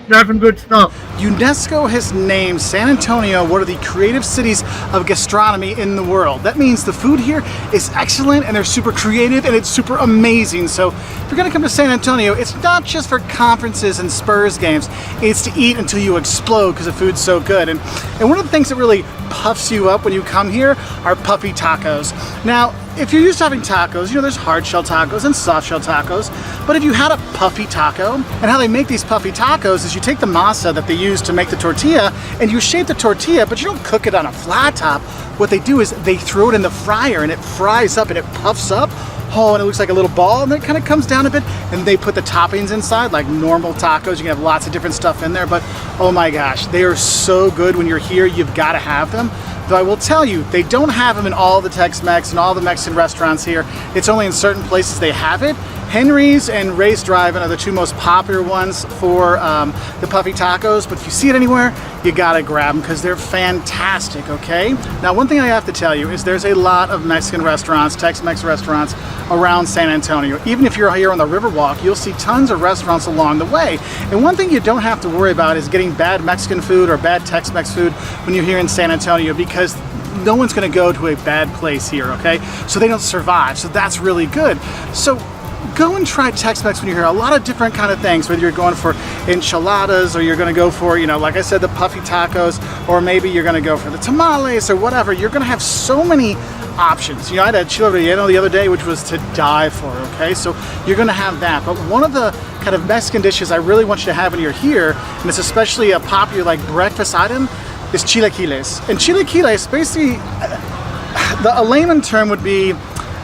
nothing good stuff. UNESCO has named San Antonio one of the creative cities of gastronomy in the world. That means the food here is excellent and they're super creative and it's super amazing. So if you're gonna come to San Antonio, it's not just for conferences and Spurs games, it's to eat until you explode because the food's so good. And one of the things that really puffs you up when you come here are puffy tacos. Now, if you're used to having tacos, you know there's hard shell tacos and soft shell tacos, but if you had a puffy taco, and how they make these puffy tacos is you take the masa that they use to make the tortilla and you shape the tortilla, but you don't cook it on a flat top. What they do is they throw it in the fryer and it fries up and it puffs up. Oh, and it looks like a little ball, and then it kind of comes down a bit, and they put the toppings inside like normal tacos. You can have lots of different stuff in there, but oh my gosh, they are so good. When you're here, you've got to have them. Though I will tell you, they don't have them in all the Tex-Mex and all the Mexican restaurants here. It's only in certain places they have it. Henry's and Ray's Drive-In are the 2 most popular ones for the puffy tacos, but if you see it anywhere, you gotta grab them because they're fantastic, okay? Now, one thing I have to tell you is there's a lot of Mexican restaurants, Tex-Mex restaurants around San Antonio. Even if you're here on the Riverwalk, you'll see tons of restaurants along the way. And one thing you don't have to worry about is getting bad Mexican food or bad Tex-Mex food when you're here in San Antonio, because no one's gonna go to a bad place here, okay? So they don't survive, so that's really good. So go and try Tex-Mex when you're here. A lot of different kind of things, whether you're going for enchiladas or you're going to go for, you know, like I said, the puffy tacos, or maybe you're going to go for the tamales or whatever. You're going to have so many options. You know, I had a chile relleno the other day, which was to die for, okay? So you're going to have that. But one of the kind of Mexican dishes I really want you to have when you're here, and it's especially a popular like breakfast item, is chilaquiles. And chilaquiles, basically, a layman term would be,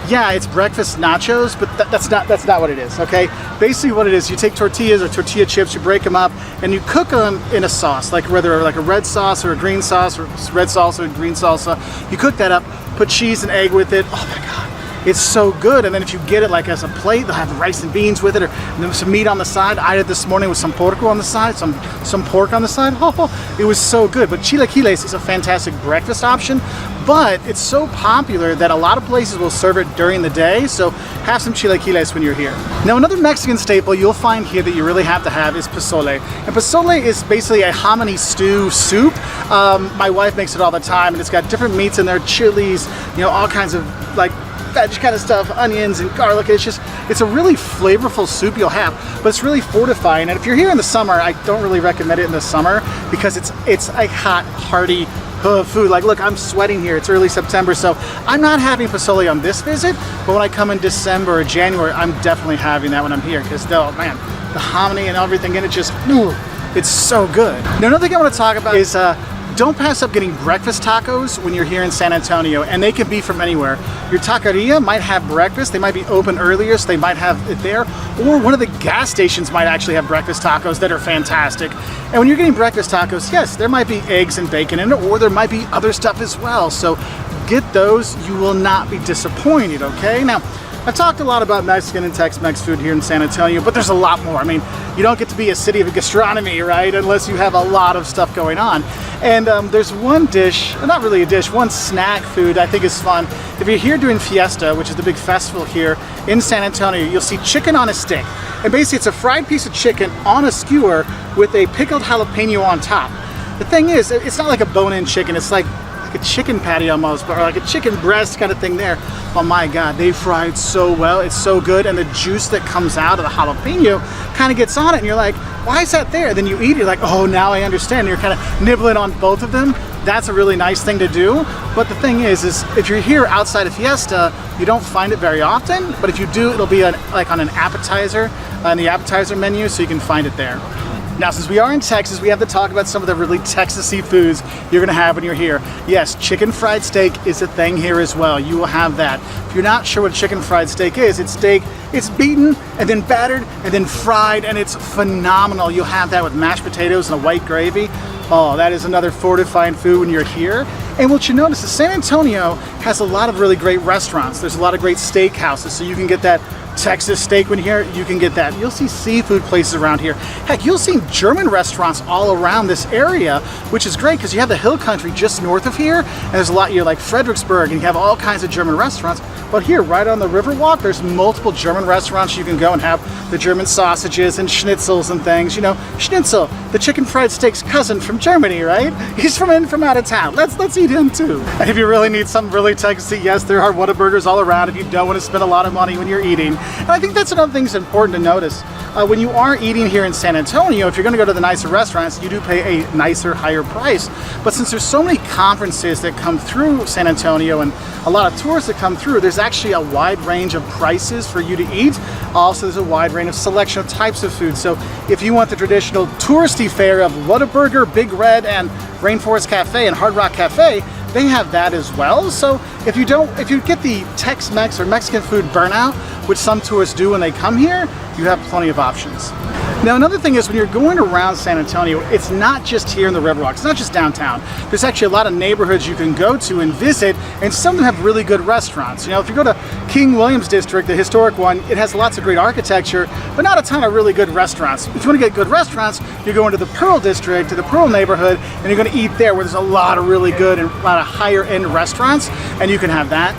yeah, it's breakfast nachos, but that's not what it is, okay? Basically what it is, you take tortillas or tortilla chips, you break them up, and you cook them in a sauce, like whether like a red sauce or a green sauce, or red salsa and green salsa. You cook that up, put cheese and egg with it. Oh my God. It's so good. And then if you get it like as a plate, they'll have rice and beans with it, or and then some meat on the side. I did this morning with some porco on the side, some pork on the side. Oh, it was so good. But chilaquiles is a fantastic breakfast option, but it's so popular that a lot of places will serve it during the day. So have some chilaquiles when you're here. Now, another Mexican staple you'll find here that you really have to have is pozole. And pozole is basically a hominy stew soup. My wife makes it all the time, and it's got different meats in there, chilies, you know, all kinds of like veg kind of stuff, onions and garlic. It's a really flavorful soup you'll have, but it's really fortifying. And if you're here in the summer, I don't really recommend it in the summer because it's a hot, hearty food. Like, look, I'm sweating here. It's early September, so I'm not having pozole on this visit, but when I come in December or January, I'm definitely having that when I'm here because, oh man, the hominy and everything in it just, ooh, it's so good. Now, another thing I want to talk about is don't pass up getting breakfast tacos when you're here in San Antonio, and they can be from anywhere. Your taqueria might have breakfast. They might be open earlier, so they might have it there. Or one of the gas stations might actually have breakfast tacos that are fantastic. And when you're getting breakfast tacos, yes, there might be eggs and bacon in it, or there might be other stuff as well. So get those. You will not be disappointed, okay? Now, I've talked a lot about Mexican and Tex-Mex food here in San Antonio, but there's a lot more. I mean, you don't get to be a city of gastronomy, right, unless you have a lot of stuff going on. And there's one dish, not really a dish, one snack food I think is fun. If you're here doing Fiesta, which is the big festival here in San Antonio, you'll see chicken on a stick. And basically it's a fried piece of chicken on a skewer with a pickled jalapeno on top. The thing is, it's not like a bone-in chicken, it's like a chicken patty almost, or like a chicken breast kind of thing there. Oh my God, they fry it so well. It's so good, and the juice that comes out of the jalapeno kind of gets on it, and you're like, why is that there? Then you eat it, you're like, oh, now I understand. You're kind of nibbling on both of them. That's a really nice thing to do. But the thing is if you're here outside of Fiesta, you don't find it very often, but if you do, it'll be like on an appetizer, on the appetizer menu, so you can find it there. Now, since we are in Texas, we have to talk about some of the really Texas-y foods you're gonna have when you're here. Yes, chicken fried steak is a thing here as well. You will have that. If you're not sure what chicken fried steak is, it's steak, it's beaten and then battered and then fried, and it's phenomenal. You'll have that with mashed potatoes and a white gravy. Oh, that is another fortifying food when you're here. And what you notice is San Antonio has a lot of really great restaurants. There's a lot of great steakhouses, so you can get that Texas steak when you're here, you can get that. You'll see seafood places around here. Heck, you'll see German restaurants all around this area, which is great because you have the hill country just north of here, and there's a lot, you're like Fredericksburg, and you have all kinds of German restaurants. But here, right on the Riverwalk, there's multiple German restaurants you can go and have the German sausages and schnitzels and things. You know, schnitzel, the chicken fried steak's cousin from Germany, right? He's from out of town. Let's eat him too. And if you really need something really Texasy, yes, there are Whataburgers all around if you don't want to spend a lot of money when you're eating. And I think that's another thing that's important to notice. When you are eating here in San Antonio, if you're going to go to the nicer restaurants, you do pay a nicer, higher price. But since there's so many conferences that come through San Antonio and a lot of tourists that come through, there's actually a wide range of prices for you to eat. Also, there's a wide range of selection of types of food. So if you want the traditional touristy fare of Whataburger, Big Red, and Rainforest Cafe and Hard Rock Cafe, they have that as well. So if you get the Tex-Mex or Mexican food burnout, which some tourists do when they come here, you have plenty of options. Now, another thing is when you're going around San Antonio, it's not just here in the Riverwalk, it's not just downtown. There's actually a lot of neighborhoods you can go to and visit, and some of them have really good restaurants. You know, if you go to King William's District, the historic one, it has lots of great architecture, but not a ton of really good restaurants. If you want to get good restaurants, you're going to the Pearl District, to the Pearl neighborhood, and you're going to eat there where there's a lot of really good and a lot of higher end restaurants, and you can have that.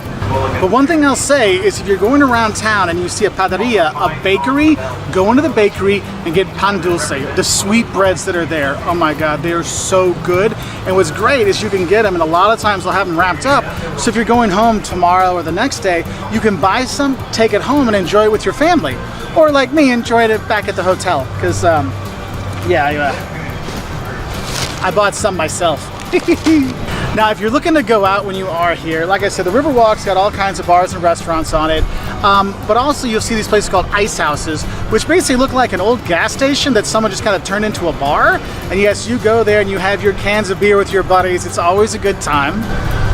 But one thing I'll say is if you're going around town and you see a padaria, a bakery, go into the bakery and get pan dulce, the sweet breads that are there. Oh my God, they are so good. And what's great is you can get them, and a lot of times they'll have them wrapped up. So if you're going home tomorrow or the next day, you can buy some, take it home and enjoy it with your family. Or like me, enjoy it back at the hotel. Because, I bought some myself. Now, if you're looking to go out when you are here, like I said, the Riverwalk's got all kinds of bars and restaurants on it, but also you'll see these places called ice houses, which basically look like an old gas station that someone just kind of turned into a bar. And yes, you go there and you have your cans of beer with your buddies. It's always a good time.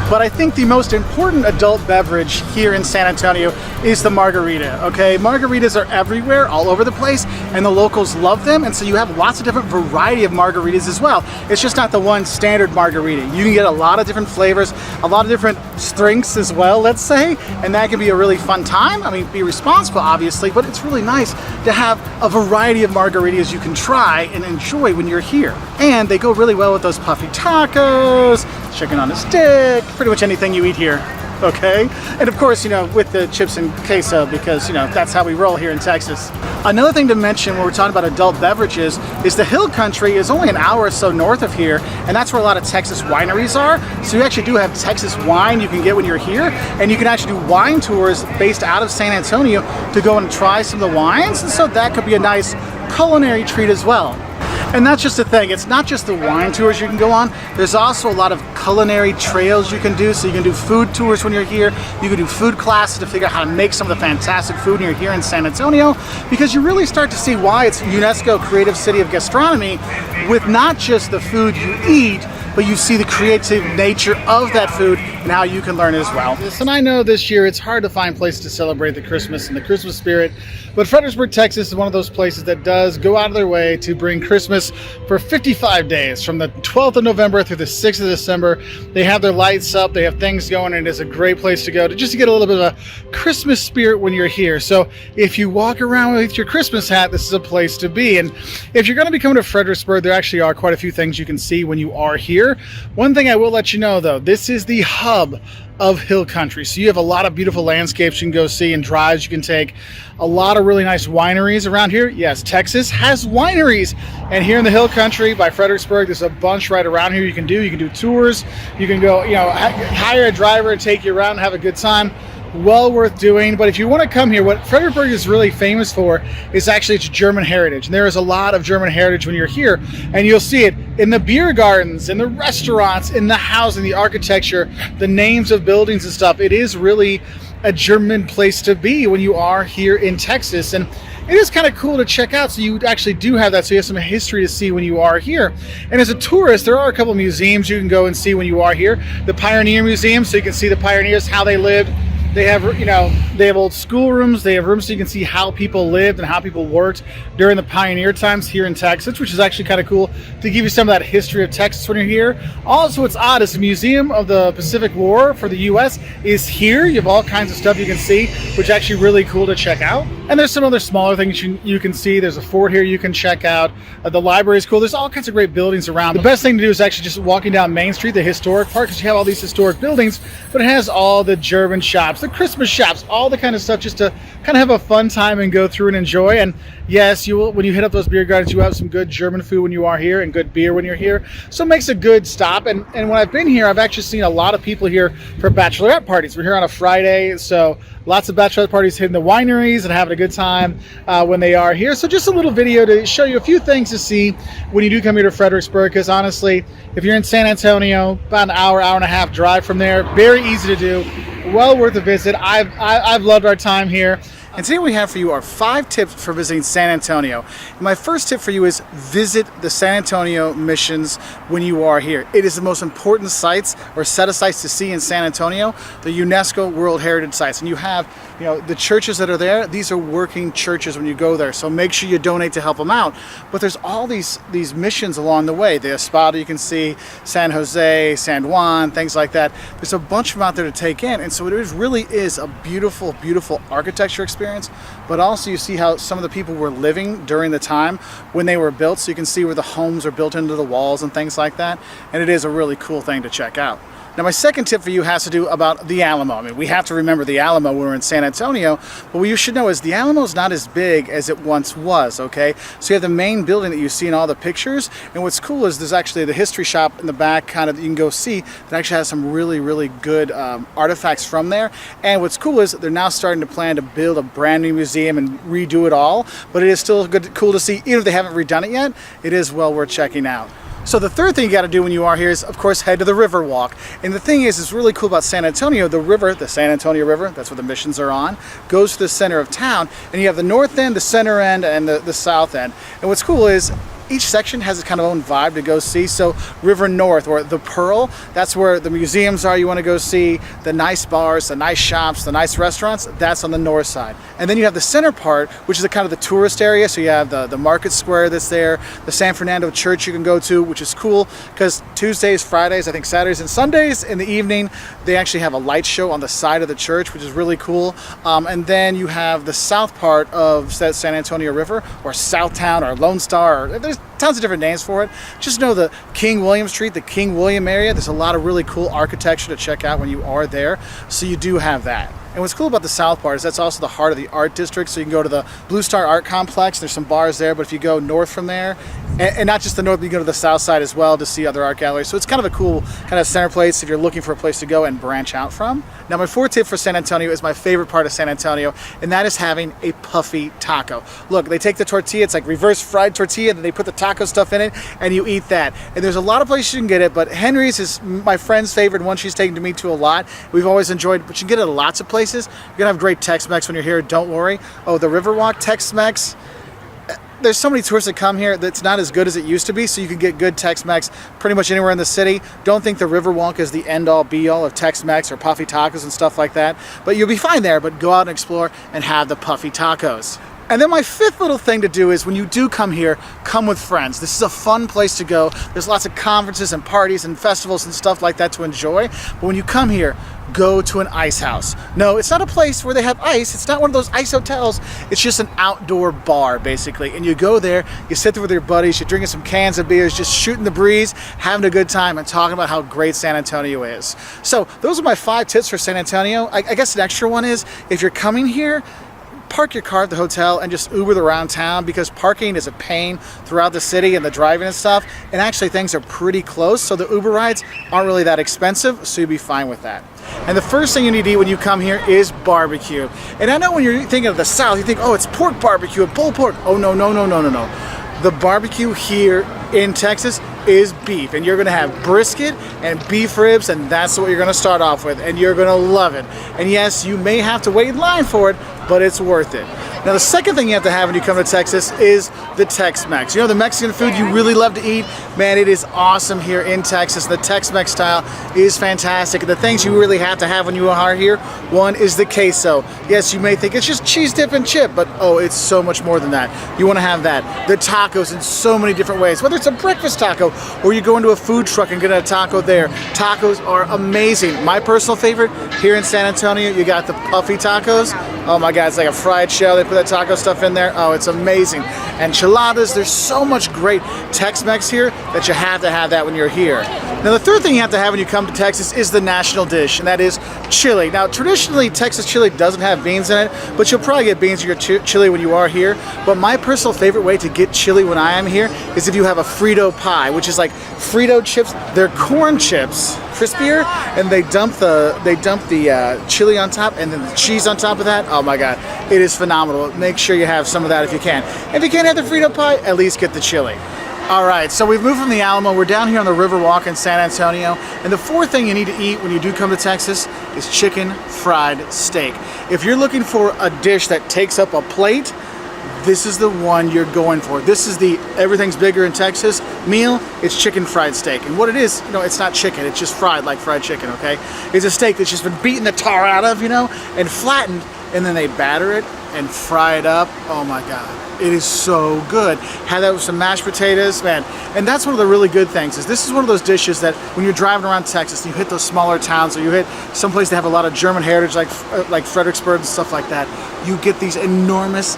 But I think the most important adult beverage here in San Antonio is the margarita, okay? Margaritas are everywhere, all over the place, and the locals love them, and so you have lots of different variety of margaritas as well. It's just not the one standard margarita. You can get a lot of different flavors, a lot of different strengths as well, let's say, and that can be a really fun time. I mean, be responsible, obviously, but it's really nice to have a variety of margaritas you can try and enjoy when you're here. And they go really well with those puffy tacos, chicken on a stick, pretty much anything you eat here, okay? And of course, you know, with the chips and queso, because, you know, that's how we roll here in Texas. Another thing to mention when we're talking about adult beverages is the hill country is only an hour or so north of here, and that's where a lot of Texas wineries are. So you actually do have Texas wine you can get when you're here, and you can actually do wine tours based out of San Antonio to go and try some of the wines, and so that could be a nice culinary treat as well. And that's just the thing, it's not just the wine tours you can go on, there's also a lot of culinary trails you can do. So you can do food tours when you're here, you can do food classes to figure out how to make some of the fantastic food when you're here in San Antonio, because you really start to see why it's UNESCO Creative City of Gastronomy with not just the food you eat, but you see the creative nature of that food and how you can learn it as well. And I know this year it's hard to find places to celebrate the Christmas and the Christmas spirit, but Fredericksburg, Texas is one of those places that does go out of their way to bring Christmas for 55 days, from the 12th of November through the 6th of December. They have their lights up, they have things going, and it is a great place to go to just to get a little bit of a Christmas spirit when you're here. So if you walk around with your Christmas hat, this is a place to be. And if you're going to be coming to Fredericksburg, there actually are quite a few things you can see when you are here. One thing I will let you know, though, this is the hub of hill country. So you have a lot of beautiful landscapes you can go see and drives you can take. A lot of really nice wineries around here. Yes, Texas has wineries. And here in the hill country by Fredericksburg, there's a bunch right around here you can do. You can do tours. You can go, you know, hire a driver and take you around and have a good time. Well worth doing. But if you want to come here, what Fredericksburg is really famous for is actually its German heritage. And there is a lot of German heritage when you're here, and you'll see it in the beer gardens, in the restaurants, in the housing, the architecture, the names of buildings and stuff. It is really a German place to be when you are here in Texas. And it is kind of cool to check out. So you actually do have that, so you have some history to see when you are here. And as a tourist, there are a couple museums you can go and see when you are here. The Pioneer Museum, so you can see the pioneers, how they lived. They have, they have old schoolrooms. They have rooms so you can see how people lived and how people worked during the pioneer times here in Texas, which is actually kind of cool to give you some of that history of Texas when you're here. Also, what's odd is the Museum of the Pacific War for the U.S. is here. You have all kinds of stuff you can see, which is actually really cool to check out. And there's some other smaller things you can see. There's a fort here you can check out. The library is cool. There's all kinds of great buildings around. The best thing to do is actually just walking down Main Street, the historic part, because you have all these historic buildings, but it has all the German shops, the Christmas shops, all the kind of stuff just to kind of have a fun time and go through and enjoy. And yes, you will, when you hit up those beer gardens, you have some good German food when you are here and good beer when you're here. So it makes a good stop. And when I've been here, I've actually seen a lot of people here for bachelorette parties. We're here on a Friday, so lots of bachelorette parties hitting the wineries and having a good time when they are here. So just a little video to show you a few things to see when you do come here to Fredericksburg, because honestly, if you're in San Antonio, about an hour and a half drive from there, very easy to do, well worth a visit. I've loved our time here. And today what we have for you are 5 tips for visiting San Antonio. And my first tip for you is visit the San Antonio missions when you are here. It is the most important sites or set of sites to see in San Antonio, the UNESCO World Heritage Sites. And you have, the churches that are there, these are working churches when you go there. So make sure you donate to help them out. But there's all these missions along the way. The Espada you can see, San Jose, San Juan, things like that. There's a bunch of them out there to take in. And so it really is a beautiful, beautiful architecture experience. But also you see how some of the people were living during the time when they were built, so you can see where the homes are built into the walls and things like that, and it is a really cool thing to check out. Now my second tip for you has to do about the Alamo. I mean, we have to remember the Alamo when we're in San Antonio, but what you should know is the Alamo is not as big as it once was, okay? So you have the main building that you see in all the pictures, and what's cool is there's actually the history shop in the back kind of that you can go see that actually has some really, really good artifacts from there. And what's cool is they're now starting to plan to build a brand new museum and redo it all, but it is still cool to see. Even if they haven't redone it yet, it is well worth checking out. So the third thing you got to do when you are here is, of course, head to the river walk. And the thing is, it's really cool about San Antonio. The river, the San Antonio River, that's where the missions are on, goes to the center of town. And you have the north end, the center end, and the south end. And what's cool is each section has a kind of own vibe to go see. So River North, or the Pearl, that's where the museums are you want to go see, the nice bars, the nice shops, the nice restaurants, that's on the north side. And then you have the center part, which is kind of the tourist area. So you have the market square that's there, the San Fernando Church you can go to, which is cool because Tuesdays, Fridays, I think Saturdays and Sundays in the evening, they actually have a light show on the side of the church, which is really cool. And then you have the south part of San Antonio River, or Southtown, or Lone Star, or there's tons of different names for it. Just know the King William Street, the King William area, there's a lot of really cool architecture to check out when you are there. So you do have that. And what's cool about the south part is that's also the heart of the art district. So you can go to the Blue Star Art Complex. There's some bars there, but if you go north from there, and not just the north, but you go to the south side as well to see other art galleries. So it's kind of a cool kind of center place if you're looking for a place to go and branch out from. Now my fourth tip for San Antonio is my favorite part of San Antonio, and that is having a puffy taco. Look, they take the tortilla, it's like reverse fried tortilla, and then they put the taco stuff in it, and you eat that. And there's a lot of places you can get it, but Henry's is my friend's favorite one. She's taken me to a lot. We've always enjoyed it, but you can get it at lots of places. You're gonna have great Tex-Mex when you're here, don't worry. Oh, the Riverwalk Tex-Mex, there's so many tourists that come here that's not as good as it used to be, so you can get good Tex-Mex pretty much anywhere in the city. Don't think the Riverwalk is the end-all be-all of Tex-Mex or puffy tacos and stuff like that, but you'll be fine there. But go out and explore and have the puffy tacos. And then my fifth little thing to do is when you do come here, come with friends. This is a fun place to go. There's lots of conferences and parties and festivals and stuff like that to enjoy. But when you come here, go to an ice house. No, it's not a place where they have ice. It's not one of those ice hotels. It's just an outdoor bar, basically. And you go there, you sit there with your buddies, you're drinking some cans of beers, just shooting the breeze, having a good time, and talking about how great San Antonio is. So those are my 5 tips for San Antonio. I guess an extra one is, if you're coming here, park your car at the hotel and just Uber around town, because parking is a pain throughout the city and the driving and stuff. And actually things are pretty close, so the Uber rides aren't really that expensive, so you'll be fine with that. And the first thing you need to eat when you come here is barbecue. And I know when you're thinking of the South, you think, oh, it's pork barbecue and pulled pork. Oh, no, no, no, no, no, no. The barbecue here in Texas is beef, and you're gonna have brisket and beef ribs, and that's what you're gonna start off with, and you're gonna love it. And yes, you may have to wait in line for it, but it's worth it. Now, the second thing you have to have when you come to Texas is the Tex-Mex. You know, the Mexican food you really love to eat, man, it is awesome here in Texas. The Tex-Mex style is fantastic. The things you really have to have when you are here, one is the queso. Yes, you may think it's just cheese dip and chip, but oh, it's so much more than that. You want to have that. The tacos in so many different ways, whether it's a breakfast taco or you go into a food truck and get a taco there. Tacos are amazing. My personal favorite here in San Antonio, you got the puffy tacos. Oh my God, it's like a fried shell. They put that taco stuff in there. Oh, it's amazing. Enchiladas, there's so much great Tex-Mex here that you have to have that when you're here. Now, the third thing you have to have when you come to Texas is the national dish, and that is chili. Now, traditionally, Texas chili doesn't have beans in it, but you'll probably get beans in your chili when you are here. But my personal favorite way to get chili when I am here is if you have a Frito pie, which is like Frito chips. They're corn chips, crispier, and they dump the chili on top and then the cheese on top of that. Oh my God, it is phenomenal. Make sure you have some of that if you can. If you can't have the Frito pie, at least get the chili. All right, so we've moved from the Alamo. We're down here on the Riverwalk in San Antonio. And the fourth thing you need to eat when you do come to Texas is chicken fried steak. If you're looking for a dish that takes up a plate, this is the one you're going for. This is the everything's bigger in Texas meal. It's chicken fried steak. And what it is, you know, it's not chicken. It's just fried like fried chicken, okay? It's a steak that's just been beaten the tar out of, you know, and flattened. And then they batter it and fry it up. Oh my God. It is so good. Have that with some mashed potatoes, man. And that's one of the really good things is this is one of those dishes that when you're driving around Texas and you hit those smaller towns or you hit someplace that have a lot of German heritage like Fredericksburg and stuff like that, you get these enormous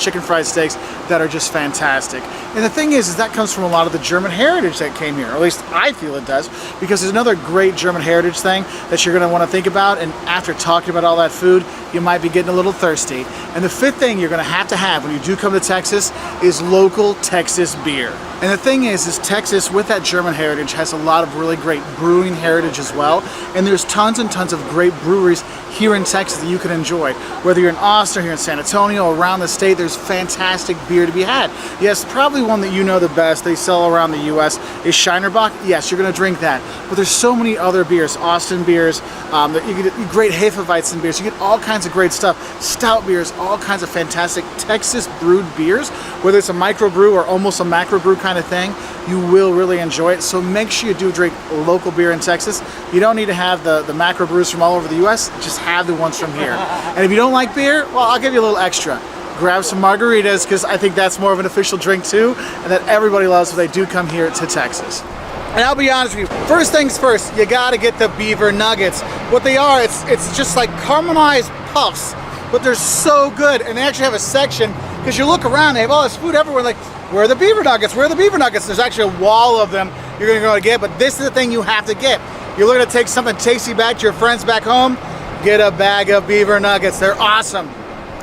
chicken fried steaks that are just fantastic. And the thing is that comes from a lot of the German heritage that came here, or at least I feel it does, because there's another great German heritage thing that you're gonna wanna think about, and after talking about all that food, you might be getting a little thirsty. And the fifth thing you're gonna have when you do come to Texas is local Texas beer. And the thing is Texas, with that German heritage, has a lot of really great brewing heritage as well. And there's tons and tons of great breweries here in Texas that you can enjoy. Whether you're in Austin or here in San Antonio, around the state, there's fantastic beer to be had. Yes, probably one that you know the best, they sell around the US, is Shinerbach. Yes, you're gonna drink that. But there's so many other beers, Austin beers, you get great Hefeweizen beers, you get all kinds of great stuff, stout beers, all kinds of fantastic Texas brewed beers. Whether it's a microbrew or almost a macrobrew kind of thing, you will really enjoy it. So make sure you do drink local beer in Texas. You don't need to have the macrobrews from all over the US, just have the ones from here. And if you don't like beer, well, I'll give you a little extra. Grab some margaritas, because I think that's more of an official drink too, and that everybody loves when they do come here to Texas. And I'll be honest with you, first things first, you gotta get the beaver nuggets. What they are, it's just like caramelized puffs, but they're so good. And they actually have a section, because you look around, they have all this food everywhere, like, where are the beaver nuggets? Where are the beaver nuggets? There's actually a wall of them you're gonna go to get, but this is the thing you have to get. You're looking to take something tasty back to your friends back home, get a bag of beaver nuggets. They're awesome.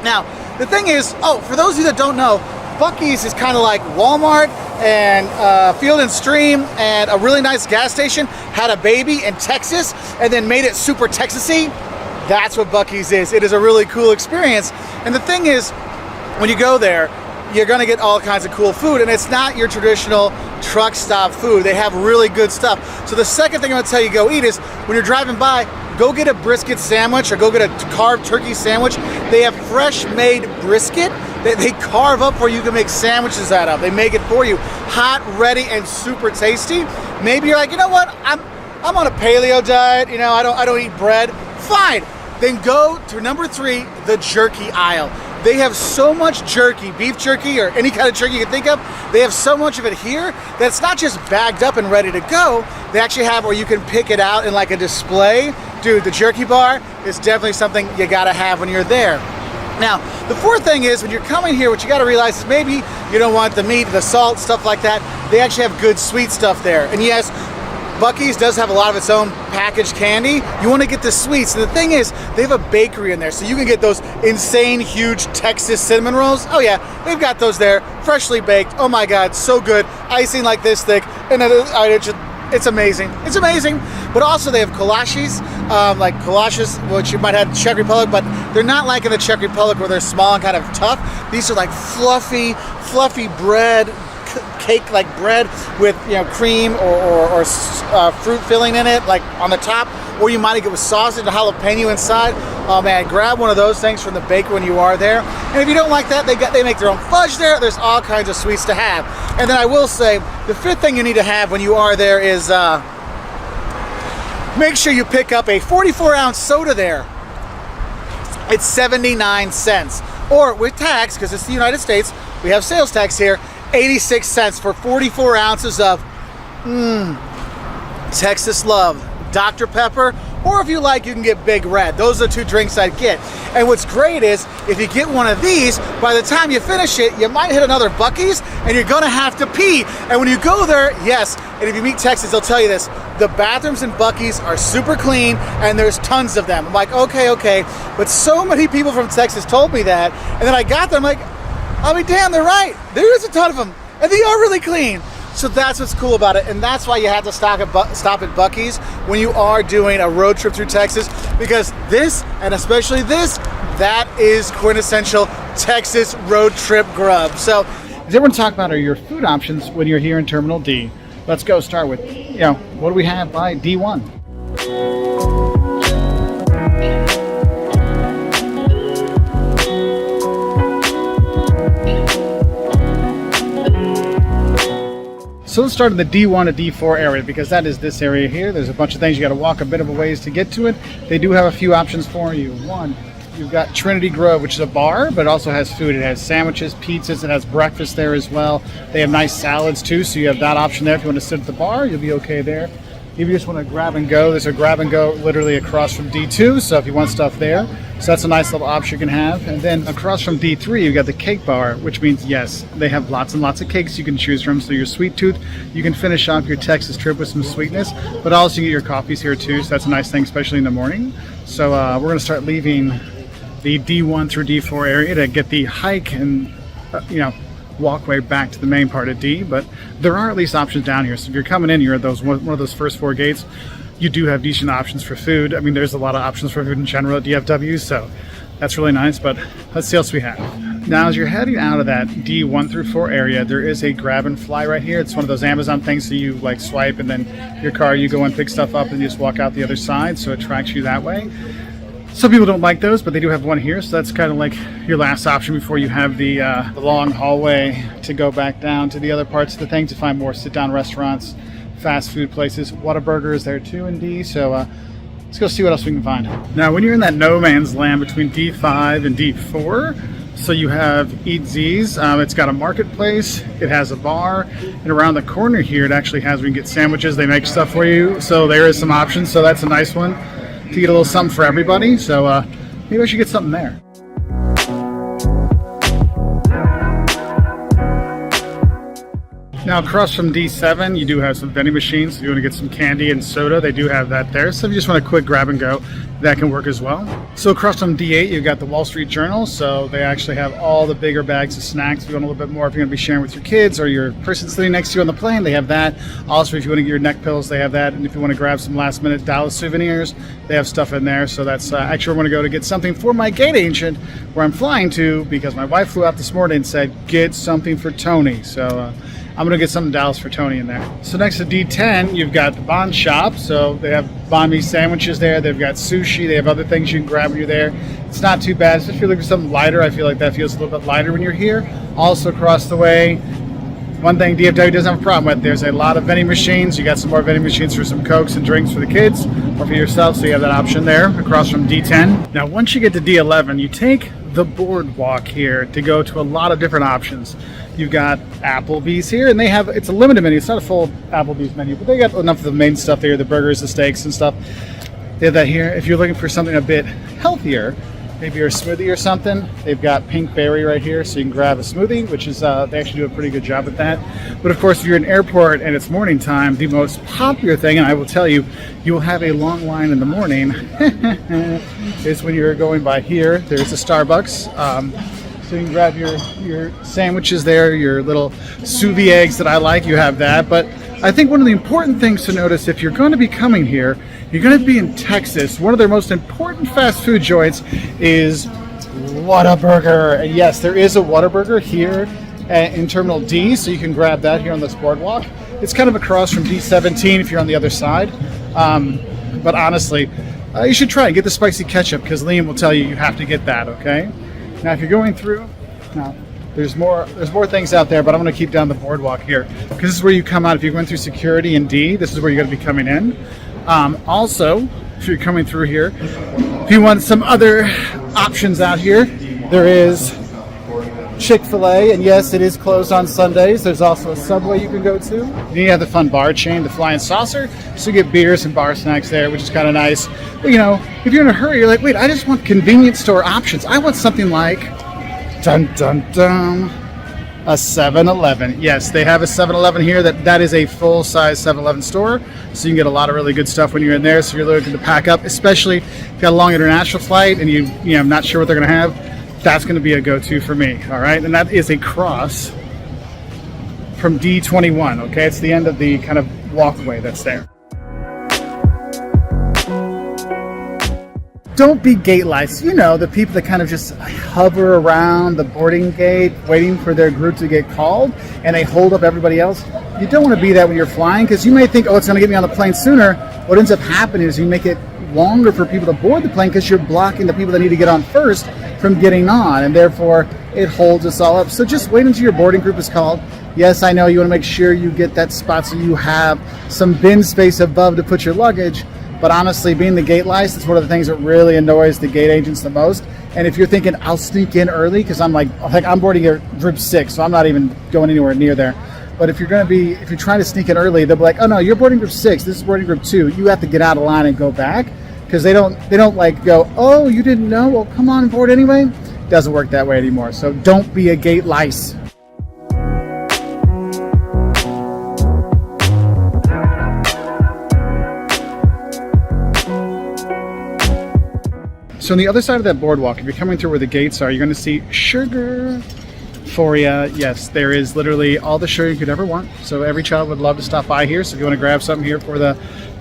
Now, the thing is, for those of you that don't know, Buc-ee's is kind of like Walmart and Field and Stream and a really nice gas station had a baby in Texas and then made it super Texas-y. That's what Buc-ee's is. It is a really cool experience. And the thing is, when you go there, you're gonna get all kinds of cool food, and it's not your traditional truck stop food. They have really good stuff. So the second thing I'm gonna tell you go eat is, when you're driving by, go get a brisket sandwich or go get a carved turkey sandwich. They have fresh made brisket that they carve up for you. You can make sandwiches out of. They make it for you, hot, ready, and super tasty. Maybe you're like, you know what, I'm on a paleo diet, you know, I don't eat bread. Fine, then go to number 3, the jerky aisle. They have so much jerky, beef jerky or any kind of jerky you can think of. They have so much of it here that it's not just bagged up and ready to go. They actually have where you can pick it out in like a display. Dude, the jerky bar is definitely something you gotta have when you're there. Now, the fourth thing is, when you're coming here, what you gotta realize is maybe you don't want the meat, the salt, stuff like that. They actually have good sweet stuff there. And yes, Buc-ee's does have a lot of its own packaged candy. You want to get the sweets. And the thing is, they have a bakery in there, so you can get those insane, huge Texas cinnamon rolls. Oh yeah, they've got those there, freshly baked. Oh my God, so good. Icing like this thick, and it's amazing. It's amazing. But also they have kolaches, like kolaches, which you might have in the Czech Republic, but they're not like in the Czech Republic where they're small and kind of tough. These are like fluffy bread, cake like bread with, you know, cream or fruit filling in it, like on the top, or you might get with sausage and jalapeno inside. Oh man, grab one of those things from the baker when you are there. And if you don't like that, they make their own fudge there. There's all kinds of sweets to have. And then I will say, the fifth thing you need to have when you are there is make sure you pick up a 44-ounce soda there. It's 79 cents. Or with tax, because it's the United States, we have sales tax here, 86 cents for 44 ounces of Texas Love Dr. Pepper, or if you like, you can get Big Red. Those are the two drinks I'd get. And what's great is, if you get one of these, by the time you finish it, you might hit another Buc-ee's, and you're gonna have to pee. And when you go there, yes, and if you meet Texans, they'll tell you this, the bathrooms in Buc-ee's are super clean, and there's tons of them. I'm like, okay, but so many people from Texas told me that, and then I got there, I'm like, I'll be damned, they're right. There is a ton of them, and they are really clean. So that's what's cool about it, and that's why you have to stop at Buc-ee's when you are doing a road trip through Texas, because this, and especially this, that is quintessential Texas road trip grub. So, as everyone talk about are your food options when you're here in Terminal D. Let's go start with, what do we have by D1? So let's start in the D1 to D4 area, because that is this area here. There's a bunch of things. You got to walk a bit of a ways to get to it. They do have a few options for you. One, you've got Trinity Grove, which is a bar, but it also has food. It has sandwiches, pizzas. It has breakfast there as well. They have nice salads too, so you have that option there. If you want to sit at the bar, you'll be okay there. If you just want to grab and go, there's a grab and go literally across from D2, so if you want stuff there, so that's a nice little option you can have. And then across from D3, you've got the cake bar, which means, yes, they have lots and lots of cakes you can choose from. So your sweet tooth, you can finish off your Texas trip with some sweetness, but also you get your coffees here too, so that's a nice thing, especially in the morning. So we're going to start leaving the D1 through D4 area to get the hike and, walkway back to the main part of D, but there are at least options down here. So if you're coming in here at one of those first four gates, you do have decent options for food. I mean, there's a lot of options for food in general at DFW, so that's really nice, but let's see what else we have. Now, as you're heading out of that D1 through 4 area, there is a grab and fly right here. It's one of those Amazon things, so you like swipe and then your car, you go and pick stuff up and you just walk out the other side, so it tracks you that way. Some people don't like those, but they do have one here, so that's kind of like your last option before you have the long hallway to go back down to the other parts of the thing to find more sit-down restaurants, fast food places. Whataburger is there too in D, so let's go see what else we can find. Now, when you're in that no man's land between D5 and D4, so you have Eat Z's. It's got a marketplace, it has a bar, and around the corner here it actually has where you can get sandwiches. They make stuff for you, so there is some options, so that's a nice one to get a little something for everybody. So maybe I should get something there. Now, across from D7, you do have some vending machines. If you want to get some candy and soda, they do have that there. So if you just want a quick grab and go, that can work as well. So across from D8, you've got the Wall Street Journal. So they actually have all the bigger bags of snacks. If you want a little bit more, if you're going to be sharing with your kids or your person sitting next to you on the plane, they have that. Also, if you want to get your neck pills, they have that. And if you want to grab some last minute Dallas souvenirs, they have stuff in there. So that's actually, I want to go to get something for my gate agent where I'm flying to, because my wife flew out this morning and said, get something for Tony. So I'm going to get some Dallas for Tony in there. So next to D10, you've got the Bond Shop. So they have banh mi sandwiches there. They've got sushi. They have other things you can grab when you're there. It's not too bad. Especially if you're looking for something lighter. I feel like that feels a little bit lighter when you're here. Also across the way, one thing DFW doesn't have a problem with, there's a lot of vending machines. You got some more vending machines for some Cokes and drinks for the kids or for yourself. So you have that option there across from D10. Now, once you get to D11, you take the boardwalk here to go to a lot of different options. You've got Applebee's here, and they have, it's a limited menu. It's not a full Applebee's menu, but they got enough of the main stuff there, the burgers, the steaks and stuff. They have that here. If you're looking for something a bit healthier, maybe a smoothie or something, they've got Pink Berry right here, so you can grab a smoothie, which is, they actually do a pretty good job at that. But of course, if you're in airport and it's morning time, the most popular thing, and I will tell you, you will have a long line in the morning, is when you're going by here. There's a Starbucks. So you can grab your sandwiches there, your little sous vide eggs that I like, you have that. But I think one of the important things to notice if you're going to be coming here, you're going to be in Texas. One of their most important fast food joints is Whataburger. And yes, there is a Whataburger here in Terminal D, so you can grab that here on this boardwalk. It's kind of across from D17 if you're on the other side. But honestly, you should try and get the spicy ketchup, because Liam will tell you you have to get that, okay? Now, if you're going through, now there's more things out there, but I'm going to keep down the boardwalk here because this is where you come out. If you're going through security and D, this is where you're going to be coming in. Also, if you're coming through here, if you want some other options out here, there is Chick-fil-A, and yes, it is closed on Sundays. There's also a Subway you can go to. Then you have the fun bar chain, the Flying Saucer, so you get beers and bar snacks there, which is kind of nice. But you know, if you're in a hurry, you're like, wait, I just want convenience store options. I want something like, dun dun dun, a 7-Eleven. Yes, they have a 7-Eleven here. That is a full-size 7-Eleven store, so you can get a lot of really good stuff when you're in there. So you're looking to pack up, especially if you've got a long international flight and you know, I'm not sure what they're going to have. That's going to be a go-to for me, all right? And that is across from D21, okay? It's the end of the kind of walkway that's there. Don't be gate lights. You know, the people that kind of just hover around the boarding gate waiting for their group to get called, and they hold up everybody else. You don't want to be that when you're flying, because you may think, oh, it's going to get me on the plane sooner. What ends up happening is you make it longer for people to board the plane because you're blocking the people that need to get on first from getting on, and therefore it holds us all up. So just wait until your boarding group is called. Yes, I know you want to make sure you get that spot so you have some bin space above to put your luggage, but honestly, being the gate lights, that's one of the things that really annoys the gate agents the most. And if you're thinking, I'll sneak in early because I'm boarding at group 6, so I'm not even going anywhere near there. But if you're trying to sneak in early, they'll be like, oh no, you're boarding group 6, this is boarding group 2. You have to get out of line and go back, because they don't like go, oh, you didn't know? Well, come on board anyway. Doesn't work that way anymore. So don't be a gate lice. So on the other side of that boardwalk, if you're coming through where the gates are, you're going to see sugar for you. Yes, there is literally all the sugar you could ever want. So every child would love to stop by here. So if you want to grab something here for the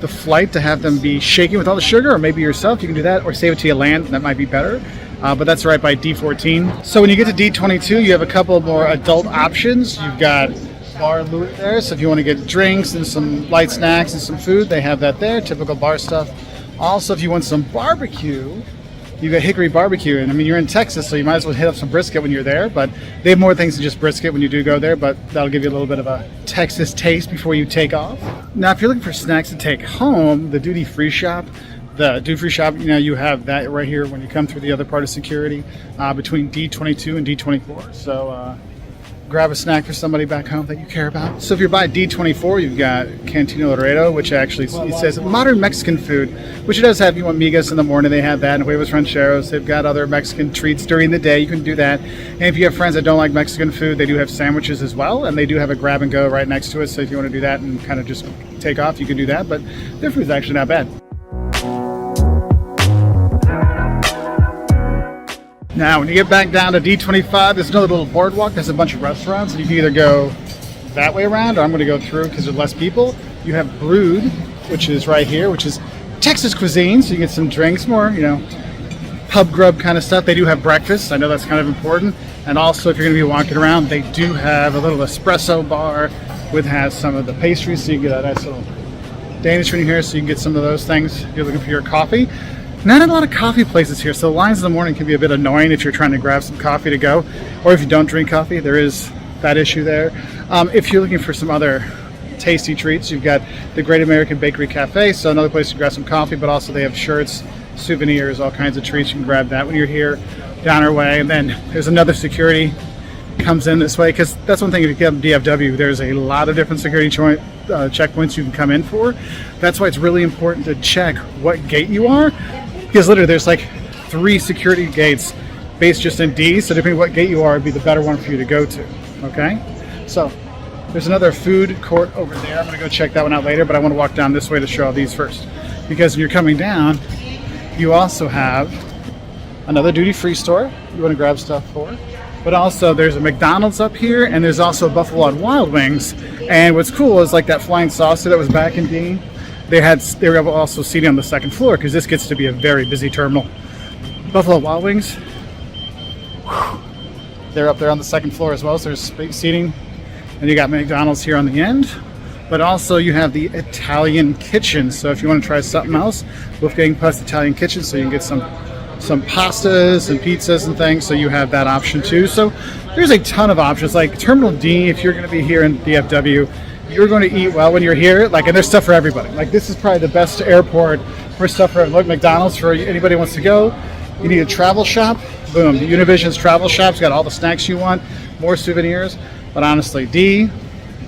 flight to have them be shaking with all the sugar, or maybe yourself, you can do that, or save it till you land. That might be better. But that's right by D14. So when you get to D22, you have a couple more adult options. You've got Bar Louie there. So if you want to get drinks and some light snacks and some food, they have that there. Typical bar stuff. Also, if you want some barbecue, you got Hickory Barbecue, and I mean, you're in Texas, so you might as well hit up some brisket when you're there, but they have more things than just brisket when you do go there, but that'll give you a little bit of a Texas taste before you take off. Now, if you're looking for snacks to take home, the duty-free shop, you know, you have that right here when you come through the other part of security between D22 and D24. So grab a snack for somebody back home that you care about. So if you're by D24, you've got Cantina Laredo, which actually it says modern Mexican food, which it does have. You want migas in the morning, they have that, and huevos rancheros. They've got other Mexican treats during the day. You can do that. And if you have friends that don't like Mexican food, they do have sandwiches as well, and they do have a grab and go right next to it. So if you want to do that and kind of just take off, you can do that. But their food's actually not bad. Now, when you get back down to D25, there's another little boardwalk. There's a bunch of restaurants, and you can either go that way around, or I'm going to go through because there's less people. You have Brood, which is right here, which is Texas cuisine, so you get some drinks, more, you know, pub grub kind of stuff. They do have breakfast. I know that's kind of important. And also, if you're going to be walking around, they do have a little espresso bar with has some of the pastries, so you can get a nice little Danish in here, so you can get some of those things if you're looking for your coffee. Not a lot of coffee places here, so the lines in the morning can be a bit annoying if you're trying to grab some coffee to go, or if you don't drink coffee, there is that issue there. If you're looking for some other tasty treats, you've got the Great American Bakery Cafe, so another place to grab some coffee, but also they have shirts, souvenirs, all kinds of treats. You can grab that when you're here down our way. And then there's another security comes in this way, because that's one thing. If you get DFW, there's a lot of different security checkpoints you can come in for. That's why it's really important to check what gate you are, because literally there's like 3 security gates based just in D, so depending on what gate you are, it'd be the better one for you to go to. Okay, so there's another food court over there. I'm going to go check that one out later, but I want to walk down this way to show all these first, because when you're coming down, you also have another duty-free store you want to grab stuff for. But also there's a McDonald's up here, and there's also Buffalo Wild Wings. And what's cool is like that flying saucer that was back in D, they were also seating on the second floor, because this gets to be a very busy terminal. Buffalo Wild Wings, they're up there on the second floor as well, so there's seating. And you got McDonald's here on the end, but also you have the Italian kitchen. So if you want to try something else, Wolfgang Pust Italian kitchen, so you can get some some pastas and pizzas and things, so you have that option too. So there's a ton of options. Like Terminal D, if you're going to be here in DFW, you're going to eat well when you're here. Like, and there's stuff for everybody. Like, this is probably the best airport for stuff for like McDonald's for anybody who wants to go. You need a travel shop, boom. Univision's travel shop's got all the snacks you want, more souvenirs. But honestly, D,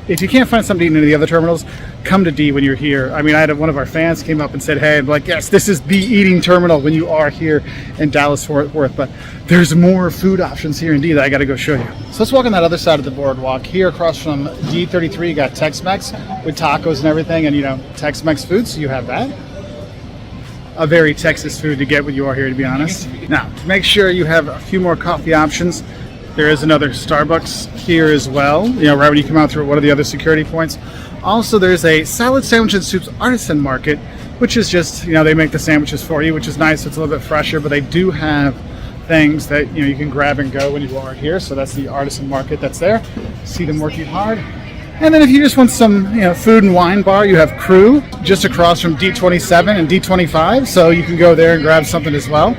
if you can't find something to eat in any of the other terminals, come to D when you're here. I mean, I had one of our fans came up and said, hey, I'm like, yes, this is the eating terminal when you are here in Dallas-Fort Worth. But there's more food options here in D that I got to go show you. So let's walk on that other side of the boardwalk. Here across from D33, you got Tex-Mex with tacos and everything, and, you know, Tex-Mex food, so you have that. A very Texas food to get when you are here, to be honest. Now, to make sure you have a few more coffee options, there is another Starbucks here as well, you know, right when you come out through one of the other security points. Also, there's a salad, sandwich, and soups artisan market, which is just, you know, they make the sandwiches for you, which is nice. It's a little bit fresher, but they do have things that, you know, you can grab and go when you are here. So that's the artisan market that's there. See them working hard. And then if you just want some, you know, food and wine bar, you have Crew just across from D27 and D25, so you can go there and grab something as well.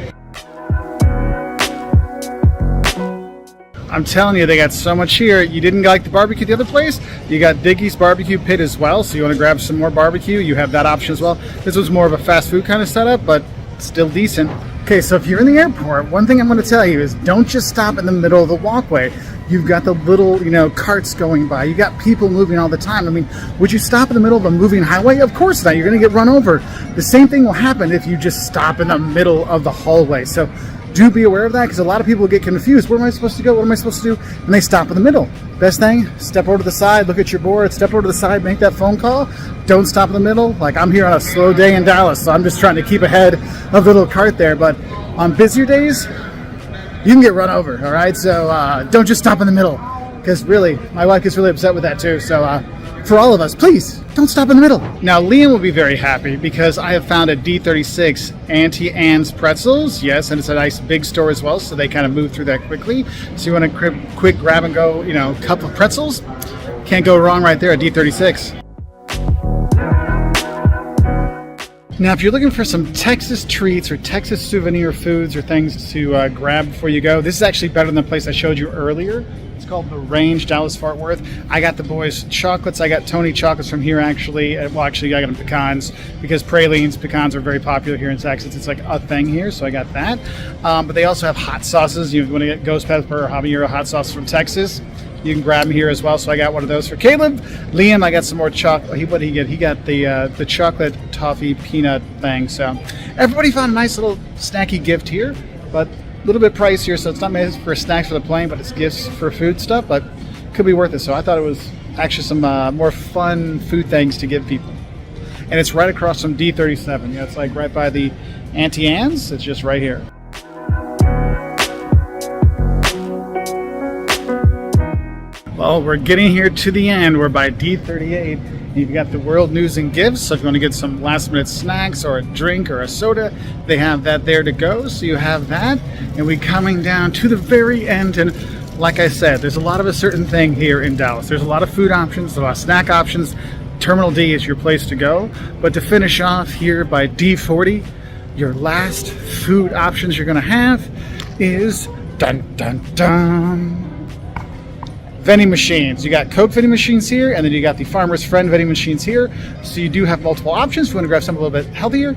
I'm telling you, they got so much here. You didn't like the barbecue at the other place? You got Diggie's Barbecue Pit as well, so you want to grab some more barbecue, you have that option as well. This was more of a fast food kind of setup, but still decent. Okay, so if you're in the airport, one thing I'm going to tell you is don't just stop in the middle of the walkway. You've got the little, you know, carts going by. You got people moving all the time. I mean, would you stop in the middle of a moving highway? Of course not. You're going to get run over. The same thing will happen if you just stop in the middle of the hallway. So do be aware of that, because a lot of people get confused. Where am I supposed to go? What am I supposed to do? And they stop in the middle. Best thing, step over to the side, look at your board, step over to the side, make that phone call. Don't stop in the middle. Like, I'm here on a slow day in Dallas, so I'm just trying to keep ahead of the little cart there. But on busier days, you can get run over, all right? So don't just stop in the middle, because really, my wife gets really upset with that too. So for all of us, please, don't stop in the middle. Now, Liam will be very happy because I have found a D36 Auntie Anne's Pretzels. Yes, and it's a nice big store as well, so they kind of move through that quickly. So you want a quick grab and go, you know, cup of pretzels? Can't go wrong right there at D36. Now, if you're looking for some Texas treats or Texas souvenir foods or things to grab before you go, this is actually better than the place I showed you earlier. It's called The Range, Dallas-Fort Worth. I got the boys chocolates. I got Tony chocolates from here, actually. Well, actually, I got them pecans because pralines, pecans are very popular here in Texas. It's like a thing here, so I got that. But they also have hot sauces. You want to get ghost pepper or habanero hot sauce from Texas, you can grab them here as well. So I got one of those for Caleb. Liam, I got some more chocolate. What did he get? He got the chocolate toffee peanut thing. So everybody found a nice little snacky gift here, but a little bit pricier. So it's not made for snacks for the plane, but it's gifts for food stuff. But could be worth it. So I thought it was actually some more fun food things to give people. And it's right across from D37. Yeah, it's like right by the Auntie Anne's. It's just right here. Well, we're getting here to the end. We're by D38. You've got the World News and Gifts. So if you want to get some last minute snacks or a drink or a soda, they have that there to go. So you have that. And we're coming down to the very end. And like I said, there's a lot of a certain thing here in Dallas. There's a lot of food options, a lot of snack options. Terminal D is your place to go. But to finish off here by D40, your last food options you're going to have is dun dun dun. Vending machines. You got Coke vending machines here, and then you got the Farmer's Friend vending machines here. So you do have multiple options. If you want to grab something a little bit healthier,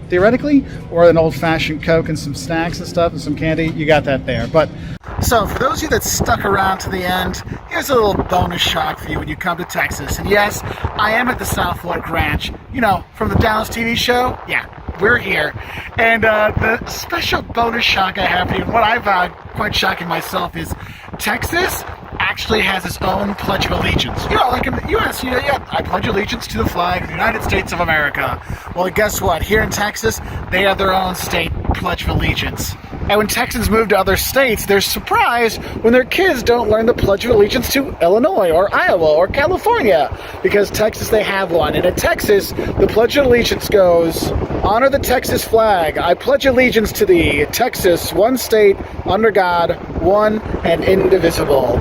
theoretically, or an old-fashioned Coke and some snacks and stuff and some candy, you got that there. But so for those of you that stuck around to the end, here's a little bonus shot for you when you come to Texas. And yes, I am at the South Fork Ranch, you know, from the Dallas TV show. Yeah, we're here. And the special bonus shock I have for you, and what I found quite shocking myself, is Texas actually has its own Pledge of Allegiance. You know, like in the U.S., you know, yeah, I pledge allegiance to the flag of the United States of America. Well, guess what? Here in Texas, they have their own state Pledge of Allegiance. And when Texans move to other states, they're surprised when their kids don't learn the Pledge of Allegiance to Illinois or Iowa or California, because Texas, they have one. And in Texas, the Pledge of Allegiance goes, honor the Texas flag. I pledge allegiance to thee, Texas, one state, under God, one and indivisible.